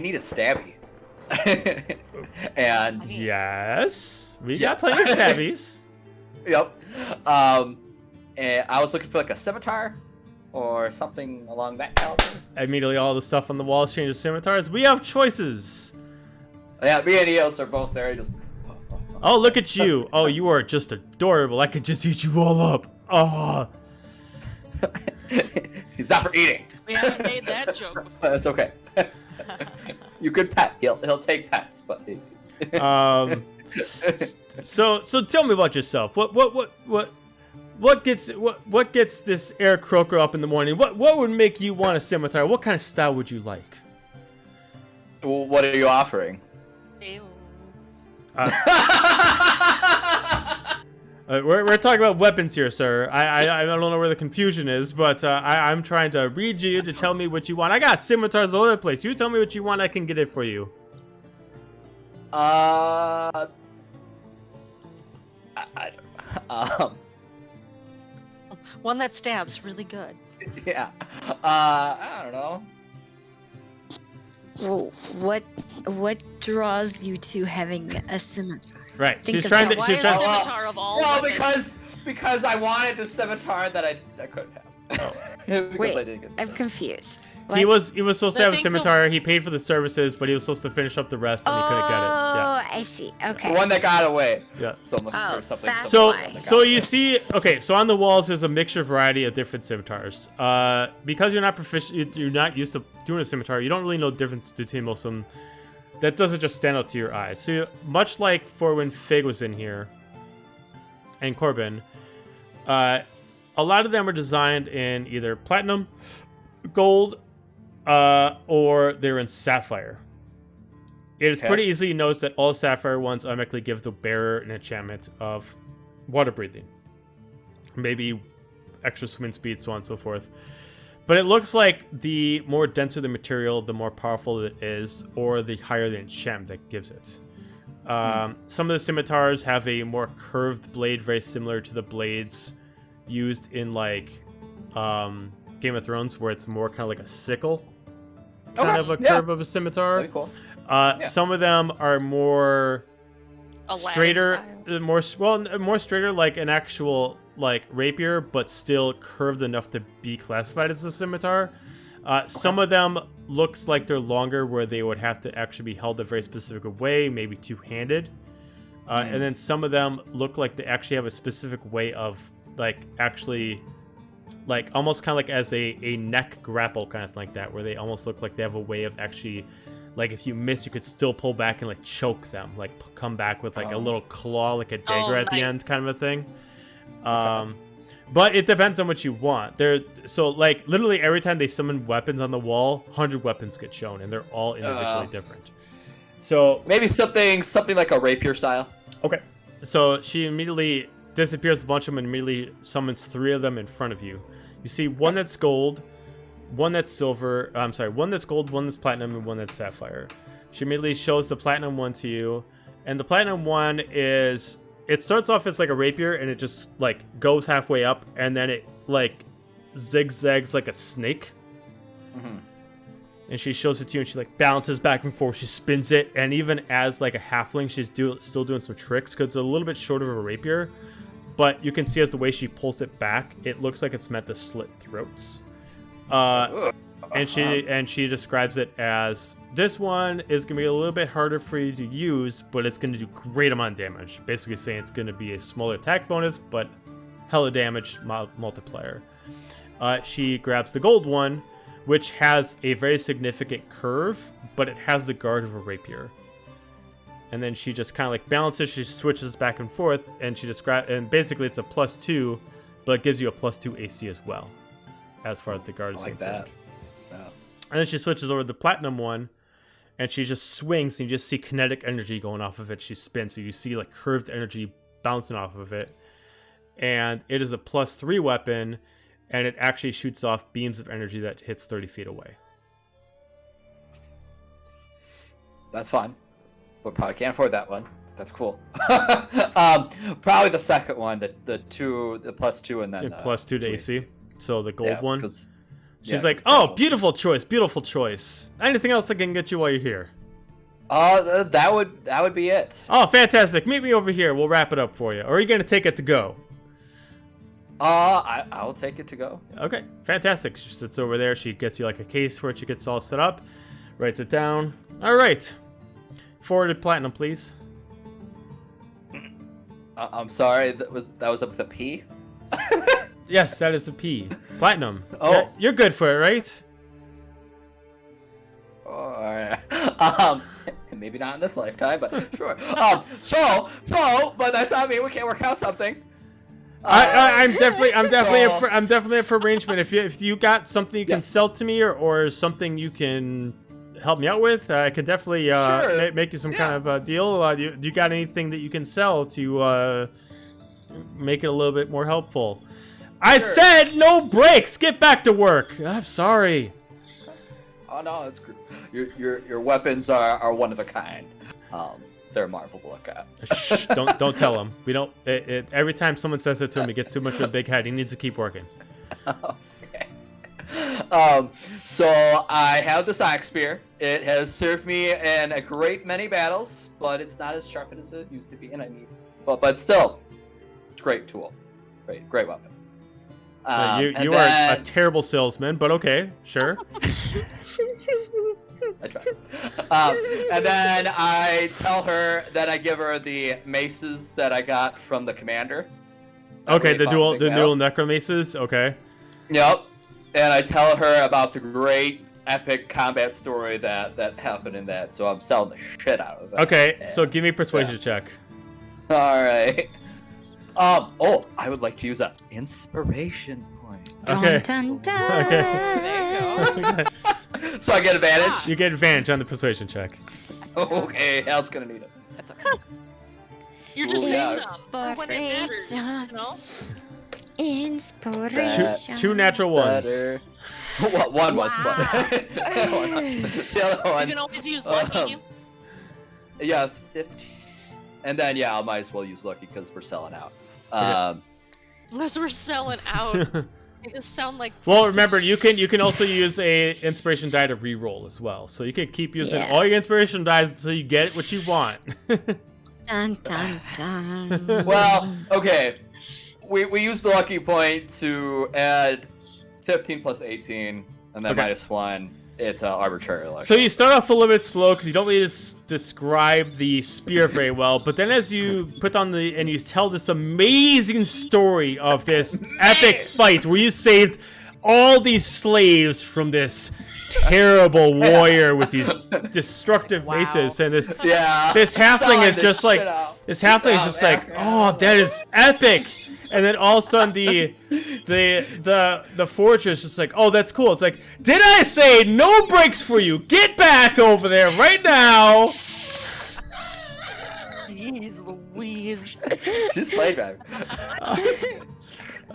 need a stabby. And Yes, we got plenty of stabbies. yep. And I was looking for a scimitar or something along that caliber. Immediately, all the stuff on the walls changes scimitars. We have choices. Yeah, me and Eos are both there. Just. Oh, look at you. Oh, you are just adorable. I could just eat you all up. Oh. He's not for eating. We haven't made that joke before. That's okay. You could pet. He'll take pets, but. So tell me about yourself. What gets this air croaker up in the morning? What would make you want a scimitar? What kind of style would you like? Well, what are you offering? Ew. We're talking about weapons here, sir. I don't know where the confusion is, but I'm trying to read you to tell me what you want. I got scimitars all over the place. You tell me what you want, I can get it for you. I don't. One that stabs really good. Yeah. I don't know. Well, what draws you to having a scimitar? Right. Think She's of trying that. to. Why She's a trying. scimitar of all Well, weapons? because I wanted the scimitar that I couldn't have. Because Wait, I didn't get I'm confused. He What? was supposed to have a thing scimitar. He paid for the services, but he was supposed to finish up the rest, and he couldn't get it. Oh, I see. the Okay. one that got away. Yeah. So much Oh, or something. that's So, why. so you see, okay, so on the walls there's a mixture variety of different scimitars. Because you're not proficient, you're not used to doing a scimitar, you don't really know the difference between most of them. That doesn't just stand out to your eyes. So much like for when Fig was in here, and Corbin, a lot of them are designed in either platinum, gold, or they're in sapphire. It is pretty easy to notice that all sapphire ones automatically give the bearer an enchantment of water breathing. Maybe extra swim speed, so on and so forth. But it looks like the more denser the material, the more powerful it is, or the higher the enchantment that gives it. Some of the scimitars have a more curved blade, very similar to the blades used in Game of Thrones, where it's more kind of like a sickle, kind of a curve of a scimitar. Very cool. Some of them are more Aladdin straighter, style. more straighter, like an actual rapier, but still curved enough to be classified as a scimitar. Some of them looks like they're longer, where they would have to actually be held a very specific way, maybe two-handed. And then some of them look like they actually have a specific way of almost kind of like as a neck grapple kind of thing like that, where they almost look like they have a way of actually like if you miss, you could still pull back and like choke them, like come back with like a little claw, like a dagger at the end, kind of a thing. But it depends on what you want. So like literally every time they summon weapons on the wall, 100 weapons get shown, and they're all individually different. So maybe something like a rapier style. Okay, so she immediately disappears a bunch of them and immediately summons 3 of them in front of you. You see one that's gold, one that's silver. I'm sorry, one that's gold, one that's platinum, and one that's sapphire. She immediately shows the platinum one to you, and the platinum one is. It starts off as like a rapier, and it just like goes halfway up, and then it like zigzags like a snake. Mm-hmm. And she shows it to you, and she like bounces back and forth. She spins it, and even as like a halfling, she's still doing some tricks because it's a little bit short of a rapier. But you can see as the way she pulls it back, it looks like it's meant to slit throats. And she describes it as, this one is going to be a little bit harder for you to use, but it's going to do great amount of damage. Basically saying it's going to be a smaller attack bonus, but hella damage multiplier. She grabs the gold one, which has a very significant curve, but it has the guard of a rapier. And then she just kind of like balances, she switches back and forth, and and basically it's a +2, but it gives you a +2 AC as well, as far as the guard is concerned. And then she switches over to the platinum one, and she just swings, and you just see kinetic energy going off of it. She spins, so you see like curved energy bouncing off of it. And it is a +3 weapon, and it actually shoots off beams of energy that hits 30 feet away. That's fine. We probably can't afford that one. That's cool. Probably the second one, the +2, and then +2 to AC. So the gold one. She's like, oh, beautiful choice. Anything else that can get you while you're here? That would be it. Oh, fantastic. Meet me over here. We'll wrap it up for you. Or are you going to take it to go? I'll take it to go. Okay, fantastic. She sits over there. She gets you like a case for it. She gets all set up. Writes it down. All right. Forwarded platinum, please. I'm sorry. That was up with a P? Yes, that is a P. Platinum. Oh. Yeah, you're good for it, right? Alright. Maybe not in this lifetime, but sure. But that's not me. We can't work out something. I'm definitely up for arrangement. If you got something you can sell to me, or something you can help me out with, I could definitely make you some kind of a deal. Do you got anything that you can sell to make it a little bit more helpful? I said no breaks. Get back to work. I'm sorry. Oh no, it's good. Your weapons are one of a kind. They're a marvel to look at. Shh, don't tell him. We don't. Every time someone says it to him, he gets too much of a big head. He needs to keep working. Okay. So I have the Sack Spear. It has served me in a great many battles, but it's not as sharp as it used to be, and I need. But still, great tool. Great weapon. You are a terrible salesman, but okay, sure. I tried. And then I tell her that I give her the maces that I got from the commander. Okay, the dual necromaces. Okay. Yep. And I tell her about the great epic combat story that happened in that. So I'm selling the shit out of it. Okay, so give me a persuasion check. All right. I would like to use an inspiration point. Okay. Dun, dun, dun. Okay. There you go. So I get advantage? You get advantage on the persuasion check. Okay, Hal's gonna need it. That's okay. You're just Ooh, saying yeah. that when it matters, you know? Inspiration. Two natural ones. Better. One was, but the other You one. can always use lucky. Yeah, it's 15. And then I might as well use lucky because we're selling out. Unless we're selling out. It just sound like. Well, remember you can also use a inspiration die to re-roll as well. So you can keep using all your inspiration dies until you get what you want. Dun dun dun. Well, okay. We use the lucky point to add 15 plus 18, and then -1. It's arbitrary luck. So you start off a little bit slow because you don't really describe the spear very well, but then as you put on and you tell this amazing story of this epic fight where you saved all these slaves from this terrible warrior with these destructive Wow. maces, and this Yeah. this halfling Selling is this just like shit out. this halfling is just like, oh, that is epic. And then all of a sudden the forager is just like, oh, that's cool. It's like, did I say no breaks for you? Get back over there right now. Jeez Louise. She's slave driver.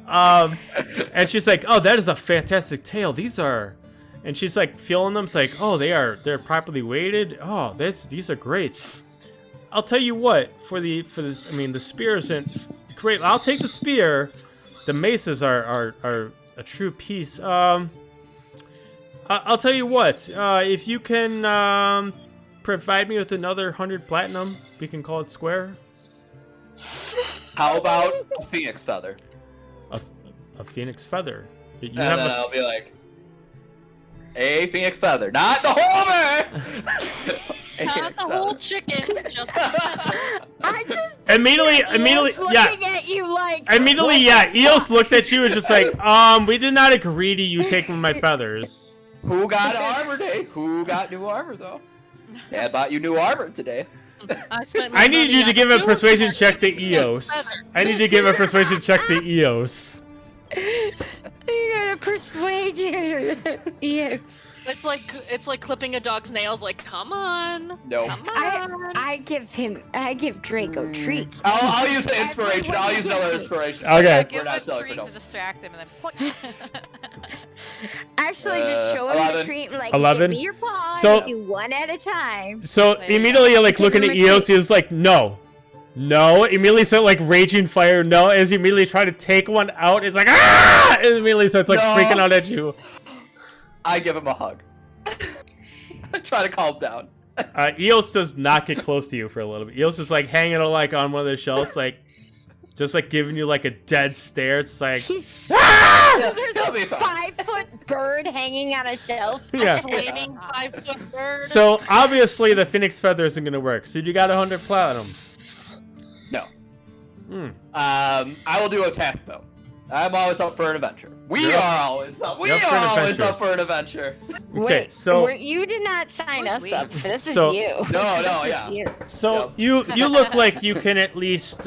And she's like, oh, that is a fantastic tale. These are, and she's like feeling them. It's like, oh, they're properly weighted. Oh, these are great. I'll tell you what, for this, I mean, the spear isn't great. I'll take the spear. The maces are a true piece. I'll tell you what, if you can provide me with another 100 platinum, we can call it square. How about a phoenix feather? A phoenix feather. You And have then a, I'll be like, a phoenix feather, not the Homer. Not the whole chicken, just the feather. I just Immediately, yeah. looking at you like Immediately, what yeah. the Eos fuck? looks at you and just like, we did not agree to you taking my feathers. Who got armor day? Who got new armor though? Dad bought you new armor today. I spent my I need money you to on give a two persuasion feathers check to and a Eos. feather. I need to give a persuasion check to Eos. You gotta persuade you. Yes. It's like clipping a dog's nails. Like, come on, No. come on. I give Draco treats. I'll use the inspiration. Everyone I'll use another gets it. inspiration. Okay. Give We're him not a selling treat for to no. distract him and then point. Actually, just show him 11. the treat. Like, 11. give me your paw. So- And do one at a time. So There you immediately, go. like Give looking him at a Eos, treat. he's like, no. Immediately start like raging fire. No, as you immediately try to take one out, it's like ah! And immediately starts like No. freaking out at you. I give him a hug. I try to calm down. Eos does not get close to you for a little bit. Eos is like hanging like on one of the shelves, like just like giving you like a dead stare. It's like He's so there's He'll be a fine. 5-foot bird hanging on a shelf. yeah. Flaming 5-foot bird. So obviously the phoenix feather isn't gonna work. So you got 100 platinum. No. Hmm. I will do a task though. I'm always up for an adventure. We You're up- are always up. We you're up for are an always adventure. up for an adventure. Okay, Wait, so you did not sign Who's us we? up for this. Is So- you. No, This is yeah. you. So Yep. you look like you can at least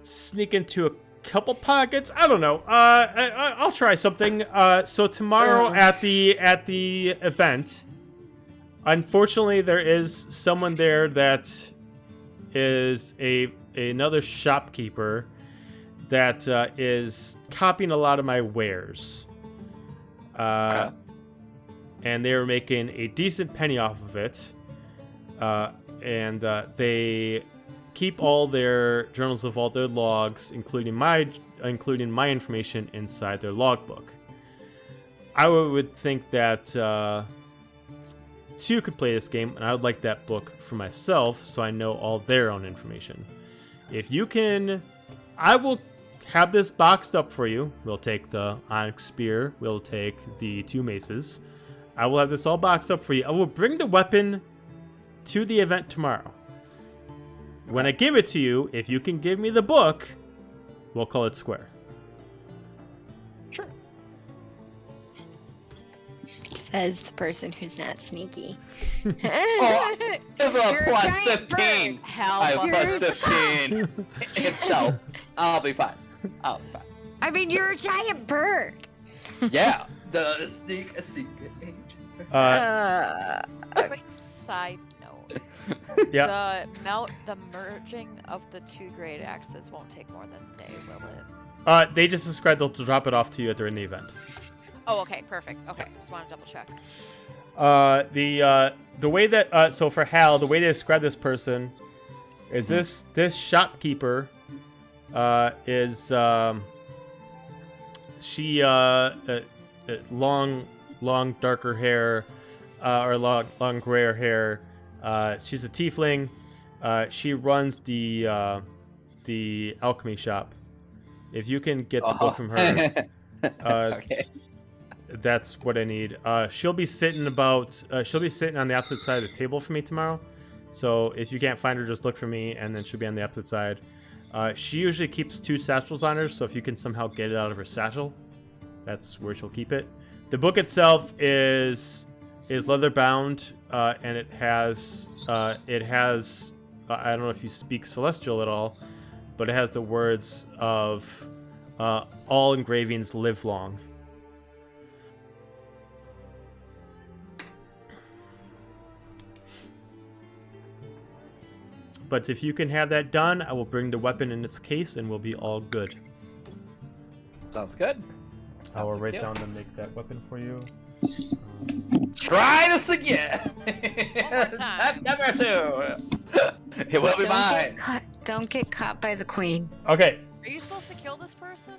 sneak into a couple pockets. I don't know. I'll try something. So tomorrow at the event, unfortunately, there is someone there that is another shopkeeper that is copying a lot of my wares. Okay. And they're making a decent penny off of it. And they keep all their journals of all their logs, including my information inside their logbook. I would think that two could play this game, and I would like that book for myself, so I know all their own information. If you can, I will have this boxed up for you. We'll take the onyx spear. We'll take the 2 maces. I will have this all boxed up for you. I will bring the weapon to the event tomorrow. When I give it to you, if you can give me the book, we'll call it square. Sure. Says the person who's not sneaky. Oh, Give a You're a plus giant 15. bird. Hell, I have You're plus a 15. It's stealth. I'll be fine. I'll be fine. I mean, you're a giant bird. Yeah. The sneak a secret agent. Quick side note. Yeah. The merging of the 2 great axes won't take more than a day, will it? They just described they'll drop it off to you during the event. Oh, okay, perfect. Okay, just want to double check. The way that so for Hal, the way to describe this person is this shopkeeper is she long darker hair or long grayer hair. She's a tiefling. She runs the alchemy shop. If you can get the book from her, Okay. that's what I need. She'll be sitting on the opposite side of the table for me tomorrow. So if you can't find her, just look for me, and then she'll be on the opposite side. She usually keeps 2 satchels on her, so if you can somehow get it out of her satchel, that's where she'll keep it. The book itself is leather bound, and it has I don't know if you speak Celestial at all, but it has the words of all engravings live long. But if you can have that done, I will bring the weapon in its case and we'll be all good. Sounds good. I will write down to make that weapon for you. Try this again. One more time. Never do. It will be mine. Don't get caught by the queen. Okay. Are you supposed to kill this person?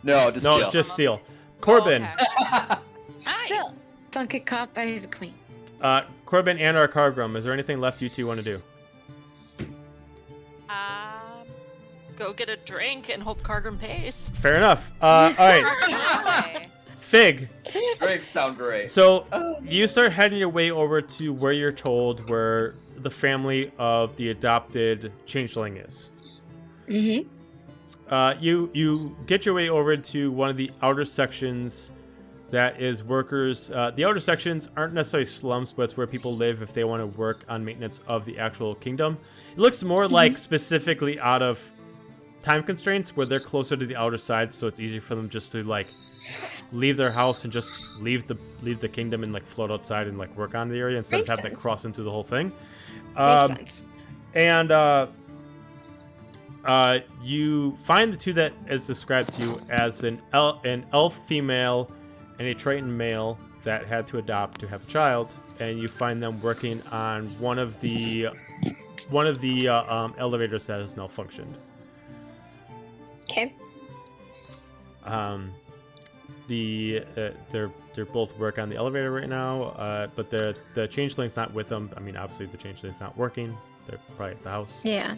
No, just steal. Just steal. Corbin. Oh, okay. Still, don't get caught by the queen. Corbin and our Cargrim, is there anything left you two want to do? Go get a drink and hope Cargrim pays. Fair enough. All right. Fig. Drinks sound great. So you start heading your way over to where you're told where the family of the adopted changeling is. Mm-hmm. You get your way over to one of the outer sections that is workers. The outer sections aren't necessarily slums, but it's where people live if they want to work on maintenance of the actual kingdom. It looks more like specifically out of time constraints where they're closer to the outer side, so it's easy for them just to like leave their house and just leave the kingdom and like float outside and like work on the area instead of having to cross into the whole thing. Makes sense. And you find the two that is described to you as an elf female and a Triton male that had to adopt to have a child, and you find them working on one of the elevators that has malfunctioned. Okay. They're both working on the elevator right now, but the changeling's not with them. I mean, obviously the changeling's not working. They're probably at the house. Yeah.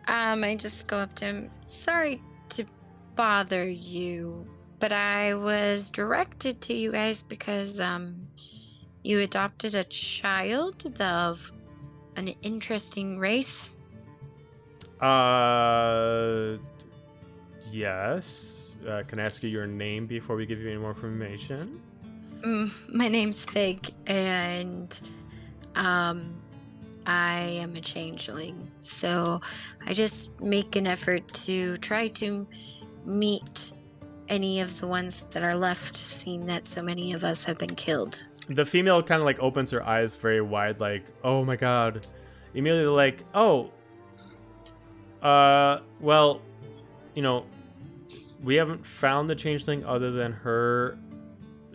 I just go up to him. Sorry to bother you, but I was directed to you guys because you adopted a child of an interesting race. Yes. Can I ask you your name before we give you any more information? My name's Fig, and I am a changeling. So I just make an effort to try to meet any of the ones that are left, seeing that so many of us have been killed. The female kind of like opens her eyes very wide, like, oh my god. Immediately like, oh, well, you know, we haven't found the changeling other than her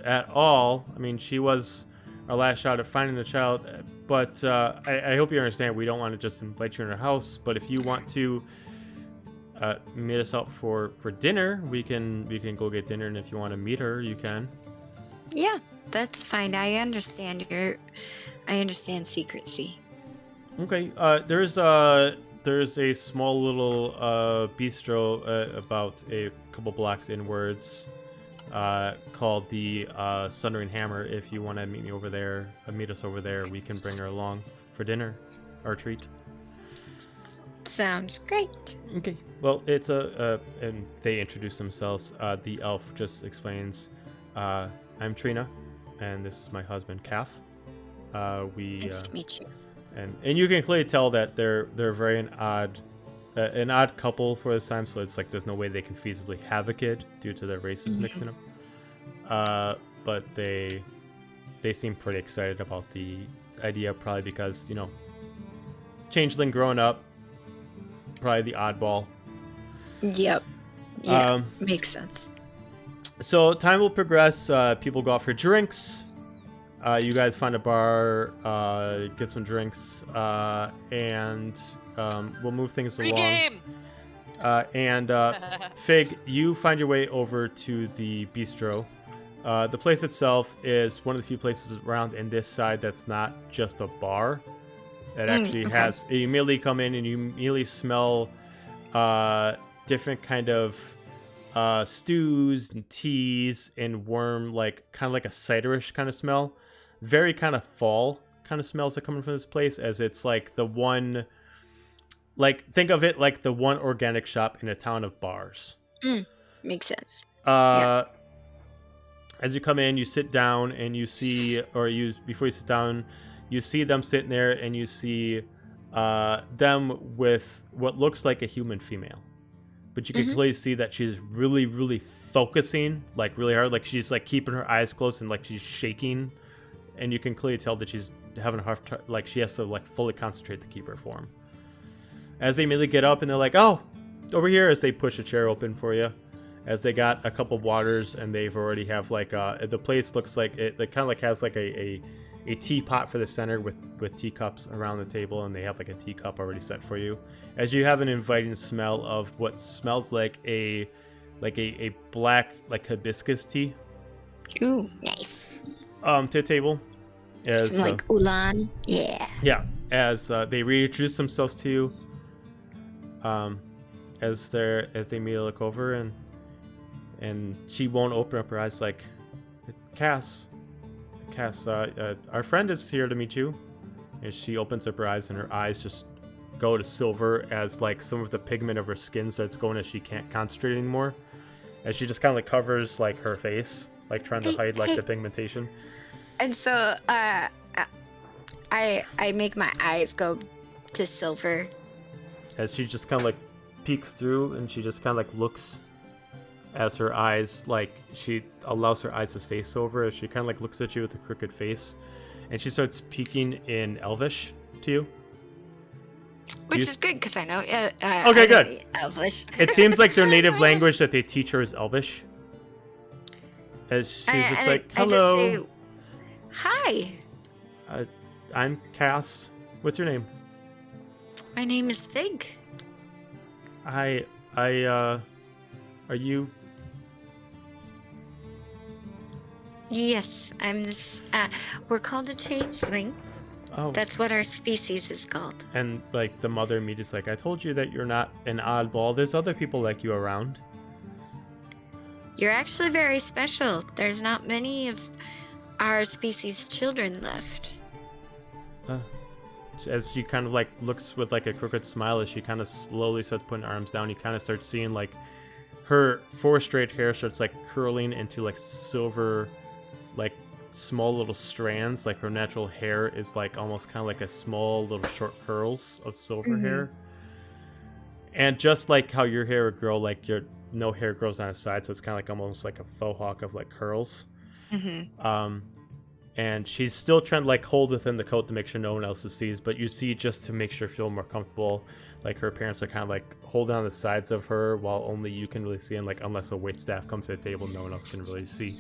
at all. I mean, she was our last shot at finding the child, but I hope you understand we don't want to just invite you in our house, but if you want to meet us out for dinner, we can go get dinner, and if you want to meet her, you can. Yeah, that's fine. I understand secrecy. Okay. There's a small little bistro about a couple blocks inwards called the Sundering Hammer. If you want to meet us over there, we can bring her along for dinner or treat. Sounds great. Okay. Well, it's and they introduce themselves. The elf just explains, I'm Trina, and this is my husband, Calf. Nice to meet you. And you can clearly tell that they're very an odd couple for this time. So it's like there's no way they can feasibly have a kid due to their races mixing up. But they seem pretty excited about the idea, probably because, you know, changeling growing up, probably the oddball. Yep. Yeah, makes sense. So time will progress. People go out for drinks. You guys find a bar, get some drinks, and we'll move things along. Fig, you find your way over to the bistro. The place itself is one of the few places around in this side that's not just a bar. It actually has. You immediately come in and you immediately smell different kind of stews and teas and worm, like kind of like a ciderish kind of smell. Very kind of fall kind of smells that coming from this place, as it's like the one, like think of it like the one organic shop in a town of bars. Makes sense. Yeah. As you come in, you sit down and you see, before you sit down, you see them sitting there and you see them with what looks like a human female. But you can clearly see that she's really, really focusing, like really hard. Like she's like keeping her eyes closed and like she's shaking. And you can clearly tell that she's having a hard time, like she has to like fully concentrate to keep her form. As they immediately get up and they're like, oh, over here, as they push a chair open for you. As they got a couple of waters and they've already have like the place looks like it kind of like has like a teapot for the center with teacups around the table, and they have like a teacup already set for you. As you have an inviting smell of what smells like a black like hibiscus tea. Ooh, nice. To the table. As, some like oolong. Yeah. Yeah. As they reintroduce themselves to you. As they immediately look over and she won't open up her eyes, like, Cass, our friend is here to meet you. And she opens up her eyes and her eyes just go to silver as like some of the pigment of her skin starts going as she can't concentrate anymore. As she just kind of like covers like her face, like trying to hide like the pigmentation. And so I make my eyes go to silver. As she just kind of like peeks through and she just kind of like looks as her eyes, like she allows her eyes to stay silver as she kind of like looks at you with a crooked face, and she starts speaking in Elvish to you. Which is good because I know. Okay, good. Elvish. It seems like their native language that they teach her is Elvish. As she's just like, hello. I just say, hi. I'm Cass. What's your name? My name is Fig. Are you? Yes, I'm this. We're called a changeling. Oh. That's what our species is called. And like the mother immediately is like, I told you that you're not an oddball. There's other people like you around. You're actually very special. There's not many of our species' children left. As she kind of like looks with like a crooked smile as she kind of slowly starts putting her arms down, you kind of start seeing like her 4 straight hair starts like curling into like silver, like small little strands. Like her natural hair is like almost kind of like a small little short curls of silver hair. And just like how your hair would grow, like your no hair grows on the side, so it's kind of like almost like a faux hawk of like curls. And she's still trying to like hold within the coat to make sure no one else sees, but you see, just to make sure feel more comfortable, like her parents are kind of like holding on the sides of her while only you can really see, and like unless a waitstaff comes to the table, no one else can really see.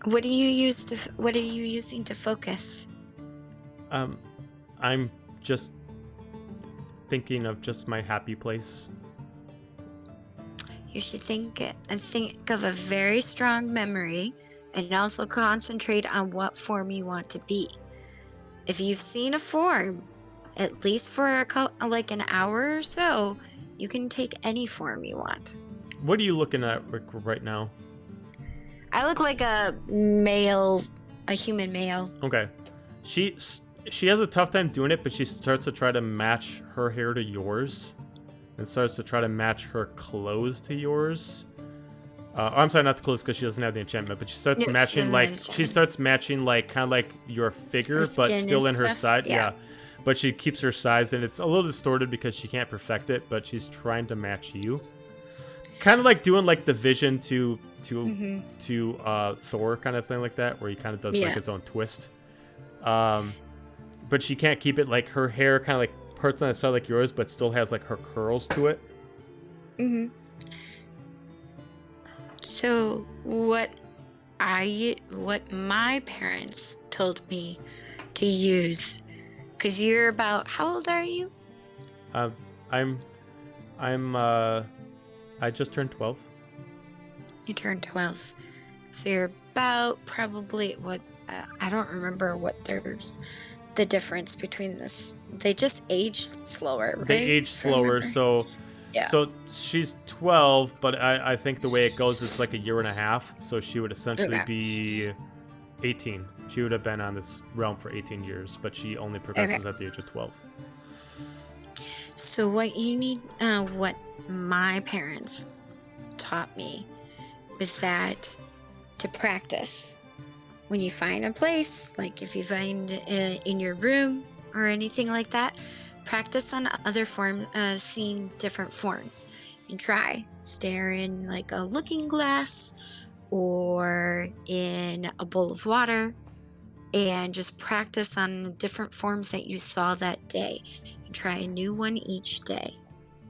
What are you using to focus? I'm just thinking of just my happy place. You should think of a very strong memory and also concentrate on what form you want to be. If you've seen a form, at least for like an hour or so, you can take any form you want. What are you looking at right now? I look like a human male. Okay. She has a tough time doing it, but she starts to try to match her hair to yours and starts to try to match her clothes to yours. I'm sorry, not the clothes because she doesn't have the enchantment, but she starts matching like kind of like your figure, but still in her side. Yeah. But she keeps her size, and it's a little distorted because she can't perfect it, but she's trying to match you. Kind of like doing like the vision to Thor kind of thing like that, where he kind of does like his own twist. But she can't keep it, like her hair kind of like parts on the side like yours, but still has like her curls to it. So what my parents told me to use, because you're about, how old are you? I just turned 12. You turned 12. So you're about probably I don't remember what there's the difference between this. They just age slower, right? They age slower, so she's 12, but I think the way it goes is like a year and a half, so she would essentially be 18. She would have been on this realm for 18 years, but she only progresses at the age of 12. So what you need, what my parents taught me was that to practice. When you find a place, like if you find in your room or anything like that, practice on other forms, seeing different forms, and try. Stare in like a looking glass or in a bowl of water, and just practice on different forms that you saw that day, and try a new one each day.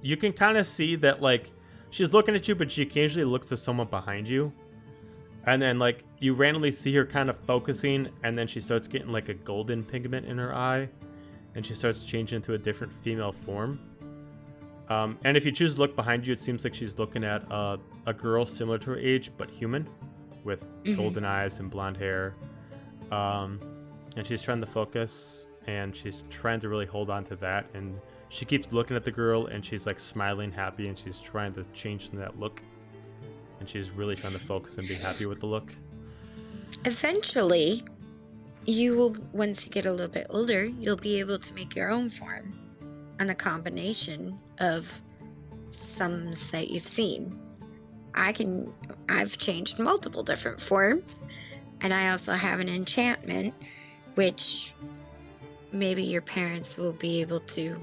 You can kind of see that, like, she's looking at you, but she occasionally looks to someone behind you. And then, like, you randomly see her kind of focusing, and then she starts getting, like, a golden pigment in her eye, and she starts changing into a different female form. And if you choose to look behind you, it seems like she's looking at a girl similar to her age, but human, with golden eyes and blonde hair. And she's trying to focus, and she's trying to really hold on to that, and she keeps looking at the girl, and she's like smiling, happy, and she's trying to change into that look, and she's really trying to focus and be happy with the look. Eventually, you will, once you get a little bit older, you'll be able to make your own form on a combination of sums that you've seen. I've changed multiple different forms, and I also have an enchantment, which maybe your parents will be able to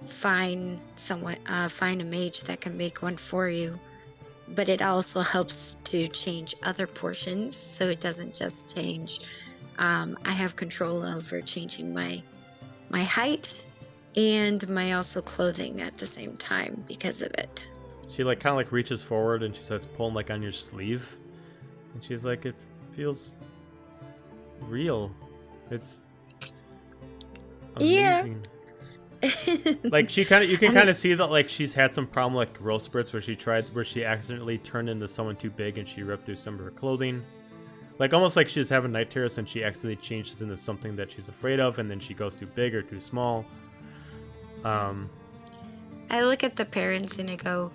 find a mage that can make one for you. But it also helps to change other portions, so it doesn't just change. I have control over changing my height and my also clothing at the same time because of it. She like kind of like reaches forward and she starts pulling like on your sleeve, and she's like, it feels real. It's amazing. Like you can kind of see that like she's had some problem like growth spurts where she accidentally turned into someone too big and she ripped through some of her clothing. Like almost like she's having night terrors and she accidentally changes into something that she's afraid of, and then she goes too big or too small. I look at the parents and I go,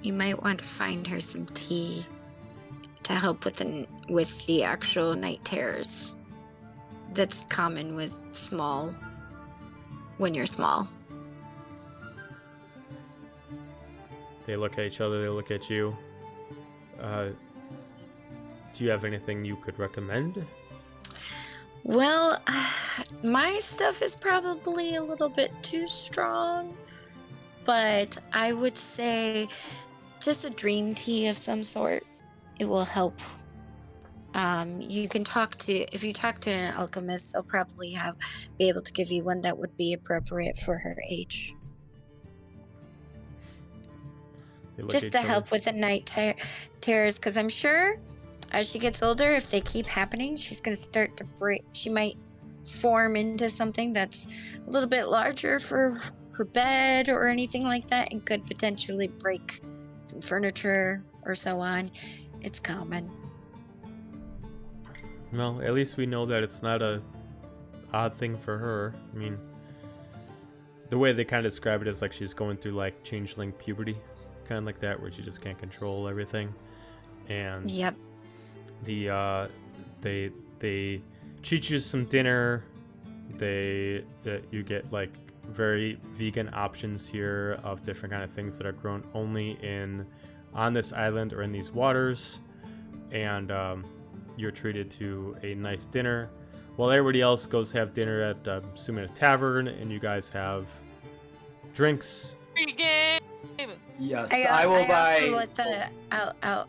you might want to find her some tea to help with the actual night terrors. That's common with when you're small. They look at each other, they look at you. Do you have anything you could recommend? Well, my stuff is probably a little bit too strong, but I would say just a dream tea of some sort. It will help. If you talk to an alchemist, they'll probably be able to give you one that would be appropriate for her age. Just to help with the night terrors, because I'm sure as she gets older, if they keep happening, she's going to start to break. She might form into something that's a little bit larger for her bed or anything like that, and could potentially break some furniture or so on. It's common. Well, at least we know that it's not a odd thing for her. I mean, the way they kind of describe it is like she's going through like changeling puberty, kind of like that, where she just can't control everything. And yep. They treat you some dinner. You get like very vegan options here of different kind of things that are grown only on this island or in these waters, and you're treated to a nice dinner while everybody else goes have dinner at assuming a tavern, and you guys have drinks. Free game. Yes, I will buy.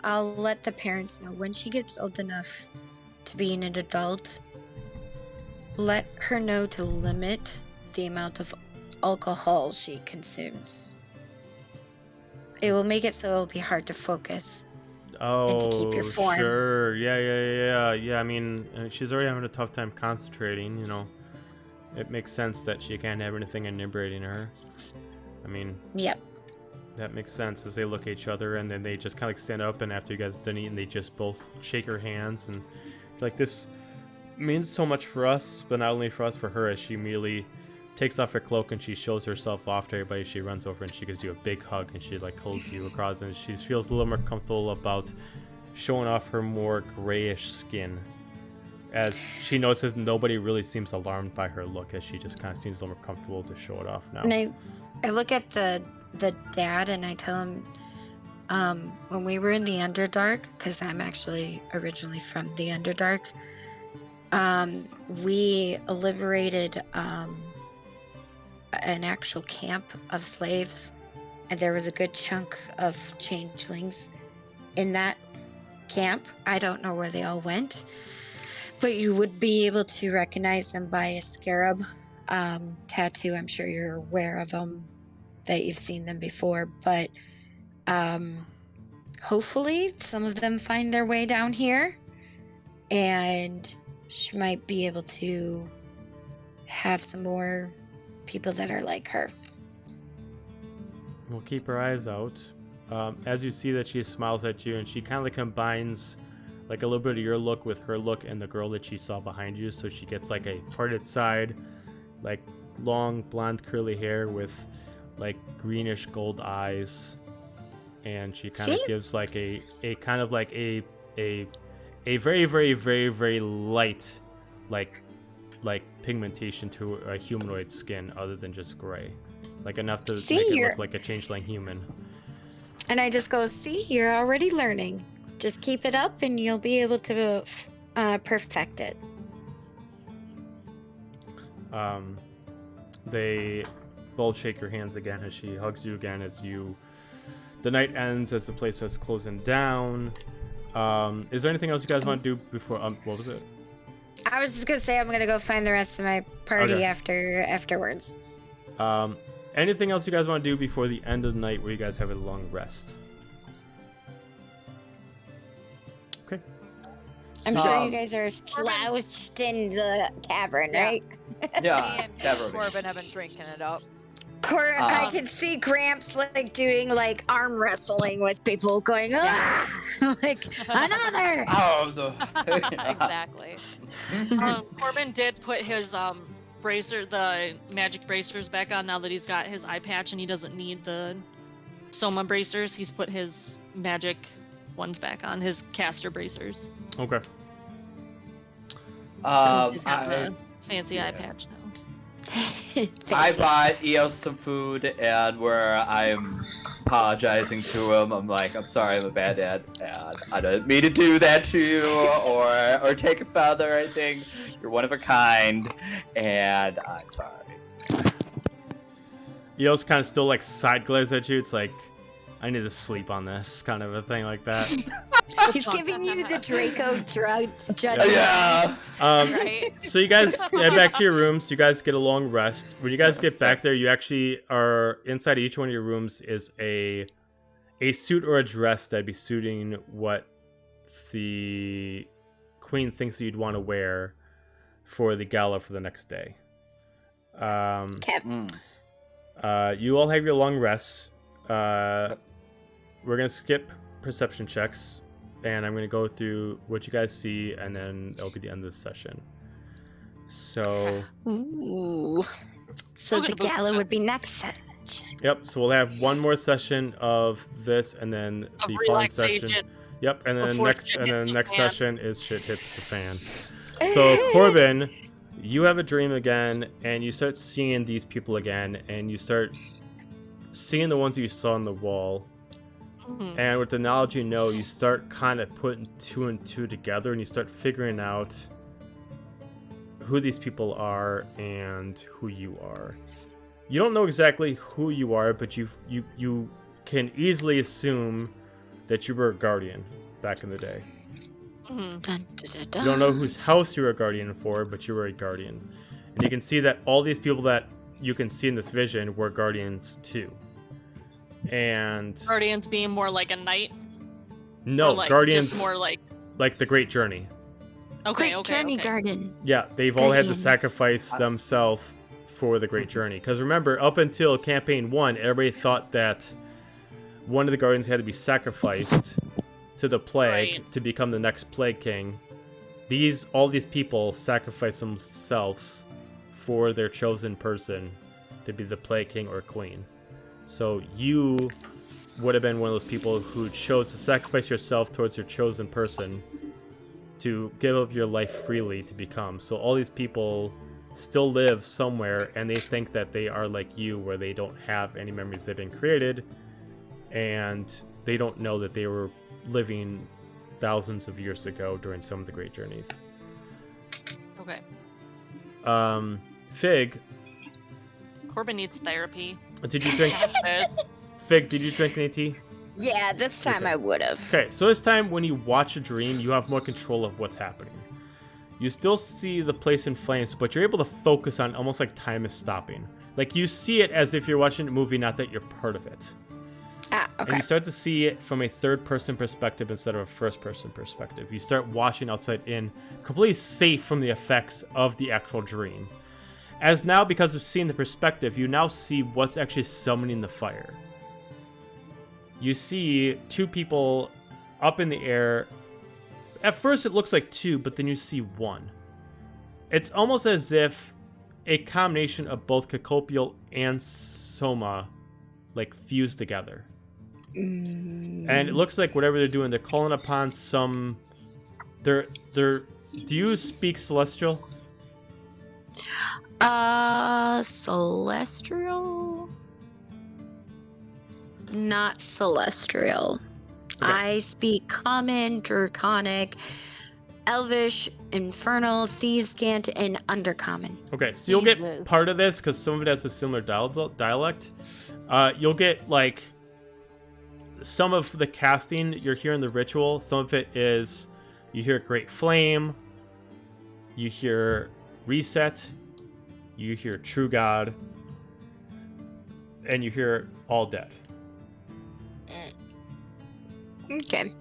I'll let the parents know when she gets old enough to be an adult. Let her know to limit the amount of alcohol she consumes. It will make it so it'll be hard to focus. Oh, and to keep your form. Sure. Yeah. I mean, she's already having a tough time concentrating. You know, it makes sense that she can't have anything inebriating her. I mean. Yep. That makes sense as they look at each other, and then they just kind of like stand up, and after you guys done eating, they just both shake her hands, and like, this means so much for us, but not only for us, for her, as she immediately takes off her cloak and she shows herself off to everybody. She runs over and she gives you a big hug, and she like holds you across, and she feels a little more comfortable about showing off her more grayish skin, as she notices nobody really seems alarmed by her look, as she just kind of seems a little more comfortable to show it off now. And I look at the dad and I tell him, when we were in the Underdark, because I'm actually originally from the Underdark, we liberated an actual camp of slaves, and there was a good chunk of changelings in that camp. I don't know where they all went, but you would be able to recognize them by a scarab tattoo. I'm sure you're aware of them, that you've seen them before, but hopefully some of them find their way down here, and she might be able to have some more people that are like her. We'll keep our eyes out. As you see that she smiles at you, and she kind of combines like a little bit of your look with her look and the girl that she saw behind you, so she gets like a parted side, like long blonde curly hair with like greenish gold eyes, and she kind of gives like a kind of like a very very very very light like pigmentation to a humanoid skin, other than just gray, like enough to make it look like a changeling human. And I just go, see, you're already learning. Just keep it up and you'll be able to perfect it. They both shake your hands again as she hugs you again as the night ends, as the place starts closing down. Is there anything else you guys want to do before, what was it? I was just going to say I'm going to go find the rest of my party afterwards. Anything else you guys want to do before the end of the night where you guys have a long rest? Okay. I'm sure you guys are slouched in the tavern, right? Yeah. Me and Corbin have been drinking it up. I can see Gramps like doing like arm wrestling with people, going, like another. Exactly. Corbin did put his the magic bracers back on now that he's got his eye patch and he doesn't need the soma bracers. He's put his magic ones back on, his caster bracers. Okay. He's got the fancy eye patch now. I bought Eos some food, and where I'm apologizing to him, I'm like, I'm sorry, I'm a bad dad, and I didn't mean to do that to you, or take a feather or anything. You're one of a kind, and I'm sorry. Eos kind of still like side glares at you. It's like, I need to sleep on this, kind of a thing like that. He's giving you the Draco judgment. Yeah. Right? So you guys head back to your rooms. You guys get a long rest. When you guys get back there, you actually are inside each one of your rooms is a suit or a dress that'd be suiting what the queen thinks you'd want to wear for the gala for the next day. You all have your long rests. We're gonna skip perception checks, and I'm gonna go through what you guys see, and then that'll be the end of this session. So, Ooh. So the gala would be next session. Yep. So we'll have one more session of this, and then the following session. Yep. And then next session is shit hits the fan. So Corbin, you have a dream again, and you start seeing these people again, and you start seeing the ones that you saw on the wall. And with the knowledge you know, you start kind of putting two and two together, and you start figuring out who these people are and who you are. You don't know exactly who you are, but you can easily assume that you were a guardian back in the day. Dun, dun, dun, dun. You don't know whose house you were a guardian for, but you were a guardian. And you can see that all these people that you can see in this vision were guardians too. And Guardians being more like a knight? No, like guardians just more like the Great Journey. Okay, Great Journey Garden. Yeah, they've all had to Guardian. sacrifice themselves for the Great Journey. Because remember, up until campaign 1, everybody thought that one of the guardians had to be sacrificed to the plague to become the next plague king. All these people sacrificed themselves for their chosen person to be the plague king or queen. So you would have been one of those people who chose to sacrifice yourself towards your chosen person to give up your life freely to become. So all these people still live somewhere, and they think that they are like you, where they don't have any memories that have been created, and they don't know that they were living thousands of years ago during some of the great journeys. Okay. Fig, Corbin needs therapy. did you drink? Fig, did you drink any tea? Yeah, this time Okay. I would have. Okay, so this time when you watch a dream, you have more control of what's happening. You still see the place in flames, but you're able to focus on almost like time is stopping. Like you see it as if you're watching a movie, not that you're part of it. Ah, And okay. you start to see it from a third-person perspective instead of a first-person perspective. You start watching outside in, completely safe from the effects of the actual dream. As now, because of seeing the perspective, you now see what's actually summoning the fire. You see two people up in the air. At first it looks like two, but then you see one. It's almost as if a combination of both Cacopial and Soma like fused together. And it looks like whatever they're doing, they're calling upon some do you speak Celestial? Celestial? Not celestial. Okay. I speak common, draconic, elvish, infernal, thieves' cant, and undercommon. Okay, so you'll get Jesus. part of this because some of it has a similar dialect. You'll get like some of the casting you're hearing the ritual. Some of it is you hear Great Flame, you hear Reset, you hear True God, and you hear All Dead. Okay.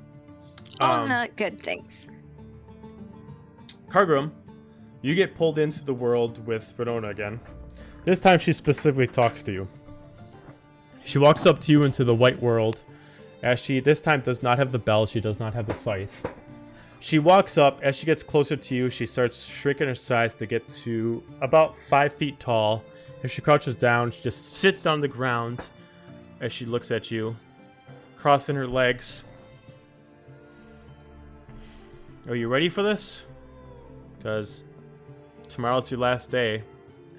All Um, not good things. Cargrim, you get pulled into the world with Renona again. This time she specifically talks to you. She walks up to you into the white world, as she this time does not have the bell, she does not have the scythe. She walks up, as she gets closer to you, she starts shrinking her size to get to about 5 feet tall. As she crouches down, she just sits down on the ground as she looks at you, crossing her legs. Are you ready for this? Because tomorrow's your last day.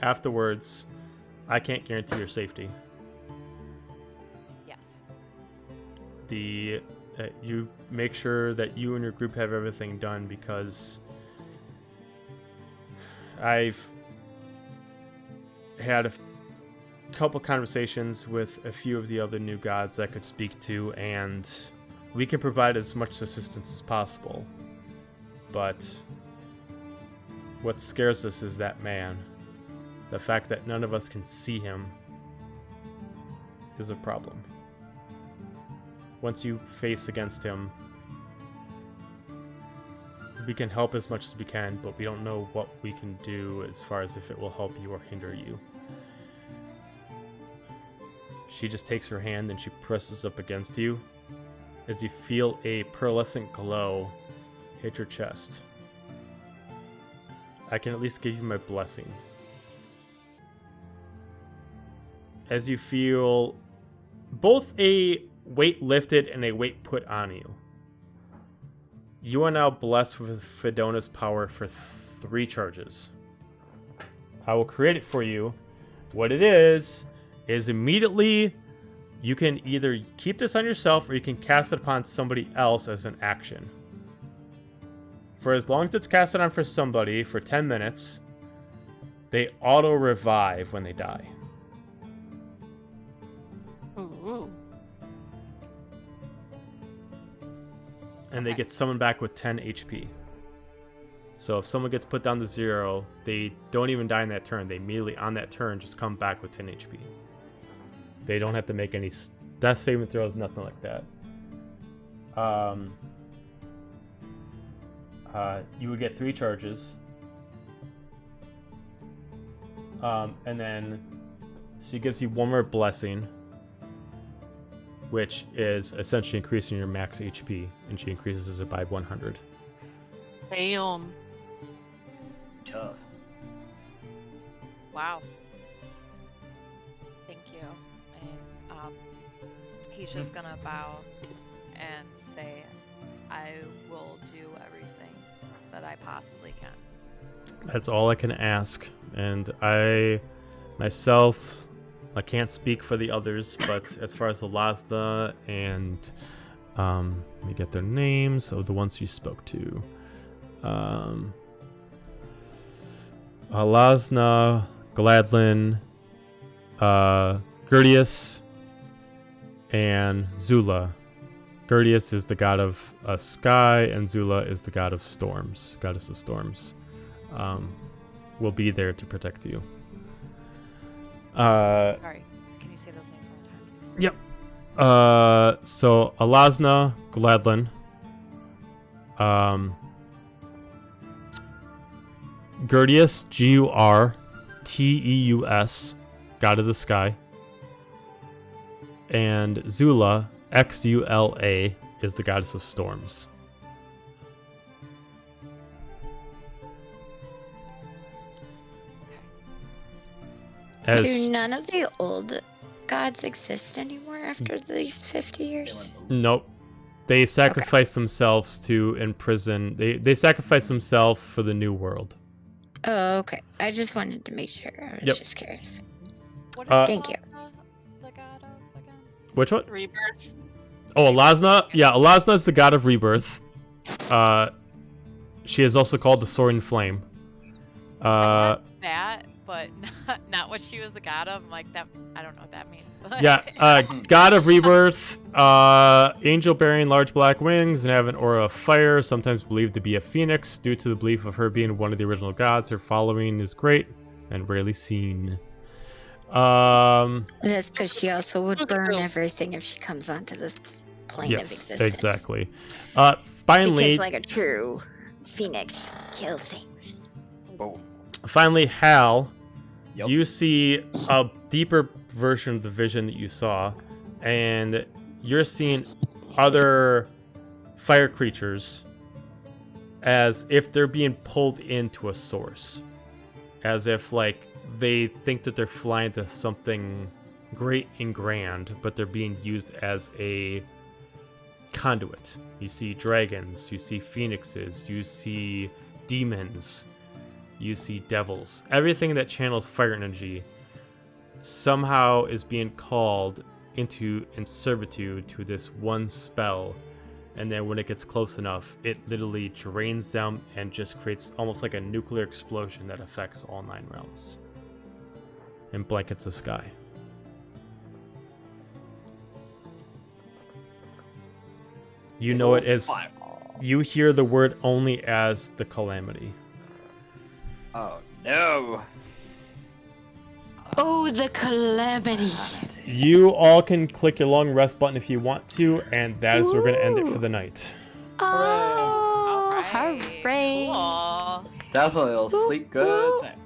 Afterwards, I can't guarantee your safety. Yes. You make sure that you and your group have everything done, because I've had a couple conversations with a few of the other new gods that I could speak to, and we can provide as much assistance as possible. But what scares us is that man. The fact that none of us can see him is a problem. Once you face against him, we can help as much as we can, but we don't know what we can do as far as if it will help you or hinder you. She just takes her hand and she presses up against you as you feel a pearlescent glow hit your chest. I can at least give you my blessing. As you feel both a weight lifted and a weight put on you. You are now blessed with Fidona's power for 3 charges. I will create it for you. What it is immediately you can either keep this on yourself or you can cast it upon somebody else as an action. For as long as it's casted on for somebody for 10 minutes, they auto-revive when they die. Ooh. And they get summoned back with 10 HP. So if someone gets put down to 0, they don't even die in that turn. They immediately, on that turn, just come back with 10 HP. They don't have to make any death saving throws, nothing like that. You would get 3 charges. And then she gives you one more blessing, which is essentially increasing your max HP, and she increases it by 100. Damn. Tough. Wow. Thank you. And he's just gonna bow and say, I will do everything that I possibly can. That's all I can ask. And I, myself, I can't speak for the others, but as far as Alazna and let me get their names of the ones you spoke to. Alazna, Gladlin, Gertius, and Zula. Gertius is the god of sky, and Zula is the god of storms, goddess of storms. Will be there to protect you. Sorry, can you say those names one more time, please? Yep. So Alazna, Gladlin, Gertius, Gurteus, god of the sky, and Zula, Xula, is the goddess of storms. Do none of the old gods exist anymore after these 50 years? Nope. They sacrifice themselves to imprison. They sacrifice themselves for the new world. Oh, okay. I just wanted to make sure. I was just curious. What is Thank you. the god of again? Which one? Rebirth. Oh, Alazna? Yeah, Alazna is the god of rebirth. She is also called the Soaring Flame. That, but not what she was the god of. I'm like, that, I don't know what that means. Yeah, god of rebirth, angel bearing large black wings and have an aura of fire, sometimes believed to be a phoenix. Due to the belief of her being one of the original gods, her following is great and rarely seen. That's because she also would burn everything if she comes onto this plane of existence. Exactly. Finally, because like a true phoenix, kill things. Boom. Finally, Hal, Yep. you see a deeper version of the vision that you saw, and you're seeing other fire creatures as if they're being pulled into a source, as if like they think that they're flying to something great and grand, but they're being used as a conduit. You see dragons, you see phoenixes, you see demons, you see devils. Everything that channels fire energy somehow is being called into in servitude to this one spell, and then when it gets close enough, it literally drains them and just creates almost like a nuclear explosion that affects all 9 realms and blankets the sky. You know it as you hear the word only as the calamity. Oh no. Oh, the calamity. You all can click your long rest button if you want to, and that is where we're going to end it for the night. Oh, Alright, hooray. Cool. Definitely will sleep good tonight.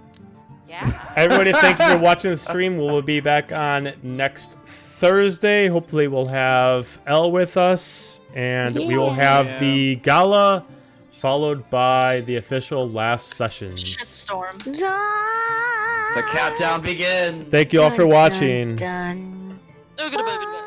Yeah. Everybody, thank you for watching the stream. We'll be back on next Thursday. Hopefully we'll have Elle with us, and we will have the gala followed by the official last sessions. Shitstorm. The countdown begins. Thank you all for watching. Dun. Ooga booga.